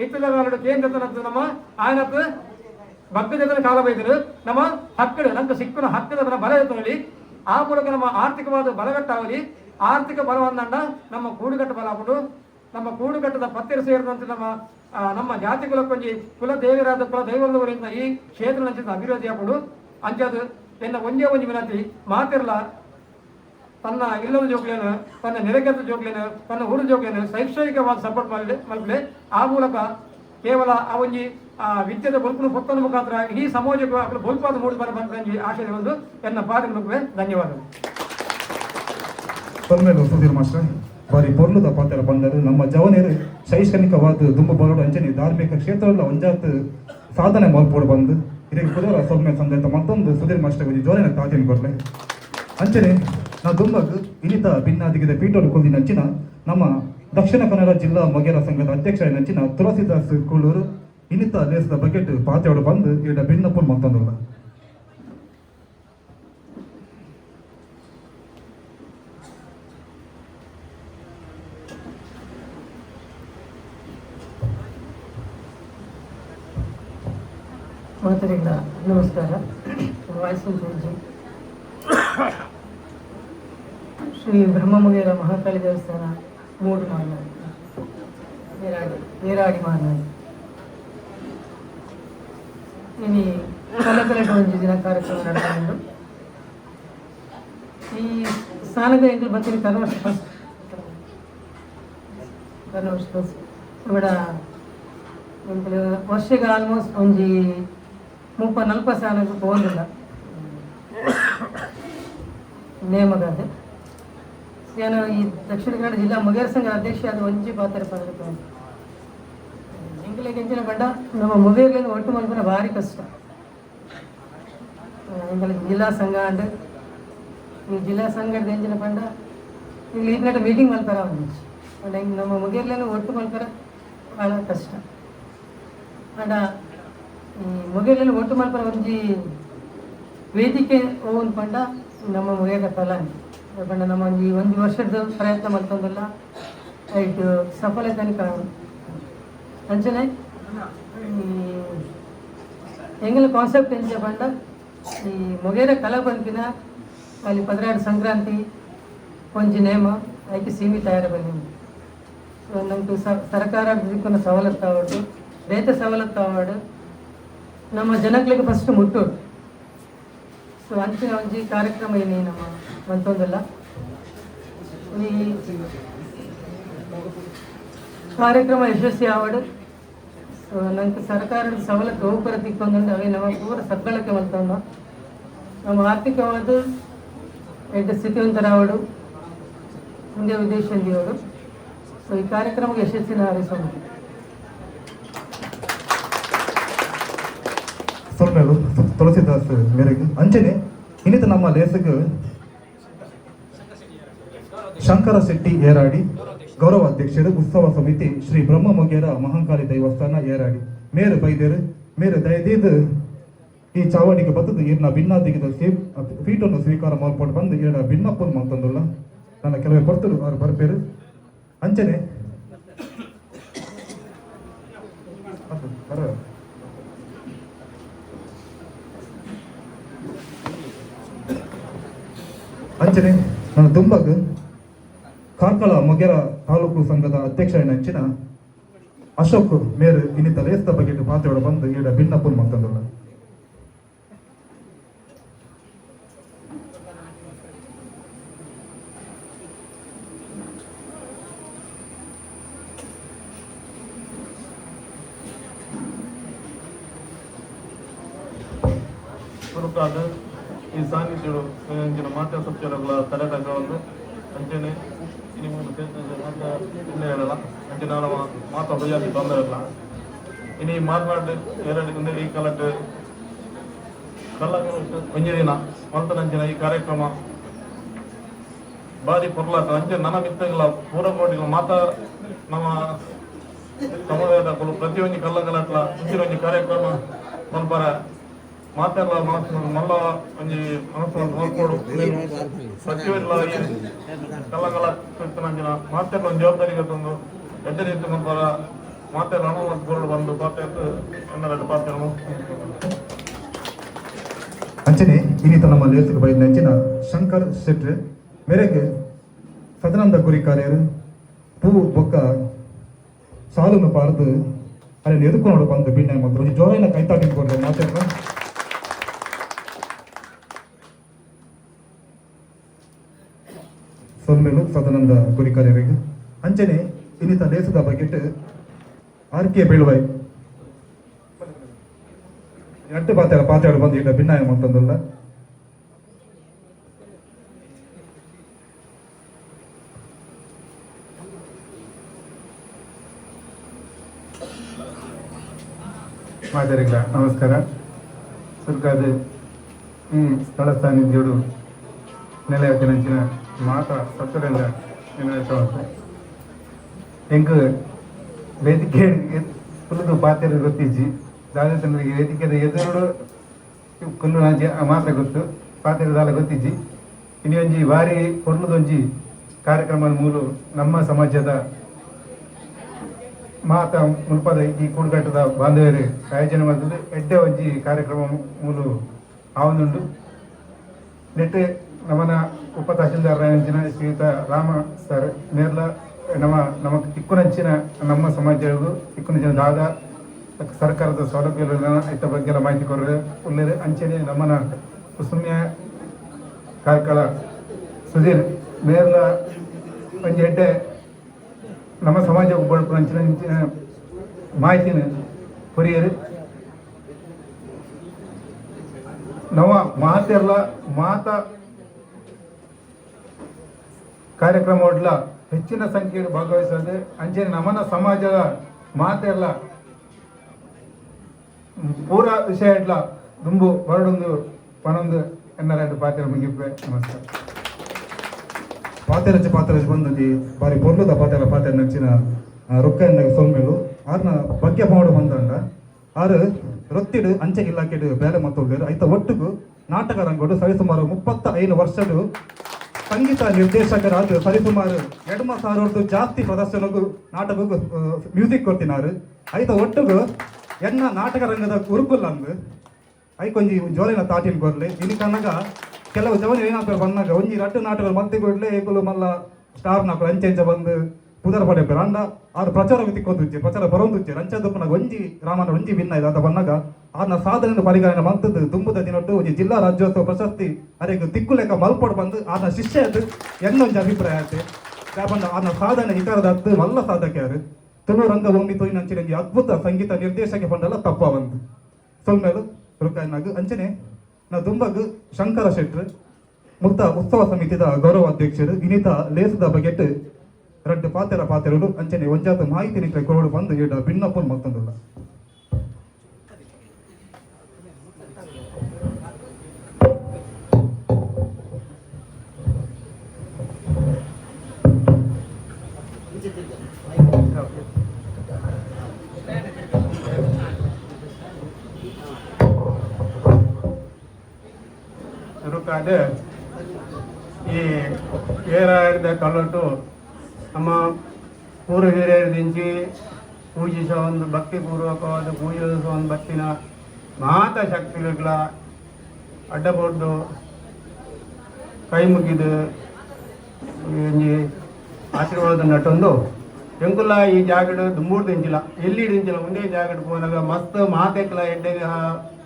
ಇತ್ತದ ಕೇಂದ್ರ ನಮ್ಮ ಆಯ್ನತ್ತು ಭಕ್ತಜನ ಕಾಲ ಬೈದರು ನಮ್ಮ ಹಕ್ಕಳು ನಂಗೆ ಸಿಕ್ಕಿನ ಹಕ್ಕದ ಬಲ ಎತ್ತಲಿ ಆ ಮೂಲಕ ನಮ್ಮ ಆರ್ಥಿಕವಾದ ಬಲಗಟ್ಟಾಗಲಿ ಆರ್ಥಿಕ ಬಲವನ್ನಂಡ ನಮ್ಮ ಕೂಡುಗಟ್ಟು ಬಲ ಆಗ್ಬಿಟ್ಟು ನಮ್ಮ ಕೂಡುಗಟ್ಟದ ಪತ್ತಿರ ಸೇರಿದಂತೆ ನಮ್ಮ ಜಾತಿ ಕುಲಕ್ಕೊಂಜಿ ಕುಲ ದೇವರಾದ ಕುಲ ದೈವದವರಿಂದ ಈ ಕ್ಷೇತ್ರ ನಂಚಿನ ಅಭಿವೃದ್ಧಿ ಆಗ್ಬಿಡು ಅಂಚದು ಎನ್ನ ಒಂದೇ ಒಂದು ವಿನಂತಿ ಮಾತಿರಲ್ಲ ತನ್ನ ಇಲ್ಲದ ಜೋಕ್ಲೇನು ತನ್ನ ನೆರೆಗೆದ್ದ ಜೋಕ್ಲೇನು ತನ್ನ ಊರು ಜೋಕ್ಲೇನು ಶೈಕ್ಷಣಿಕವಾದ ಸಪೋರ್ಟ್ ಮಲ್ಪಲೆ ಆ ಮೂಲಕ ಕೇವಲ ಆ ಒಂಜಿ ವಿದ್ಯೆದ ಬಲ್ಪನ ಪೊತ್ತನ ಮುಖಾಂತರ ಇಡೀ ಸಮಾಜಕ್ಕೆ ಬಲ್ಪಾದ ಮೂಡಿ ಬರಬಂದು ಆಶಯ ಒಂದು ಎನ್ನ ಪಾದ ಮುಖವೇ ಧನ್ಯವಾದಗಳು. ಸುಧೀರ್ ಮಾಸ್ಟರ್ ಬಾರಿ ಪೊರ್ಲುದ ಪಾತ್ರ ಬಂದರು ನಮ್ಮ ಜವನೇರು ಶೈಕ್ಷಣಿಕವಾದ ದುಂಬು ಬರೋಡು ಅಂಚನೆ ಧಾರ್ಮಿಕ ಕ್ಷೇತ್ರದಲ್ಲಿ ಒಂಜಾತ್ ಸಾಧನೆ ಮಲ್ಪೋಡು ಬಂದು ಇದಕ್ಕೆ ಕುದುರ ಸೌಮ್ಯ ಸಂಗತ ಮತ್ತೊಂದು ಸುಧೀರ್ ಮಾಸ್ಟರ್ ಜೋರಿನ ತಾತಿನ ಬರಲೆ ಅಂಚನೆ ನಾ ದುಂಬಗ್ ಇನ್ನಿತ ಭಿನ್ನಾದಿಗಿದ ಪೀಠೋಡು ಕುಲ್ದಿ ನಂಚಿನ ನಮ್ಮ ದಕ್ಷಿಣ ಕನ್ನಡ ಜಿಲ್ಲಾ ಮೊಗೇರ ಸಂಘದ ಅಧ್ಯಕ್ಷ ನಂಚಿನ ತುಳಸಿದಾಸ್ ಕೂಳೂರು ಇನ್ನಿತ ದೇಶದ ಬಗೆಟ್ ಪಾತ್ರೆಯೋಡು ಬಂದು ಈಡ ಭಿನ್ನಪ್ಪು ಮತ್ತೊಂದು ಮಾತರಿಗಳ ನಮಸ್ಕಾರ. ವಾಯ್ಸಂತೂರ್ಜಿ ಶ್ರೀ ಬ್ರಹ್ಮಮುಗೇರ ಮಹಾಕಾಳಿ ದೇವಸ್ಥಾನ ಮೂಡು ಮಾರ್ನಾಡು ನೀರಾಡಿ ಮಾರ್ನಾಡು ಇನಿ ಕಲಕಲಟ ಒಂಜಿ ದಿನ ಕಾರ್ಯಕ್ರಮ ನಡೆದುಕೊಂಡು ಈ ಸಾಲದ ಎಂಕಲು ಬಂತೀನಿ ಕರ್ನವರ್ಷ ಫಸ್ಟ್ ಇವಡ ಎಂಕಲು ವರ್ಷಗೆ ಆಲ್ಮೋಸ್ಟ್ ಒಂಜಿ 30-40 ಸಾಲಕ್ಕೆ ಹೋಗಿಲ್ಲ ನೇಮಗಾದೆ ನಾನು ಈ ದಕ್ಷಿಣ ಕನ್ನಡ ಜಿಲ್ಲಾ ಮುಗೇರ ಸಂಘ ಅಧ್ಯಕ್ಷ ಆದ ಒಂಜಿ ಪಾತ್ರ ಪಡೆದ ಎಂಕಲಿಗೆ ಎಂಚಿನ ಬಂಡ ನಮ್ಮ ಮುಗೇರ್ಲಿಂದ ಒಟ್ಟು ಮಲ್ಪನ ಭಾರಿ ಕಷ್ಟ ಎಂಕಲಿಗೆ ಜಿಲ್ಲಾ ಸಂಘ ಅಂಡ್ ಈ ಜಿಲ್ಲಾ ಸಂಘದ ಎಂಚಿನ ಬಂಡ ಈಗ ಈಗಿನ ಮೀಟಿಂಗ್ ಮಲ್ಪರ ಒಂದಿಚ್ಚು ಅಂಡ್ ಹೆಂಗೆ ನಮ್ಮ ಮುಗೇರ್ಲಿಂದ ಒಟ್ಟು ಮಲ್ಪರ ಭಾಳ ಕಷ್ಟ ಅಂಡ ಈ ಮುಗೇರ್ಲಿಂದ ಒಟ್ಟು ಮಲ್ಪರ ಒಂಜಿ ವೇದಿಕೆ ಹೋಗೋದು ಪಂಡ ನಮ್ಮ ಮುಗಿಯದ ಫಲಾನೆ ಪಂಡ ನಮ್ಮ ಈ ಒಂದು ವರ್ಷದ ಪ್ರಯತ್ನ ಮಾಡ್ತಂದಲ್ಲ ಐಟ್ ಸಫಲತೆ ಅಂಚನೆ ಎಂಗಲ ಕಾನ್ಸೆಪ್ಟ್ ಎಂಚ ಪಂಡ ಈ ಮುಗೇರ ಕಲಾ ಬಂತಿನ ಅಲ್ಲಿ 16 ಸಂಕ್ರಾಂತಿ ಒಂಜಿ ನೇಮ ಅದಕ್ಕೆ ಸೀಮಿತ ಆಯ್ರ ಬಂದಿನಿ ಸೊ ನಮ್ಗೆ ಸರ್ಕಾರ ದಿಕ್ಕನ ಸವಲತ್ತು ಆವಾಡು ರೈತ ಸವಲತ್ತು ಆವಾಡು ನಮ್ಮ ಜನಗಳಿಗೆ ಫಸ್ಟ್ ಮುಟ್ಟೋಡು ಸೊ ಅಂಚಿನ ಒಂಜಿ ಕಾರ್ಯಕ್ರಮ ಏನೇ ನಮ್ಮ ಮಂತೊಂದಲ್ಲ ಈ ಕಾರ್ಯಕ್ರಮ ಯಶಸ್ವಿ ಆವಡು ಸೊ ನಂಗೆ ಸರ್ಕಾರದ ಸವಲತ್ತು ಗೋಪುರ ತಿಕ್ಕೊಂದು ಅವೇ ನಮ್ಮ ಪೂರ ಸಕ್ಕಳಕ್ಕೆ ಮಂತಂದ ನಮ್ಮ ಆರ್ಥಿಕವಾದ ಎಡ್ಡ ಸ್ಥಿತಿವಂತರಾವಡು ಮುಂದೆ ವಿದೇಶಿಯವರು ಸೊ ಈ ಕಾರ್ಯಕ್ರಮಕ್ಕೆ ಯಶಸ್ಸಿನ ಹಾರೈಸೋಣ ಸೊಲ್ಮೇಲು ತುಳಸಿದಾಸ್ ಮೇರೆಗೆ ಅಂಚನೆ ಇನ್ನಿತ ನಮ್ಮ ಲೇಸಗ ಶಂಕರ ಶೆಟ್ಟಿ ಏರಾಡಿ ಗೌರವ ಅಧ್ಯಕ್ಷರು ಉತ್ಸವ ಸಮಿತಿ ಶ್ರೀ ಬ್ರಹ್ಮ ಮೊಗೇರ ಮಹಾಂಕಾಳಿ ದೈವಸ್ಥಾನ ಏರಾಡಿ ಮೇರು ಬೈದೇರು ಮೇರು ದಯದೇದು ಈ ಚಾವಣಿಗೆ ಬತ್ತದು ಇರ್ನ ಭಿನ್ನಾದಿಗಿದ ಫೀಟನ್ನು ಸ್ವೀಕಾರ ಮಾಡ್ಕೊಂಡು ಬಂದು ಏನ ಭಿನ್ನಪ್ಪನ್ ಮಾಡ್ತಂದಲ್ಲ ನನ್ನ ಕೆಲವೇ ಕೊಡ್ತರು ಅವ್ರು ಬರ್ಬೇರು ಅಂಚನೆ ಬರ ಅಂಚನೆ ನನ್ನ ತುಂಬಾಗ ಕಾರ್ಕಳ ಮೊಗೇರ ತಾಲೂಕು ಸಂಘದ ಅಧ್ಯಕ್ಷ ಹಂಚಿನ ಅಶೋಕ್ ಮೇರು ಇನ್ನಿತ ಲೇಸ್ತ ಬಗ್ಗೆ ಮಾತಾಡ ಬಂದು ಈಡ ಭಿನ್ನಪ್ಪನ್ ಮಾತಂದಲ್ಲ ಈ ಸಾನ್ನಿಧ್ಯಗಳು ಇಂಚಿನ ಮಾತೆ ಸತ್ಯಗಳ ತಡೆಗಂಗವನ್ನು ಅಂಚನೆ ಇನ್ನು ಮುಂದೆ ಮಾತಾ ಇಲ್ಲೇ ಇರಲ್ಲ ಅಂಚಿನ ಮಾತಾ ಬಯ್ಯಾಗಿ ತೊಂದರೆ ಇಲ್ಲ ಇನ್ನು ಈ ಮಾತನಾಡಿ ಎರಡಿಂದ ಈ ಕಾಲಕ್ಕೆ ಕಲ್ಲಗಳು ಒಂಜಿ ದಿನ ಮಲ್ತನಂಚಿನ ಈ ಕಾರ್ಯಕ್ರಮ ಬಾರಿ ಪೊರ್ಲಾಟ ಅಂಚೆ ನನ್ನ ಮಿತ್ತಗಳ ಪೂರಕೋಟಿಗಳು ಮಾತಾ ನಮ್ಮ ಸಮುದಾಯದ ಪ್ರತಿಯೊಂದು ಕಲ್ಲಗಳಟ್ಲ ಮುಂಚಿನ ಒಂದು ಕಾರ್ಯಕ್ರಮ ಮಲ್ಪರ ಮಾತೆಲ್ಲ ಮಲ್ಲ ಒಂಜಿ ಮನಸ್ಸು ನೋಡ್ಕೊಡು ಪ್ರತಿಯೊಂದು ಕಲ್ಲಗಳ ನಂಜಿನ ಮಾತೆಲ್ಲ ಒಂದು ಜವಾಬ್ದಾರಿಗೆ ತಂದು ಎಡ್ಡ ರೀತಿ ಮಲ್ಪರ ಮಾತೆಲ್ಲ ಹಣ ಮತ್ತು ಗೋರ್ಡು ಬಂದು ಪಾತೆ ಎನ್ನರೆಡ್ಡು ಪಾತೆ ಅಂಚನೆ ಇನ್ನಿತ ನಮ್ಮ ಲೇಸಿಗೆ ಬೈದ ಅಂಚಿನ ಶಂಕರ್ ಶೆಟ್ಟಿ ಮೇರೆಗೆ ಸದಾನಂದ ಕುರಿಕಾರ್ಯರು ಪೂ ಬೊಕ್ಕ ಸಾಲನ್ನು ಪಾರ್ದು ಅಲ್ಲಿ ಎದುಕೊಂಡು ಬಂದು ಭಿನ್ನ ಮತ್ತು ಒಂದು ಜೋರಿನ ಕೈತಾಟಿಕೊಂಡು ಮಾತಾಡ್ರ ಸೊಲ್ಮೇಲು ಸದಾನಂದ ಕುರಿಕಾರ್ಯರಿಗೆ ಅಂಚನೆ ಇನ್ನಿತ ಲೇಸದ ಬಗೆಟ್ ಆರ್ಕೆ ಬೀಳುವೈ ಎಟ್ಟು ಪಾತಾಡು ಬಂದು ಈಗ ಭಿನ್ನಾಯ ಮಾಡ್ತಂದಲ್ಲ ಮಾದರಿಗಳ ನಮಸ್ಕಾರ ಸರ್ಕಾರದ ಈ ಸ್ಥಳ ಸಾನ್ನಿಧ್ಯಗಳು ನೆಲೆಯತ್ತಿನಂಚಿನ ಮಾತ ಸತ್ತರಿಂದ ನೆಲೆಯುತ್ತೆ ಹೆಂಗ ವೇದಿಕೆ ಕುಲ್ಲು ಪಾತ್ರೆ ಗೊತ್ತಿಜ್ಜಿ ದಾದತನರಿಗೆ ವೇದಿಕೆದ ಎದುರು ಕುಲ್ಲು ನಾಜಿ ಮಾತ್ರ ಗೊತ್ತು ಪಾತ್ರೆ ದಾಲ ಗೊತ್ತಿಜ್ಜಿ ಇನ್ನೊಂಜಿ ಭಾರಿ ಕೊರ್ಲದೊಂಜಿ ಕಾರ್ಯಕ್ರಮ ಮೂಲು ನಮ್ಮ ಸಮಾಜದ ಮಾತ ಮುಲ್ಪದ ಈ ಕೂಡುಗಟ್ಟದ ಬಾಂಧವ್ಯರು ಆಯೋಜನೆ ಮಾಡಿದ್ದು ಎಡ್ಡೆ ಒಂಜಿ ಕಾರ್ಯಕ್ರಮ ಮೂಲು ಆವೊಂದುಂಡು ನೆಟ್ಟು ನಮನ ಉಪ ತಹಶೀಲ್ದಾರ್ ಶ್ರೀಯುತ ರಾಮ ಸರ್ ನೇರ್ಲ ನಮಗೆ ತಿಕ್ಕುನಂಚಿನ ನಮ್ಮ ಸಮಾಜವು ತಿಕ್ಕುನಂಚಿನ ದಾದ ಸರ್ಕಾರದ ಸೌಲಭ್ಯಗಳ ಇತ್ತ ಬಗ್ಗೆ ಎಲ್ಲ ಮಾಹಿತಿ ಕೊಲ್ಲರು ಅಂಚನೆ ನಮ್ಮನ ಕುಸುಮ್ಯ ಕಾರ್ಕಳ ಸುಧೀರ್ ಮೇರ್ಲ ಒಂಜಿ ಎಡ್ಡೆ ನಮ್ಮ ಸಮಾಜ ಬಳ್ಪು ಅಂಚಿನ ಮಾಹಿತಿನ ಕೊರಿಯರು ನವ ಮಾತೆಲ್ಲ ಮಾತ ಕಾರ್ಯಕ್ರಮ ಒಡ್ಲ ಹೆಚ್ಚಿನ ಸಂಖ್ಯೆಯಲ್ಲಿ ಭಾಗವಹಿಸೋದು ಅಂಚನೆ ನಮ್ಮನ ಸಮಾಜದ ಮಾತೆಲ್ಲ ಪೂರ ವಿಷಯ ಇಡ್ಲ ದುಂಬು ಹೊರಡೊಂದು ಪನೊಂದು ಎನ್ನರ ಪಾತ್ರ ಮುಗಿಪೆ ನಮಸ್ಕಾರ ಪಾತೆರಚಿ ಬಂದದ್ದು ಬಾರಿ ಪೊರ್ಲುದ ಪಾತೆರ ನಚ್ಚಿನ ರೊಕ್ಕ ಎಂದಾಗ ಸೊಲ್ಮೇಲು ಆರ್ನ ಬಗ್ಗೆ ಮಾಡು ಬಂದಂಡ ಆರು ರೊತ್ತಿಡು ಅಂಚೆ ಇಲಾಖೆಡು ಬೇಲೆ ಮತ್ತೊಂದು ಐತ ಒಟ್ಟಿಗೂ ನಾಟಕ ರಂಗೋಡು ಸರಿಸುಮಾರು 35 ವರ್ಷದ ಸಂಗೀತ ನಿರ್ದೇಶಕರಾದ ಸರಿಸುಮಾರು 2,000 ಜಾಸ್ತಿ ಪ್ರದರ್ಶನಗೂ ನಾಟಕಕ್ಕೂ ಮ್ಯೂಸಿಕ್ ಕೊಡ್ತಿನಾರು ಐತ ಒಟ್ಟಿಗೂ ಎನ್ನ ನಾಟಕ ರಂಗದ ಉರುಕುಲ್ಲ ಅಂದು ಐಕೊಂಜಿ ಜೋಲಿನ ತಾಟಿನ ಕೊರ್ಲೆ ಇಲ್ಲಿ ಕಣ್ಣಾಗ ಕೆಲವು ಜವನ ಏನಾಗ್ತಾರೆ ಬಂದಾಗ ಒಂಜಿ 2 ನಾಟಕ ಮಂತಿ ಕೊಡ್ಲೆ ಏಕಲು ಮಲ್ಲ ಸ್ಟಾರ್ ನಾಕು ಅಂಚೆ ಬಂದು ಪುದರ್ ಪಡೆ ಅಂಡ ಆರು ಪ್ರಚಾರ ತಿಕ್ಕೊಂದುಚ್ಚೆ ಪ್ರಚಾರ ಬರೋದುಚ್ಚೆ ರಂಚದಪ್ಪನಾಗ ಒಂಜಿ ರಾಮನ ಒಂಜಿ ಭಿನ್ನ ಇದೆ ಅಂತ ಬಂದಾಗ ಆನ ಸಾಧನೆ ಪರಿಗಣನೆ ಮಂತದ್ದು ತುಂಬದ ದಿನಟ್ಟು ಒಂಜಿ ಜಿಲ್ಲಾ ರಾಜ್ಯೋತ್ಸವ ಪ್ರಶಸ್ತಿ ಅರೆಗೆ ತಿಕ್ಕುಲೆಕ್ಕ ಮಲ್ಪಡು ಬಂದು ಆನ ಶಿಷ್ಯ ಅದು ಎನ್ನೊಂಜಿ ಅಭಿಪ್ರಾಯ ಆಯ್ತು ಯಾಕಂದ ಆನ ಸಾಧನೆ ಇತರದ ಹತ್ತು ಮಲ್ಲ ಸಾಧಕರು ತುಳು ರಂಗಭೂಮಿ ತೊಯ್ನಂಚಿನ ಅದ್ಭುತ ಸಂಗೀತ ನಿರ್ದೇಶಕ ಪಂಡಲ್ಲ ತಪ್ಪ ಬಂದು ಸೊಲ್ಮೇಲು ರುಕಾಯಿನಾಗ ಅಂಚನೆ ನಾ ದುಂಬಗ್ ಶಂಕರ ಶೆಟ್ರು ಮುಕ್ತ ಉತ್ಸವ ಸಮಿತಿದ ಗೌರವ ಅಧ್ಯಕ್ಷರು ವಿನೀತ ಲೇಸದ ಬಗೆಟ್ 2 ಪಾತೆರಡು ಅಂಚನೆ ಒಂಜಾತ ಮಾಹಿತಿ ನಿಂತ ಕೊರಡು ಬಂದು ಏಡ ಭಿನ್ನಪ್ಪನ್ ಮತ್ತೊಂದುಲ್ಲ ರುಕಾದೆ ಈ ಏರಾಯದ ಕಲ್ಲಟ್ಟು ನಮ್ಮ ಪೂರ್ವ ಹಿರಿಯರಿಂಚಿ ಪೂಜಿಸುವ ಒಂದು ಭಕ್ತಿಪೂರ್ವಕವಾದ ಪೂಜಿಸುವ ಒಂದು ಭಕ್ತಿನ ಮಾತ ಶಕ್ತಿಗಳ ಅಡ್ಡಬೊಡ್ಡು ಕೈ ಮುಗಿದು ಒಂಜಿ ಆಶೀರ್ವಾದ ನಟೊಂದು ಎಂಕುಲ ಈ ಜಾಗಡ್ ದುಂಬೂರ್ದು ಇಂಚಿಲ್ಲ ಎಲ್ಲಿ ಇಂಚಿಲ್ಲ ಒಂದೇ ಜಾಗಡ್ ಹೋದಾಗ ಮಸ್ತ್ ಮಾತೆಕ್ಲ ಎಡ್ಡೆಗೆ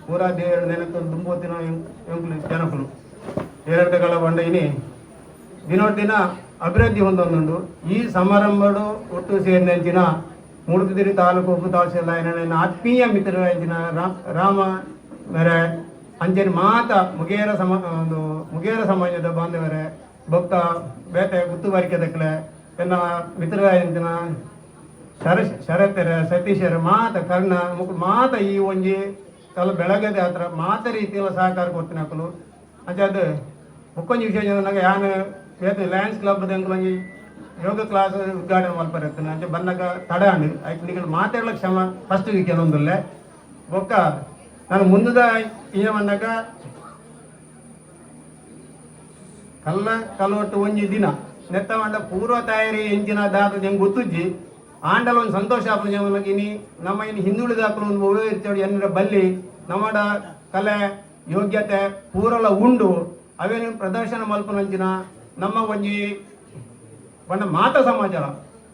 ಪೂರಾ ದೇವರು ನೆನಕು ದುಂಬೋತಿನ ಎಂಕುಲು ಜನಕುಲು ಎರಡಗಳ ಬಂಡ ಇನಿ ದಿನೋಡ್ ದಿನ ಅಭಿವೃದ್ಧಿ ಹೊಂದೊಂದುಂಡು ಈ ಸಮಾರಂಭಡು ಒಟ್ಟು ಸೇರಿದಂಚಿನ ಮೂಡುಬಿದಿರೆ ತಾಲೂಕು ಉಪ ತಹಸೀಲ್ದಾರ್ ಆತ್ಮೀಯ ಮಿತ್ರರಾಂಚಿನ ರಾಮ ಮೇರೆ ಅಂಚನೆ ಮಾತ ಮುಗೇರ ಸಮಾಜದ ಬಾಂಧವರೇ ಬೊಕ್ಕ ಬೇತೆ ಗುತ್ತುವಾರಿಕೆ ದಕ್ಕಲೆ ಎನ್ನ ಮಿತ್ರರಾಂಚಿನ ಶರತ್ತರ ಸತೀಶರ ಮಾತ ಕರ್ಣ ಮಾತ ಈ ಒಂಜಿ ಕಲ ಬೆಳಗದೆ ಹತ್ರ ಮಾತ ರೀತಿಯಲ್ಲಿ ಸಹಕಾರ ಕೊಡ್ತೀನಿ ಹಾಕಲು ಅಂಚದು ಮುಕ್ಕೊಂಜಿ ವಿಷಯ ಯಾನು ಇವತ್ತು ಲಯನ್ಸ್ ಕ್ಲಬ್ ಅಂಕಲಂಗಿ ಯೋಗ ಕ್ಲಾಸ್ ಉದ್ಘಾಟನೆ ಮಲ್ಪರತ್ತೆ ಅಂಚೆ ಬಂದಾಗ ತಡಾಂಡು ಆಯ್ತು ನೀವು ಮಾತಾಡ್ಲಿಕ್ಕೆ ಕ್ಷಮ ಫಸ್ಟ್ ಕೆಲವೊಂದಿಲ್ಲ ಬೊಕ್ಕ ನಾನು ಮುಂದದ ಏಮನ್ನಾಗ ಕಲ್ಲೊಟ್ಟು ಒಂಜಿ ದಿನ ನೆತ್ತ ಮಂಡ ಪೂರ್ವ ತಯಾರಿ ಎಂಚಿನ ದಾದ ಹೆಂಗೆ ಗೊತ್ತುಜ್ಜಿ ಆಂಡಲ ಒಂದು ಸಂತೋಷ ಆಪನ ಇನಿ ನಮ್ಮ ಇನ್ನು ಹಿಂದುಳಿದ ಒಂದು ಇರ್ತೇವೆ ಎನ್ನರ ಬಲ್ಲಿ ನಮ್ಮಡ ಕಲೆ ಯೋಗ್ಯತೆ ಪೂರಲ ಉಂಡು ಅವೇನು ಪ್ರದರ್ಶನ ಮಲ್ಪನಂಚಿನ ನಮ್ಮ ಒಂಜಿ ಬಣ್ಣ ಮಾತ ಸಮಾಚಾರ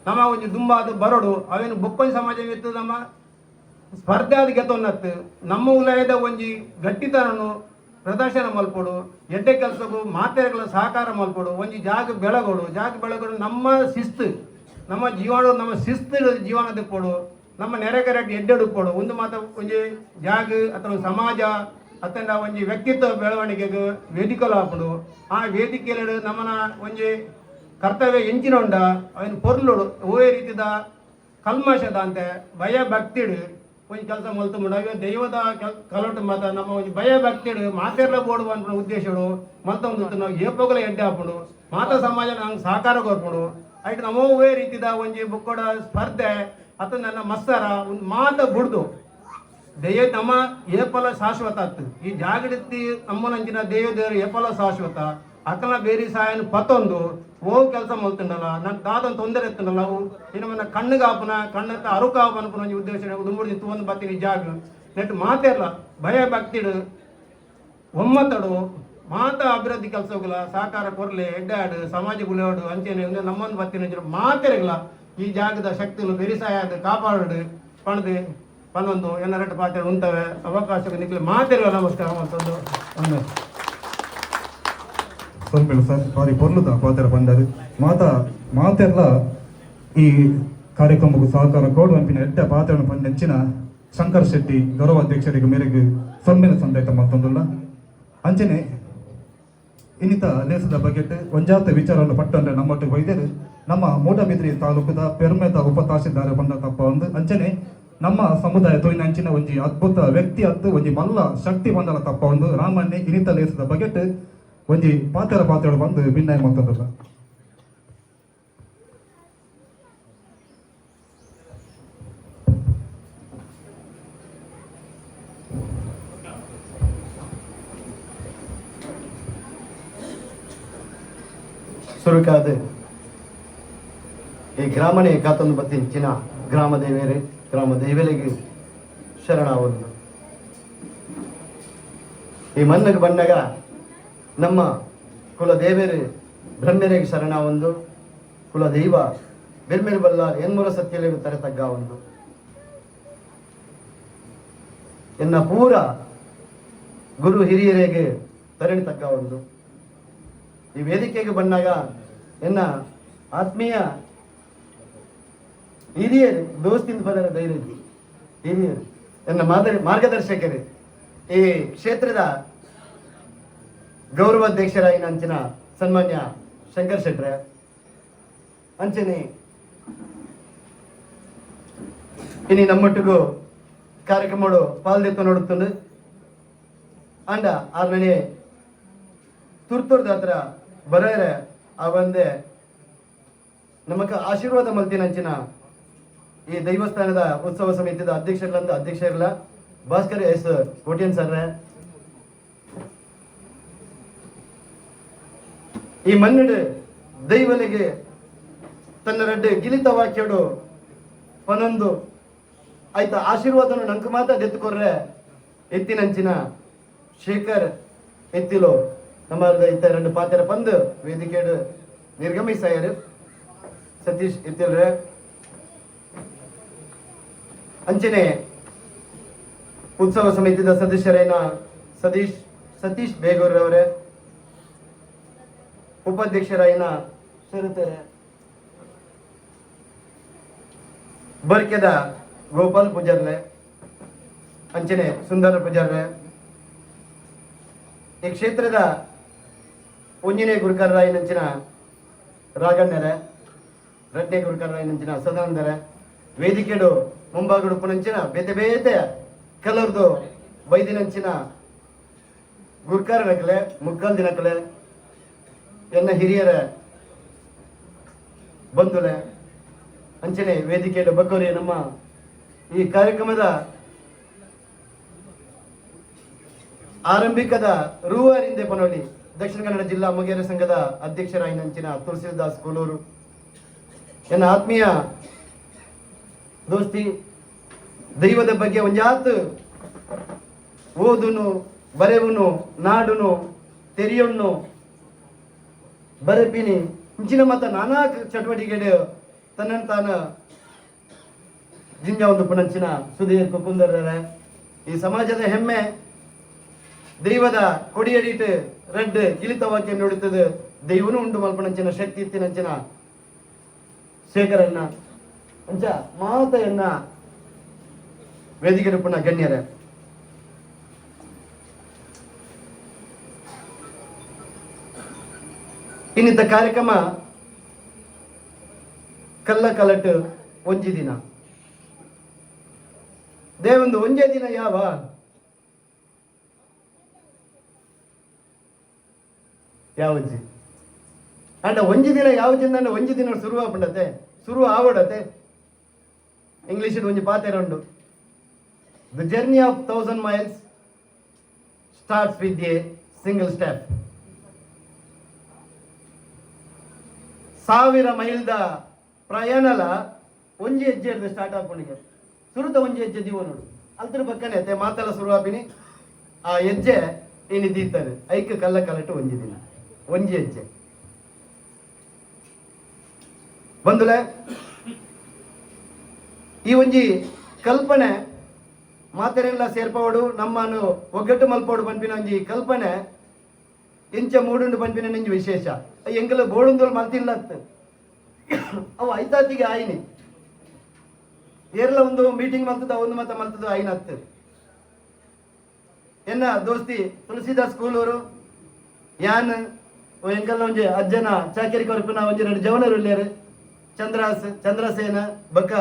ನಮ್ಮ ಒಂಜಿ ದುಂಬಾದು ಬರೋಡು ಅವೇನು ಬೊಕ್ಕೊಂಜಿ ಸಮಾಜ ಇತ್ತು ನಮ್ಮ ಸ್ಪರ್ಧೆ ಆದ ಗೆತ್ತೊನ್ನತ್ತು ನಮ್ಮ ವಲಯದ ಒಂಜಿ ಗಟ್ಟಿತನನು ಪ್ರದರ್ಶನ ಮಲ್ಪಡು ಎಡ್ಡೆ ಕೆಲಸಕ್ಕೂ ಮಾತೆರೆಗಳ ಸಹಕಾರ ಮಲ್ಪಡು ಒಂಜಿ ಜಾಗ ಬೆಳಗೋಡು ನಮ್ಮ ಶಿಸ್ತು ನಮ್ಮ ಜೀವನ ನಮ್ಮ ಶಿಸ್ತು ಜೀವನದ ಕೊಡು ನಮ್ಮ ನೆರೆಕರೆಟ್ಟು ಎಡ್ಡೆಡು ಕೊಡು ಒಂದು ಮಾತ ಒಂಜಿ ಜಾಗ ಅಥವಾ ಸಮಾಜ ಅತ್ತಂಡ ಒಂಜಿ ವ್ಯಕ್ತಿತ್ವ ಬೆಳವಣಿಗೆಗೆ ವೇದಿಕೆಲು ಹಾಪುಡು ಆ ವೇದಿಕೆಯಲ್ಲಿ ನಮ್ಮನ ಒಂಜಿ ಕರ್ತವ್ಯ ಎಂಚಿನ ಉಂಡ ಅವನು ಪೊರ್ಲುಡು ಓವೇ ರೀತಿದ ಕಲ್ಮಶದ ಅಂತೆ ಭಯ ಭಕ್ತಿಡು ಒಂಜಿ ಕೆಲಸ ಮಲ್ತುಂಡು ಅವೇ ದೈವದ ಕಲೋಟು ಮಾತ ನಮ್ಮ ಒಂಜಿ ಭಯ ಭಕ್ತಿಡು ಮಾತೆರ್ಲ ಬೋಡುವ ಅಂತ ಉದ್ದೇಶಡು ಮಲ್ತೊಂದು ನಾವು ಏಪೋಗಲ ಎಡ್ಡೆ ಹಾಪುಡು ಮಾತ ಸಮಾಜ ನಂಗೆ ಸಹಕಾರ ಕೊರ್ಪುಡು ಆಯ್ತು ನಮ್ಮ ಓವೇ ರೀತಿದ ಒಂಜಿ ಬುಕ್ಕೋಡ ಸ್ಪರ್ಧೆ ಅಥವಾ ನನ್ನ ಮತ್ಸರ ಒಂದು ಮಾತ ಬುಡ್ದು ದಯ ನಮ್ಮ ಏಪಲ ಶಾಶ್ವತ ಆತು ಈ ಜಾಗೃತಿ ನಮ್ಮನಂಚಿನ ದೇವರು ಏಪಲ ಶಾಶ್ವತ ಅಕಲ ಬೇರೆ ಸಾಯನ ಪತ್ತೊಂದು ಓ ಕೆಲಸ ಮಲ್ತುಂಡಲ್ಲ ನನ್ನ ದಾದನ್ ತೊಂದರೆ ಎತ್ತುಂಡಲ್ಲ ಅವು ಇನ್ನು ಕಣ್ಣಿಗೆ ಆಪನ ಕಣ್ಣತ್ತ ಅರುಕಾಪ ಅನ್ಪನ ಉದ್ದೇಶ ದುಂಬುಡಿ ಒಂದು ಬತ್ತೀನಿ ಜಾಗ ನೆಟ್ಟು ಮಾತೇರ್ಲ ಭಯ ಭಕ್ತಿಡು ಒಮ್ಮತ್ತಡು ಮಾತ ಅಭಿವೃದ್ಧಿ ಕೆಲಸಗಳ ಸಹಕಾರ ಕೊರ್ಲೆ ಎಡ್ಡಾಡು ಸಮಾಜ ಗುಳೋಡು ಅಂಚೆನೆ ನಮ್ಮೊಂದು ಬತ್ತಿನ ಮಾತೆರೆಗಳ ಈ ಜಾಗದ ಶಕ್ತಿಯನ್ನು ಬೆರಿಸಾಯದು ಕಾಪಾಡು ಪಣದು ಪನ್ನೊಂದು ಎನ್ನರಟ್ಟು ಪಾತ್ರೆ ಉಂಟವೆ ಅವಕಾಶ ನಿಕ್ಲಿ ಮಾತೆರುವ ನಮಸ್ಕಾರ ಅಂತಂದು ಒಂದು ಸ್ವಲ್ಪ ಸರ್ ಬಾರಿ ಪೊರ್ಲುದ ಪಾತ್ರ ಬಂದರು ಮಾತೆಲ್ಲ ಈ ಕಾರ್ಯಕ್ರಮಕ್ಕೂ ಸಹಕಾರ ಕೋಡು ಹಂಪಿನ ಎಡ್ಡ ಪಾತ್ರವನ್ನು ಪಂಡೆಂಚಿನ ಶಂಕರ್ ಶೆಟ್ಟಿ ಗೌರವಾಧ್ಯಕ್ಷರಿಗೆ ಮೇರೆಗೆ ಸೊಮ್ಮಿನ ಸಂದೇಶ ಮತ್ತೊಂದುಲ್ಲ ಅಂಚನೆ ಇನ್ನಿತ ಲೇಸದ ಬಗೆಟ್ ಒಂಜಾತ ವಿಚಾರವನ್ನು ಪಟ್ಟಂದ್ರೆ ನಮ್ಮೊಟ್ಟಿಗೆ ವೈದ್ಯರು ನಮ್ಮ ಮೂಡಬಿದ್ರಿ ತಾಲೂಕದ ಪೆರ್ಮೆದ ಉಪ ತಹಶೀಲ್ದಾರ್ ಬಂದ ತಪ್ಪ ಒಂದು ಅಂಚನೆ ನಮ್ಮ ಸಮುದಾಯ ತೊಯ್ನಂಚಿನ ಒಂಜಿ ಅದ್ಭುತ ವ್ಯಕ್ತಿ ಅತ್ತು ಒಂಜಿ ಮಲ್ಲ ಶಕ್ತಿ ಬಂದಲ ತಪ್ಪ ಒಂದು ರಾಮಣ್ಣೆ ಇನ್ನಿತ ಲೇಸದ ಬಗೆಟ್ ಒಂಜಿ ಪಾತ್ರಗಳು ಬಂದು ಭಿನ್ನಾಯ ಮತ್ತೊಂದಲ್ಲ ಸುರುಕಾದ ಈ ಗ್ರಾಮನೇ ಕಾತೊಂದು ಬತ್ತಿನ ಗ್ರಾಮ ದೇವೇರೆ ಗ್ರಾಮ ದೇವಲಿಗೆ ಶರಣಾವನ್ನು ಈ ಮನ್ನಗೆ ಬಂದಾಗ ನಮ್ಮ ಕುಲ ದೇವೇರು ಬ್ರಹ್ಮೆರೆಗೆ ಶರಣ ಒಂದು ಕುಲ ದೈವ ಬೆರ್ಮೆರು ಬಲ್ಲ ಎನ್ಮೂರ ಸತ್ಯಲೇವು ತರೆತಗ್ಗ ಒಂದು ಎನ್ನ ಪೂರ ಗುರು ಹಿರಿಯರಿಗೆ ತರಣಿ ತಗ್ಗ ಒಂದು ಈ ವೇದಿಕೆಗೆ ಬಂದಾಗ ಎನ್ನ ಆತ್ಮೀಯ ಹಿರಿಯರು ದೋಸ್ತಿಂದ ಬದಲ ಧೈರ್ಯ ಹಿರಿಯರು ಎನ್ನ ಮಾರ್ಗದರ್ಶಕರು ಈ ಕ್ಷೇತ್ರದ ಗೌರವಾಧ್ಯಕ್ಷರಾಗಿ ನಂಚಿನ ಸನ್ಮಾನ್ಯ ಶಂಕರ್ ಶೆಟ್ರೆ ಅಂಚನೆ ಇನಿ ನಮ್ಮೊಟ್ಟಿಗೂ ಕಾರ್ಯಕ್ರಮಗಳು ಪಾಲ್ದೆತ್ತು ನೋಡುತ್ತಂದು ಅಂಡ ಆರ್ಮನೆ ತುರ್ತೂರ್ದ ಹತ್ರ ಬರೋರೆ ಆ ಒಂದೇ ನಮಗ ಆಶೀರ್ವಾದ ಮಲ್ತಿನಂಚಿನ ಈ ದೈವಸ್ಥಾನದ ಉತ್ಸವ ಸಮಿತಿದ ಅಧ್ಯಕ್ಷರಲ್ಲ ಭಾಸ್ಕರ್ ಎಸ್ ಕೋಟ್ಯನ್ ಸರ್ ಈ ಮನ್ನಡು ದೈವಲಿಗೆ ತನ್ನ ರಡ್ಡು ಗಿಲಿತ ವಾಕ್ಯಡು ಪನೊಂದು ಆಯ್ತ ಆಶೀರ್ವಾದನು ನಂಕ ಮಾತ ದೆತ್ತುಕೊರ್ರೆ ಎತ್ತಿನಂಚಿನ ಶೇಖರ್ ಎತ್ತಿಲು ನಮ್ಮ ಇತ್ತ ಎರಡು ಪಾತ್ರ ಬಂದು ವೇದಿಕೆ ನಿರ್ಗಮಿಸಾಯರು ಸತೀಶ್ ಎತ್ತಿಲ್ರೆ ಅಂಚನೆ ಉತ್ಸವ ಸಮಿತಿದ ಸದಸ್ಯರೇನ ಸತೀಶ್ ಬೇಗೂರ್ರವರೇ ಉಪಾಧ್ಯಕ್ಷರಾಯಿನ ಶರತಾರೆ ಬರ್ಕೆದ ಗೋಪಾಲ್ ಪೂಜಾರ್ಲೆ ಅಂಚನೆ ಸುಂದರ ಪೂಜಾರ್ಲೆ ಈ ಕ್ಷೇತ್ರದ ಒಂಜಿನೇ ಗುರುಕರಾಯಿನಂಚಿನ ರಾಗಣ್ಣರೆ ರಡ್ನೆ ಗುರುಕರಾಯಿನಂಚಿನ ಸದಾನಂದರೆ ವೇದಿಕೆಡು ಮುಂಭಾಗಡುಪ್ಪುನಂಚಿನ ಬೇತೆ ಬೇತೆ ಕೆಲವ್ರದು ಬೈದಿನಂಚಿನ ಗುರುಕರನಕಲೆ ಮುಕ್ಕಾಲ್ ದಿನಕಲೆ ಎನ್ನ ಹಿರಿಯರ ಬಂಧುಲೆ ಅಂಚನೆ ವೇದಿಕೆಯ ಬಗ್ಗೋರಿ ನಮ್ಮ ಈ ಕಾರ್ಯಕ್ರಮದ ಆರಂಭಿಕದ ರೂವಾರಿಂದೆ ಪನೋಲಿ ದಕ್ಷಿಣ ಕನ್ನಡ ಜಿಲ್ಲಾ ಮೊಗೇರ ಸಂಘದ ಅಧ್ಯಕ್ಷರಾಗಿ ನಂಚಿನ ತುಳಸಿದಾಸ್ ಕೋಲೂರು ಎನ್ನ ಆತ್ಮೀಯ ದೋಸ್ತಿ ದೈವದ ಬಗ್ಗೆ ಒಂಜಾತ್ ಓದುನು ಬರೆವುನು ನಾಡುನು ತೆರಿಯೊಣ್ಣು ಬರಪಿನಿ ಇಂಚಿನ ಮತ್ತ ನಾನಾ ಚಟುವಟಿಕೆ ತನ್ನ ತಾನ ಜಿಂಜ ಒಂದು ಪುಣಂಚಿನ ಸುಧೀರ್ ಕುಕುಂದರ ಈ ಸಮಾಜದ ಹೆಮ್ಮೆ ದೈವದ ಕೊಡಿಯಡಿಟ್ ರೆಡ್ ಗಿಲಿತ ವಾಕ್ಯ ನೋಡುತ್ತದೆ ದೈವನು ಉಂಟು ಮಲ್ಪಣಂಚಿನ ಶಕ್ತಿ ಇತ್ತಿನಂಚಿನ ಶೇಖರನ್ನ ಅಂಚ ಮಾತೆಯನ್ನ ವೇದಿಕೆ ಪುಣ ಗಣ್ಯರ ಇನ್ನಿದ್ದ ಕಾರ್ಯಕ್ರಮ ಕಲ್ಲ ಕಲಟ್ ಒಂಜಿ ದಿನ ದೇವೊಂದು ಒಂಜೇ ದಿನ ಯಾವ ಯಾವಜ್ಜಿ ಅಂಡ ಒಂಜಿ ದಿನ ಯಾವ ಜಿಂದ ಒಂಜಿ ದಿನ ಶುರು ಆಗ್ಬಿಡತ್ತೆ ಶುರು ಆವಡತ್ತೆ ಇಂಗ್ಲಿಷ್ ಒಂಜಿ ಪಾತೆರ ಉಂಡು the journey of 1000 miles starts with a single step. 1000 ಮೈಲ್ದ ಪ್ರಯಾಣಲ ಒಂಜಿ ಹೆಜ್ಜೆ ಹಿಡಿದು ಸ್ಟಾರ್ಟ್ ಆಗ್ಕೊಂಡಿಗೆ ಸುರುತ ಒಂಜಿ ಹೆಜ್ಜೆ ದೀವ ನೋಡು ಅಲ್ತರ ಪಕ್ಕನೆ ಮಾತೆಲ್ಲ ಶುರು ಆಪಿನಿ ಆ ಹೆಜ್ಜೆ ಇನ್ನು ದೀತಾರೆ ಐಕ್ ಕಲ್ಲ ಕಲಟ್ಟು ಒಂಜಿ ದಿನ ಒಂಜಿ ಹೆಜ್ಜೆ ಬಂದುಲೆ ಈ ಒಂಜಿ ಕಲ್ಪನೆ ಮಾತೆರೆಲ್ಲ ಸೇರ್ಪವಡು ನಮ್ಮನ್ನು ಒಗ್ಗಟ್ಟು ಮಲ್ಪೋಡು ಪನ್ಪಿನ ಒಂಜಿ ಕಲ್ಪನೆ ಎಂಚ ಮೂಡುಂಡು ಪನ್ಪಿನ ನೆಂಜಿ ವಿಶೇಷ ಎಂಕಲ್ ಬೋಡುಂದೋಳು ಮಲ್ತಿಲ್ಲತ್ತು ಅವು ಐತಾತಿಗೆ ಆಯ್ನಿ ಏರ್ಲ ಒಂದು ಮೀಟಿಂಗ್ ಮಲ್ತದ ಒಂದು ಮತ ಮಲ್ತದ ಆಯ್ನತ್ತು ಎನ್ನ ದೋಸ್ತಿ ತುಳಸಿದಾಸ್ ಸ್ಕೂಲೂರು ಯಾನ್ ಎಂಕಲ್ನ ಒಂಜಿ ಅಜ್ಜನ ಚಾಕರಿ ಕೊರಪುನ ಒಂಜಿ 2 ಜವನರು ಇಲ್ಲೇರು ಚಂದ್ರಸೇನ ಬಕ್ಕ